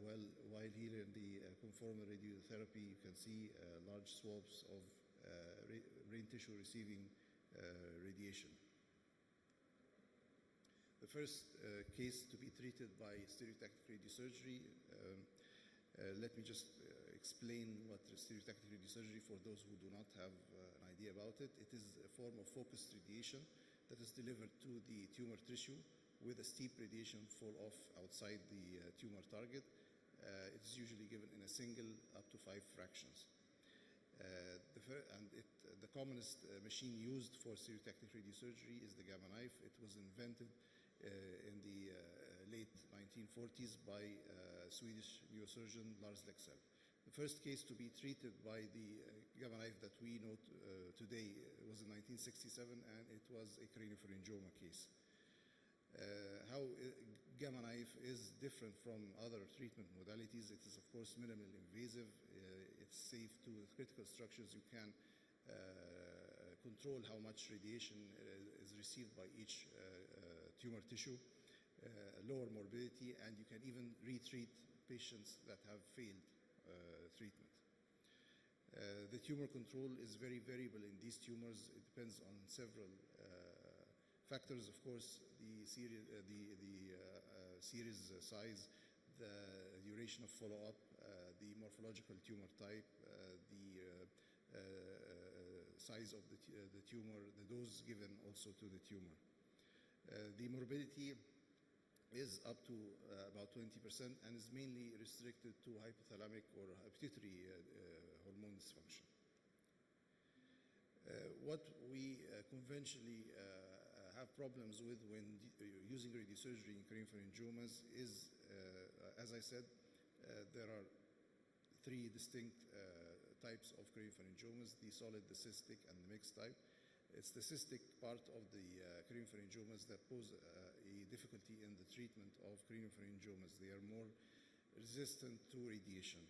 while here in the conformal radiotherapy you can see large swabs of brain tissue receiving radiation. The first case to be treated by stereotactic radiosurgery, let me just explain what stereotactic radiosurgery for those who do not have an idea about it. It is a form of focused radiation that is delivered to the tumor tissue with a steep radiation fall off outside the tumor target. It is usually given in a single up to 5 fractions. The commonest machine used for stereotactic radiosurgery is the gamma knife. It was invented in the late 1940s by Swedish neurosurgeon Lars Leksell. The first case to be treated by the gamma knife that we know today was in 1967, and it was a craniopharyngioma case. How gamma knife is different from other treatment modalities, it is of course minimally invasive, it's safe to critical structures, you can control how much radiation is received by each tumor tissue, lower morbidity, and you can even retreat patients that have failed treatment. The tumor control is very variable in these tumors. It depends on several factors, of course, the series size, the duration of follow-up, the morphological tumor type, the size of the tumor, the dose given also to the tumor. The morbidity is up to about 20% and is mainly restricted to hypothalamic or pituitary hormone dysfunction. What we conventionally have problems with when using radiosurgery in craniopharyngiomas is, as I said, there are three distinct types of craniopharyngiomas: the solid, the cystic, and the mixed type. It's the cystic part of the craniopharyngiomas that pose a difficulty in the treatment of craniopharyngiomas. They are more resistant to radiation.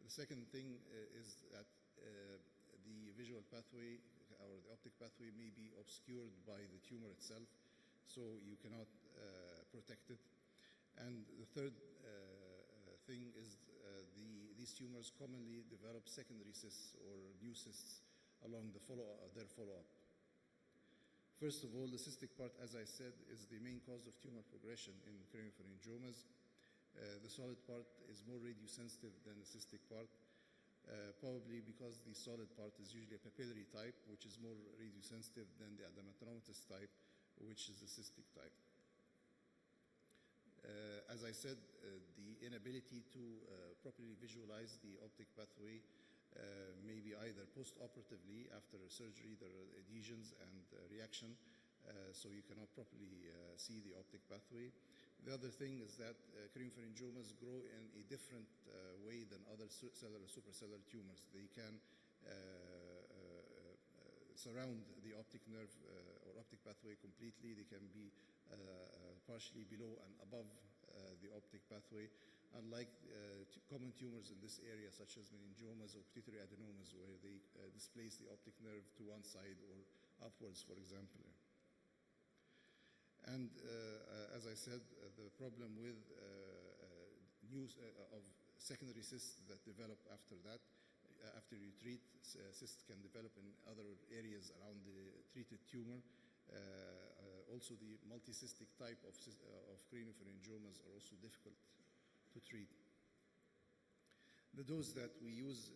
The second thing is that the visual pathway or the optic pathway may be obscured by the tumor itself, so you cannot protect it. And the third thing is these tumors commonly develop secondary cysts or new cysts along their follow-up. First of all, the cystic part, as I said, is the main cause of tumor progression in craniopharyngiomas. The solid part is more radiosensitive than the cystic part, probably because the solid part is usually a papillary type, which is more radiosensitive than the adematinomatous type, which is the cystic type. As I said, the inability to properly visualize the optic pathway may be either post-operatively after surgery, there are adhesions and reaction, so you cannot properly see the optic pathway. The other thing is that craniopharyngiomas grow in a different way than other supracellular tumors. They can surround the optic nerve or optic pathway completely. They can be partially below and above the optic pathway, unlike common tumors in this area, such as meningiomas or pituitary adenomas, where they displace the optic nerve to one side or upwards, for example. And as I said, the problem with of secondary cysts that develop after that, after you treat, cysts can develop in other areas around the treated tumor. Also, the multicystic type of craniopharyngiomas are also difficult to treat. The dose that we use,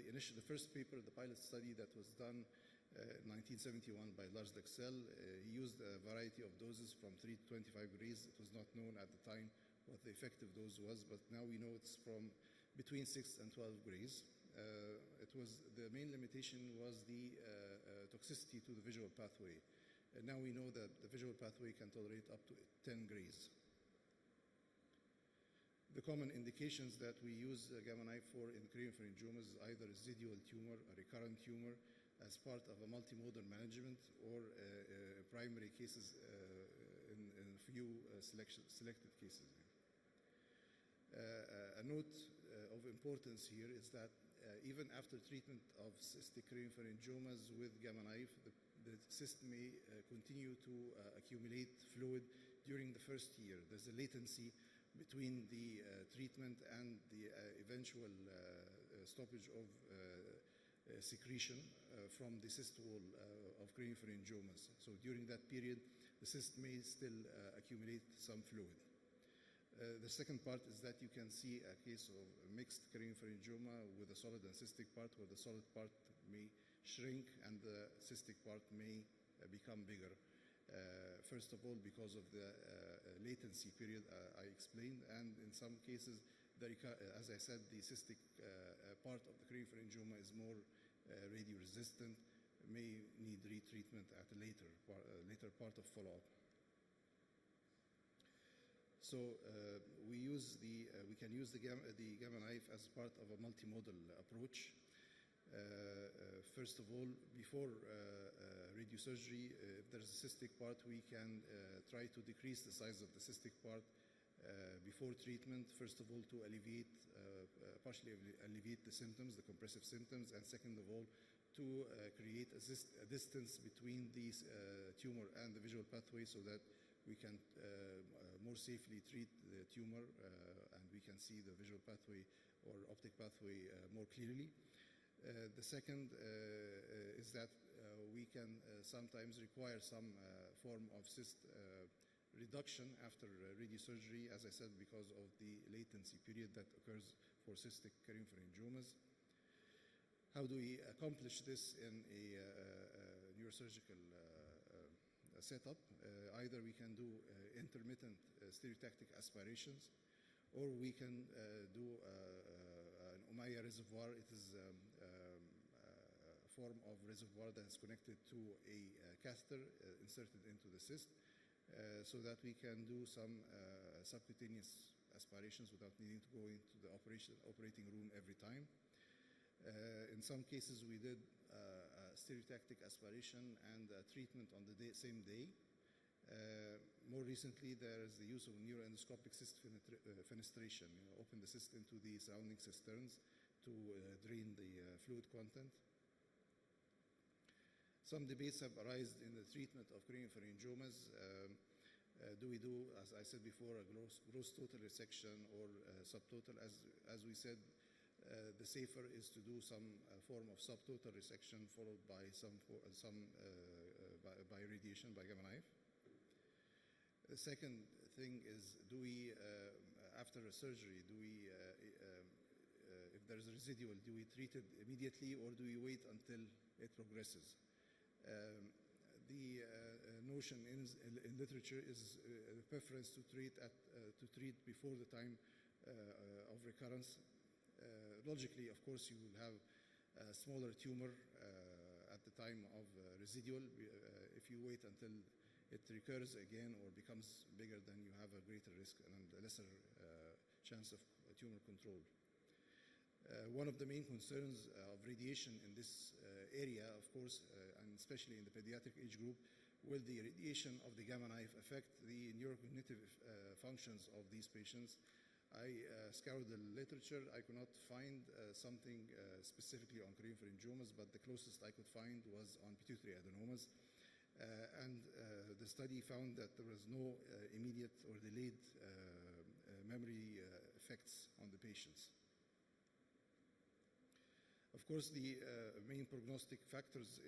the first paper, the pilot study that was done in 1971 by Lars Leksell, he used a variety of doses from 3 to 25 degrees. It was not known at the time what the effective dose was, but now we know it's from between 6 and 12 degrees. The main limitation was the toxicity to the visual pathway. And now we know that the visual pathway can tolerate up to 10 grays. The common indications that we use gamma knife for in craniopharyngiomas is either residual tumor, a recurrent tumor, as part of a multimodal management, or primary cases in a few selected cases. A note of importance here is that even after treatment of cystic craniopharyngiomas with gamma knife, the cyst may continue to accumulate fluid during the first year. There's a latency between the treatment and the eventual stoppage of secretion from the cyst wall of craniopharyngiomas. So during that period, the cyst may still accumulate some fluid. The second part is that you can see a case of a mixed craniopharyngioma with a solid and cystic part, where the solid part may shrink and the cystic part may become bigger. First of all, because of the latency period I explained, and in some cases, as I said, the cystic part of the craniopharyngioma is more radio-resistant, may need retreatment at a later part of follow-up. So we can use the gamma knife as part of a multimodal approach. First of all, before radiosurgery, if there's a cystic part, we can try to decrease the size of the cystic part before treatment. First of all, to partially alleviate the symptoms, the compressive symptoms, and second of all, to create a distance between these tumor and the visual pathway so that we can more safely treat the tumor and we can see the visual pathway or optic pathway more clearly. The second is that we can sometimes require some form of cyst reduction after radiosurgery, as I said, because of the latency period that occurs for cystic cardiopharyngiomas. How do we accomplish this in a neurosurgical setup? Either we can do intermittent stereotactic aspirations, or we can do an Ommaya reservoir. It is a form of reservoir that is connected to a catheter inserted into the cyst, so that we can do some subcutaneous aspirations without needing to go into the operating room every time. In some cases, we did stereotactic aspiration and treatment on the same day. More recently, there is the use of neuroendoscopic cyst fenestration. Open the cyst into the surrounding cisterns to drain the fluid content. Some debates have arisen in the treatment of craniopharyngiomas. Do we do, as I said before, a gross total resection or subtotal? As we said, the safer is to do some form of subtotal resection followed by by radiation, by gamma knife. The second thing is, do we, after a surgery, do we, if there's a residual, do we treat it immediately or do we wait until it progresses? The notion in literature is the preference to treat before the time of recurrence. Logically, of course, you will have a smaller tumor at the time of residual. If you wait until it recurs again or becomes bigger, then you have a greater risk and a lesser chance of tumor control. One of the main concerns of radiation in this area, of course, and especially in the pediatric age group, will the radiation of the gamma knife affect the neurocognitive functions of these patients? I scoured the literature. I could not find something specifically on craniopharyngiomas, but the closest I could find was on pituitary adenomas. And the study found that there was no immediate or delayed memory effects on the patients. Of course, the main prognostic factors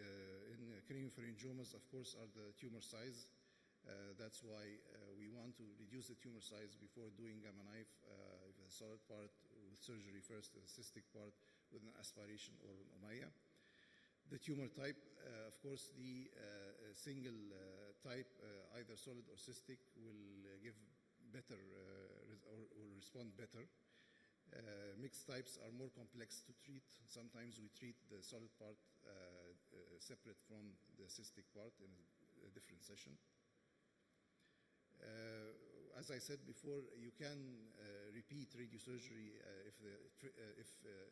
in craniopharyngiomas, of course, are the tumor size. That's why we want to reduce the tumor size before doing gamma knife, if a solid part with surgery first, a cystic part with an aspiration or an Ommaya. The tumor type, of course, the single type, either solid or cystic, will give better or respond better. Mixed types are more complex to treat. Sometimes we treat the solid part separate from the cystic part in a different session. As I said before, you can repeat radiosurgery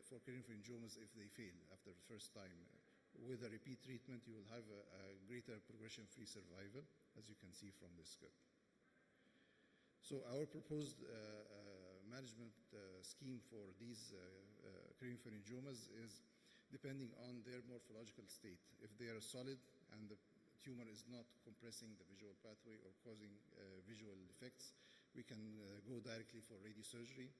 for craniopharyngiomas if they fail after the first time. With a repeat treatment, you will have a greater progression-free survival, as you can see from this curve. So our proposed management scheme for these craniopharyngiomas is depending on their morphological state. If they are solid and the tumor is not compressing the visual pathway or causing visual defects, we can go directly for radiosurgery.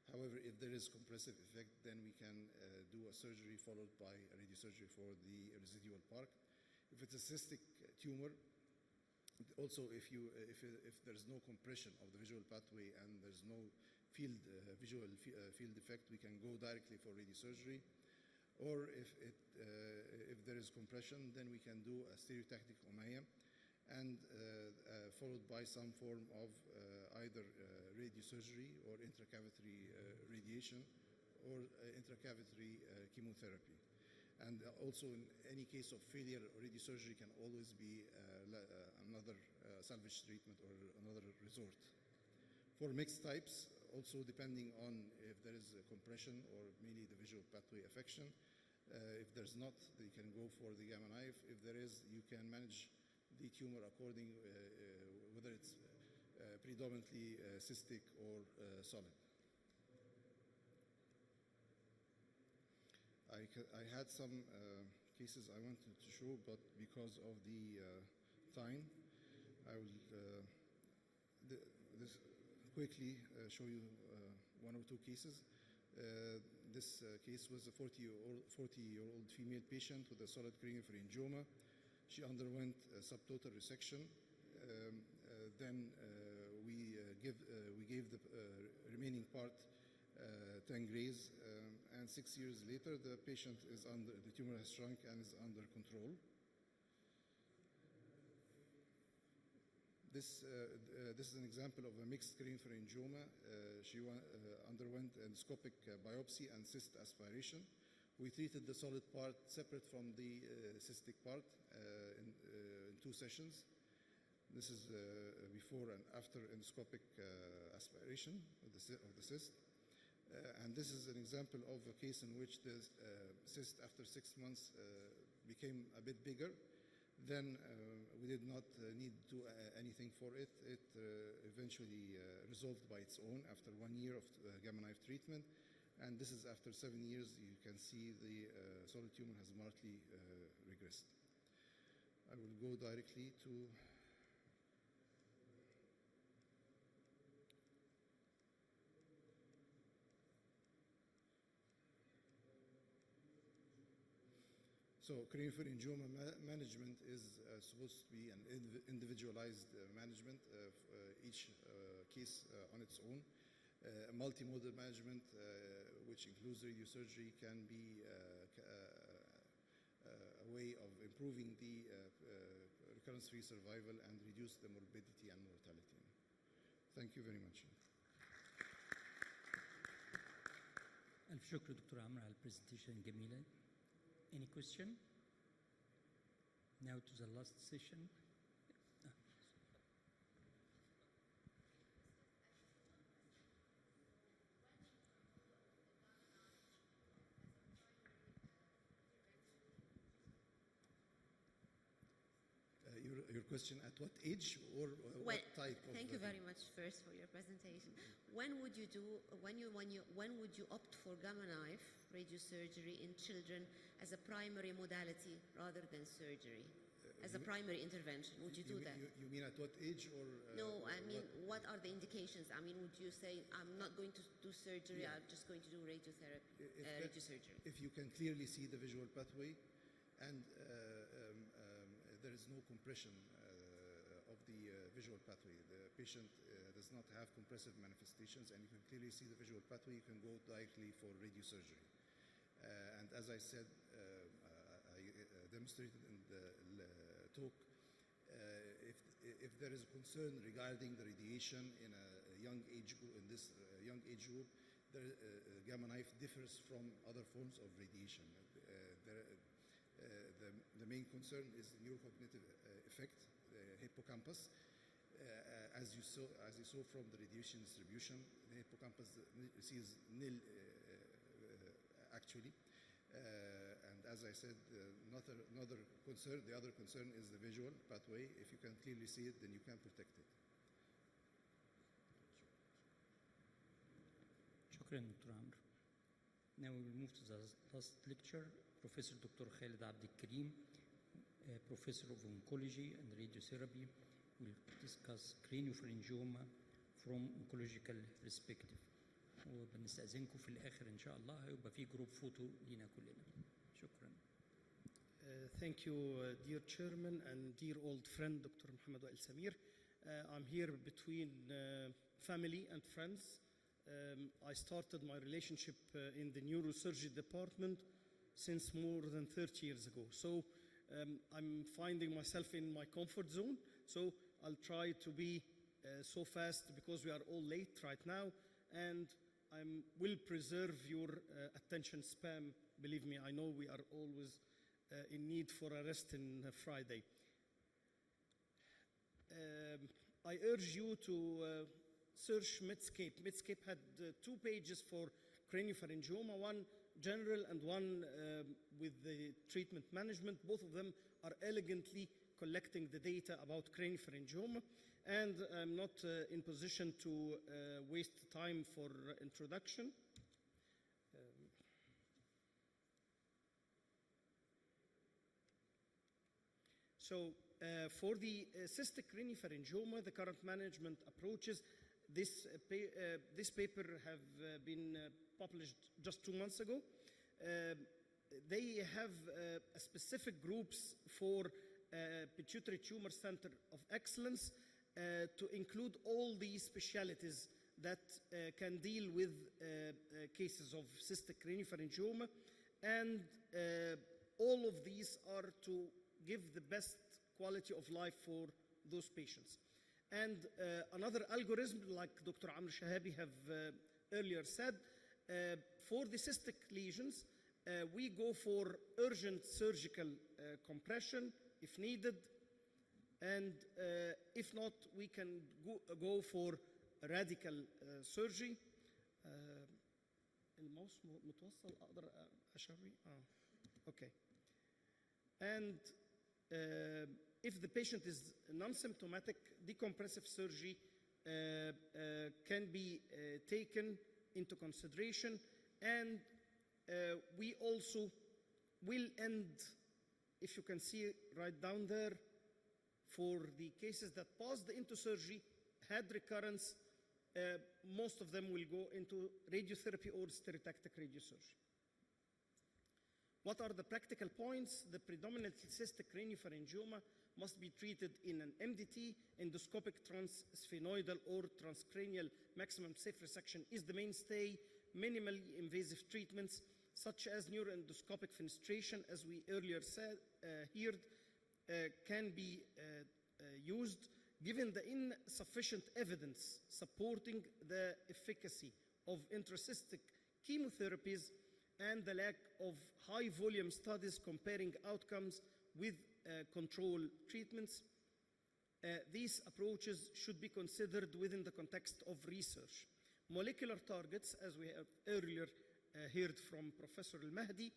However, if there is compressive effect, then we can do a surgery followed by a radiosurgery for the residual part. If it's a cystic tumor, also if there's no compression of the visual pathway and there's no visual field effect, we can go directly for radiosurgery. Or if there is compression, then we can do a stereotactic Ommaya, and followed by some form of either radiosurgery or intracavitary radiation or intracavitary chemotherapy. And also, in any case of failure, radiosurgery can always be another salvage treatment or another resort For mixed types, also depending on if there is a compression or mainly the visual pathway affection. If there's not, you can go for the gamma knife. If there is, you can manage the tumor according whether it's predominantly cystic or solid. I had some cases I wanted to show, but because of the time, I will this quickly show you one or two cases. This case was a 40-year-old female patient with a solid craniopharyngioma. She underwent a subtotal resection. Then we gave the remaining part 10 grays, and 6 years later, the tumor has shrunk and is under control. This is an example of a mixed craniopharyngioma. She underwent endoscopic biopsy and cyst aspiration. We treated the solid part separate from the cystic part in 2 sessions. This is before and after endoscopic aspiration of the cyst. And this is an example of a case in which the cyst after 6 months became a bit bigger. Then we did not need to do anything for it. It eventually resolved by its own after 1 year of gamma knife treatment. And this is after 7 years. You can see the solid tumor has markedly regressed. I will go directly to So craniopharyngioma management is supposed to be an individualized management of each case on its own. Multimodal management, which includes radiosurgery, can be a way of improving the recurrence-free survival and reduce the morbidity and mortality. Thank you very much. ألف شكر دكتور عمرو على البرزنتيشن الجميلة. Any question? Now to the last session. Your question, at what age or what type of? Thank you very much first for your presentation. When would you opt for gamma knife radiosurgery in children as a primary modality rather than surgery? As a primary intervention, would you do that? You mean at what age or? No, I mean, what are the indications? I mean, would you say, I'm not going to do surgery, I'm just going to do radiotherapy, radiosurgery? If you can clearly see the visual pathway and there is no compression of the visual pathway, the patient does not have compressive manifestations, and you can clearly see the visual pathway, you can go directly for radiosurgery. And as I said, I demonstrated in the talk, if there is a concern regarding the radiation in a young age group, in this young age group, gamma knife differs from other forms of radiation. The main concern is the neurocognitive effect, the hippocampus. As you saw from the radiation distribution, the hippocampus receives nil actually. And as I said, another concern, the other concern is the visual pathway. If you can clearly see it, then you can protect it. شكرا دكتور عمرو. Now we will move to the last lecture. Professor Dr. Khalid Abdelkarim, Professor of Oncology and Radiotherapy, will discuss craniopharyngioma from oncological perspective. وبنستأذنكم في الآخر إن شاء الله هيبقى في جروب فوتو لينا كلنا. شكرا. Thank you, dear Chairman and dear old friend, Dr. Mohammed Wael Samir. I'm here between family and friends. I started my relationship in the neurosurgery department since more than 30 years ago. So I'm finding myself in my comfort zone. So I'll try to be so fast because we are all late right now. And I will preserve your attention span. Believe me, I know we are always in need for a rest in Friday. I urge you to search Medscape. Medscape had 2 pages for craniopharyngioma, one general and one with the treatment management. Both of them are elegantly collecting the data about craniopharyngioma, and I'm not in position to waste time for introduction. So for the cystic craniopharyngioma, the current management approaches, this paper have been published just 2 months ago. They have specific groups for Pituitary Tumor Center of Excellence to include all the specialties that can deal with cases of cystic craniopharyngioma, and all of these are to give the best quality of life for those patients. And another algorithm, like Dr. Amr Shahabi have earlier said, for the cystic lesions, we go for urgent surgical compression if needed, and if not, we can go for radical surgery. الماوس متوصل اقدر اشاور okay. And if the patient is non-symptomatic, decompressive surgery can be taken into consideration, and we also will end, if you can see right down there, for the cases that passed into surgery, had recurrence, most of them will go into radiotherapy or stereotactic radiosurgery. What are the practical points? The predominantly cystic craniopharyngioma must be treated in an MDT, endoscopic transsphenoidal or transcranial maximum safe resection is the mainstay. Minimally invasive treatments such as neuroendoscopic fenestration, as we earlier said, can be used. Given the insufficient evidence supporting the efficacy of intracystic chemotherapies and the lack of high volume studies comparing outcomes with control treatments, these approaches should be considered within the context of research. Molecular targets, as we have earlier heard from Professor Al-Mahdi,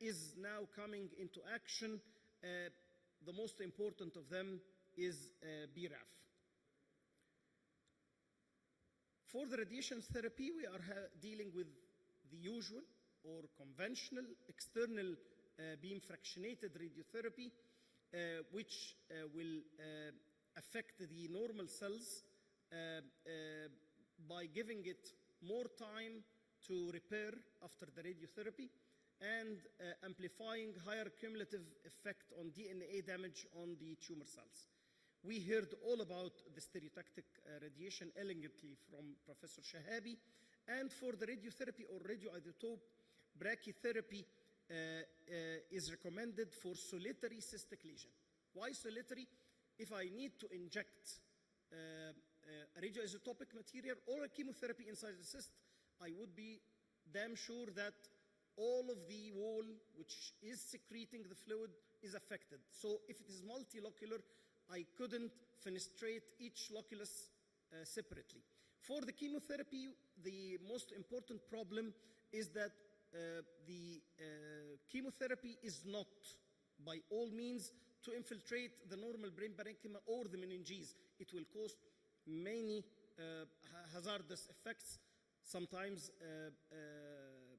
is now coming into action. The most important of them is BRAF. For the radiation therapy, we are dealing with the usual or conventional external beam fractionated radiotherapy, which will affect the normal cells by giving it more time to repair after the radiotherapy and amplifying higher cumulative effect on DNA damage on the tumor cells. We heard all about the stereotactic radiation elegantly from Professor Shahabi, and for the radiotherapy or radioisotope, brachytherapy is recommended for solitary cystic lesion. Why solitary? If I need to inject a radioisotopic material or a chemotherapy inside the cyst, I would be damn sure that all of the wall which is secreting the fluid is affected. So if it is multilocular, I couldn't fenestrate each loculus separately. For the chemotherapy, the most important problem is that the chemotherapy is not, by all means, to infiltrate the normal brain parenchyma or the meninges. It will cause many hazardous effects, sometimes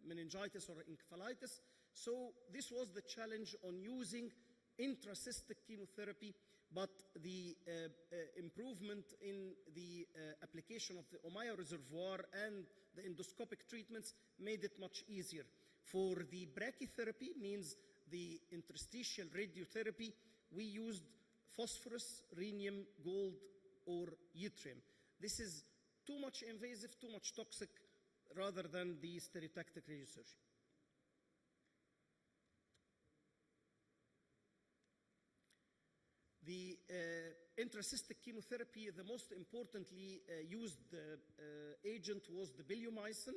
meningitis or encephalitis. So this was the challenge on using intracystic chemotherapy, but the improvement in the application of the Ommaya reservoir and the endoscopic treatments made it much easier. For the brachytherapy, means the interstitial radiotherapy, we used phosphorus, rhenium, gold, or yttrium. This is too much invasive, too much toxic, rather than the stereotactic radiosurgery. The intracystic chemotherapy, the most importantly used agent was the bleomycin,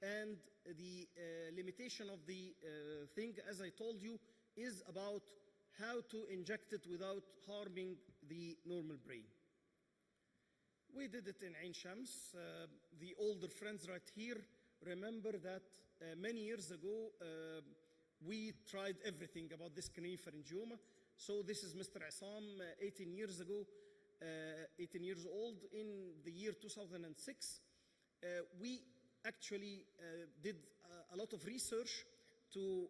and the limitation of the thing, as I told you, is about how to inject it without harming the normal brain. We did it in Ain Shams. The older friends right here remember that many years ago we tried everything about this craniopharyngioma. So this is Mr. Isam, 18 years ago, 18 years old in the year 2006. We actually did a lot of research to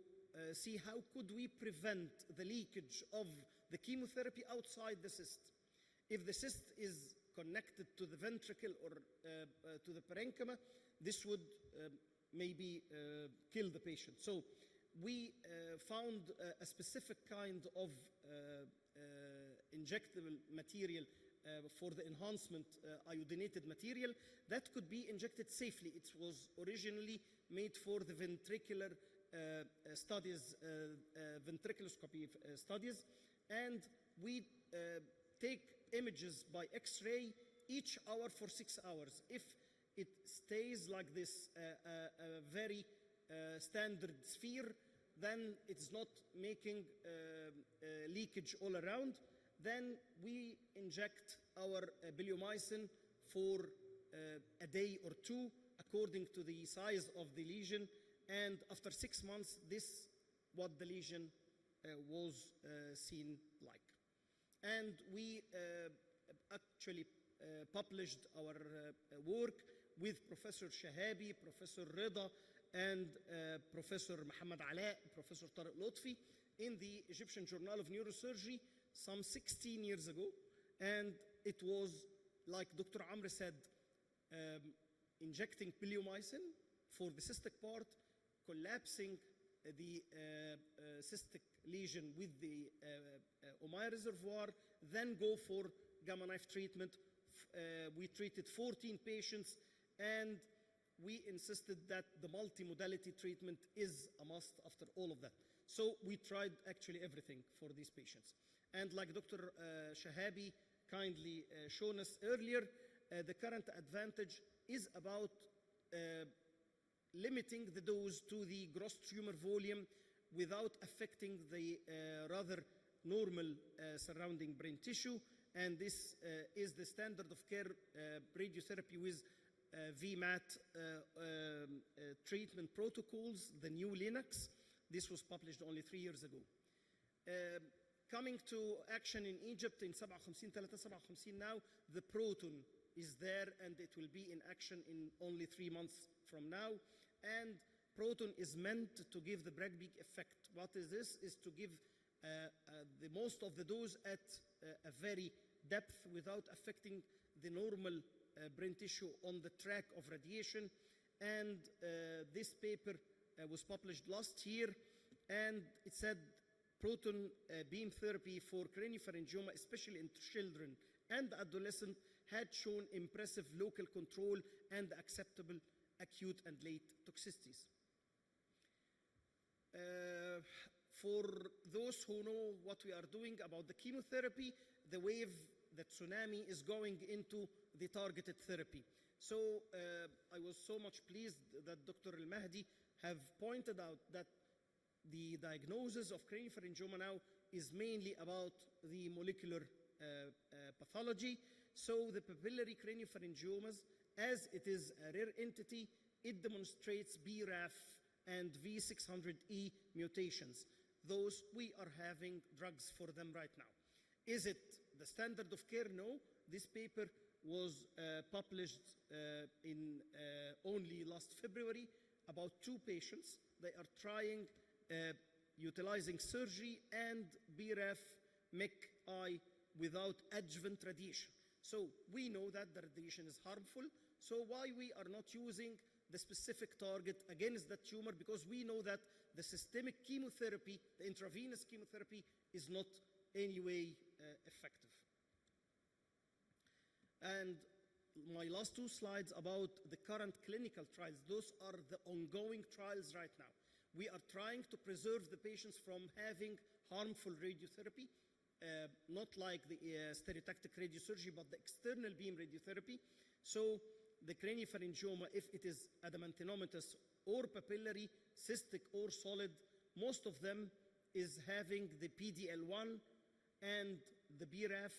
see how could we prevent the leakage of the chemotherapy outside the cyst. If the cyst is connected to the ventricle or to the parenchyma, this would maybe kill the patient. So we found a specific kind of injectable material for the enhancement iodinated material that could be injected safely. It was originally made for the ventricular studies, ventriculoscopy studies, and we take images by X-ray each hour for 6 hours. If it stays like this, a very standard sphere, then it's not making leakage all around. Then we inject our bleomycin for a day or two according to the size of the lesion, and after 6 months, this what the lesion was seen like. And we actually published our work with Professor Shahabi, Professor Rida, and Professor Muhammad Ala, Professor Tariq Lotfi in the Egyptian Journal of Neurosurgery some 16 years ago. And it was, like Dr. Amr said, injecting bleomycin for the cystic part, collapsing the cystic lesion with the Ommaya reservoir, then go for gamma knife treatment. We treated 14 patients, and we insisted that the multimodality treatment is a must after all of that. So we tried actually everything for these patients. And like Dr. Shahabi kindly shown us earlier, the current advantage is about limiting the dose to the gross tumor volume without affecting the rather normal surrounding brain tissue. And this is the standard of care radiotherapy with VMAT treatment protocols, the new Linux. This was published only 3 years ago. Coming to action in Egypt in 57 now, the proton is there and it will be in action in only 3 months from now. And proton is meant to give the Bragg-Peak effect. What is this? Is to give the most of the dose at a very depth without affecting the normal brain tissue on the track of radiation. And this paper was published last year, and it said proton beam therapy for craniopharyngioma, especially in children and adolescents, had shown impressive local control and acceptable acute and late toxicities. For those who know what we are doing about the chemotherapy, the wave, the tsunami is going into the targeted therapy. So I was so much pleased that Dr. Al-Mahdi have pointed out that the diagnosis of craniopharyngioma now is mainly about the molecular pathology. So the papillary craniopharyngiomas, as it is a rare entity, it demonstrates BRAF and V600E mutations. Those we are having drugs for them right now. Is it the standard of care? No. This paper was published in only last February, about 2 patients. They are trying utilizing surgery and BRAF MEK-I without adjuvant radiation. So we know that the radiation is harmful. So why we are not using the specific target against that tumor? Because we know that the systemic chemotherapy, the intravenous chemotherapy, is not any way effective. And my last 2 slides about the current clinical trials. Those are the ongoing trials right now. We are trying to preserve the patients from having harmful radiotherapy, not like the stereotactic radiosurgery, but the external beam radiotherapy. So the craniopharyngioma, if it is adamantinomatous or papillary, cystic or solid, most of them is having the PD-L1 and the BRAF.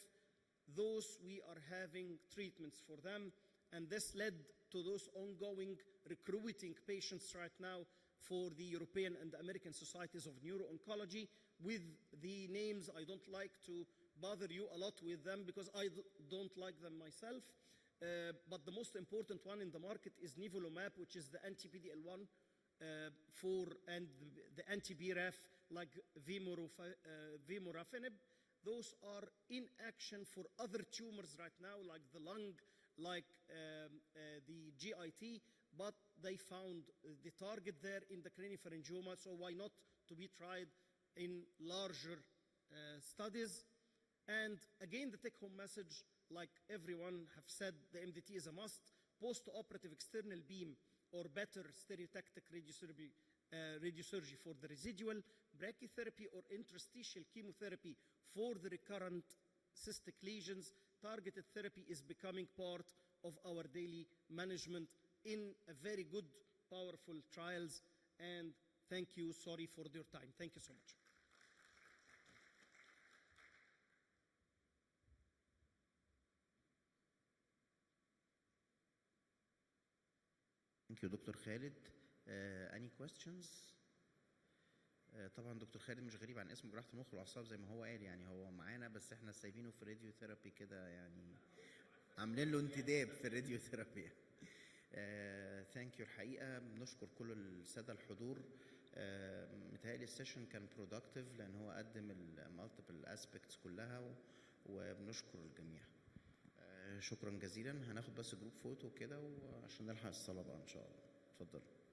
those we are having treatments for them. And this led to those ongoing recruiting patients right now for the European and American Societies of Neuro-Oncology with the names. I don't like to bother you a lot with them because I don't like them myself. But the most important one in the market is nivolumab, which is the anti-PD-L1 and the anti-BRAF like vemurafenib. Those are in action for other tumors right now, like the lung, like the GIT, but they found the target there in the craniopharyngioma, so why not to be tried in larger studies? And again, the take-home message, like everyone have said, the MDT is a must. Post-operative external beam or better stereotactic radiosurgery for the residual, brachytherapy or interstitial chemotherapy for the recurrent cystic lesions. Targeted therapy is becoming part of our daily management in a very good, powerful trials. And thank you. Sorry for your time. Thank you so much. Thank you, Dr. Khalid. Any questions? طبعا دكتور خالد مش غريب عن اسمه جراحة المخ والأعصاب زي ما هو قال، يعني هو معانا بس احنا سايبينه في الراديو ثيرابي كده، يعني عاملين له انتداب في الراديو ثيرابي. ثانك يو. الحقيقة بنشكر كل السادة الحضور. متهيألي السيشن كان برودكتيف لأن هو قدم المالتيبل اسبيكتس كلها، وبنشكر الجميع. شكرا جزيلا. هناخد بس جروب فوتو كده وعشان نلحق الصلاة بقى إن شاء الله. اتفضلوا.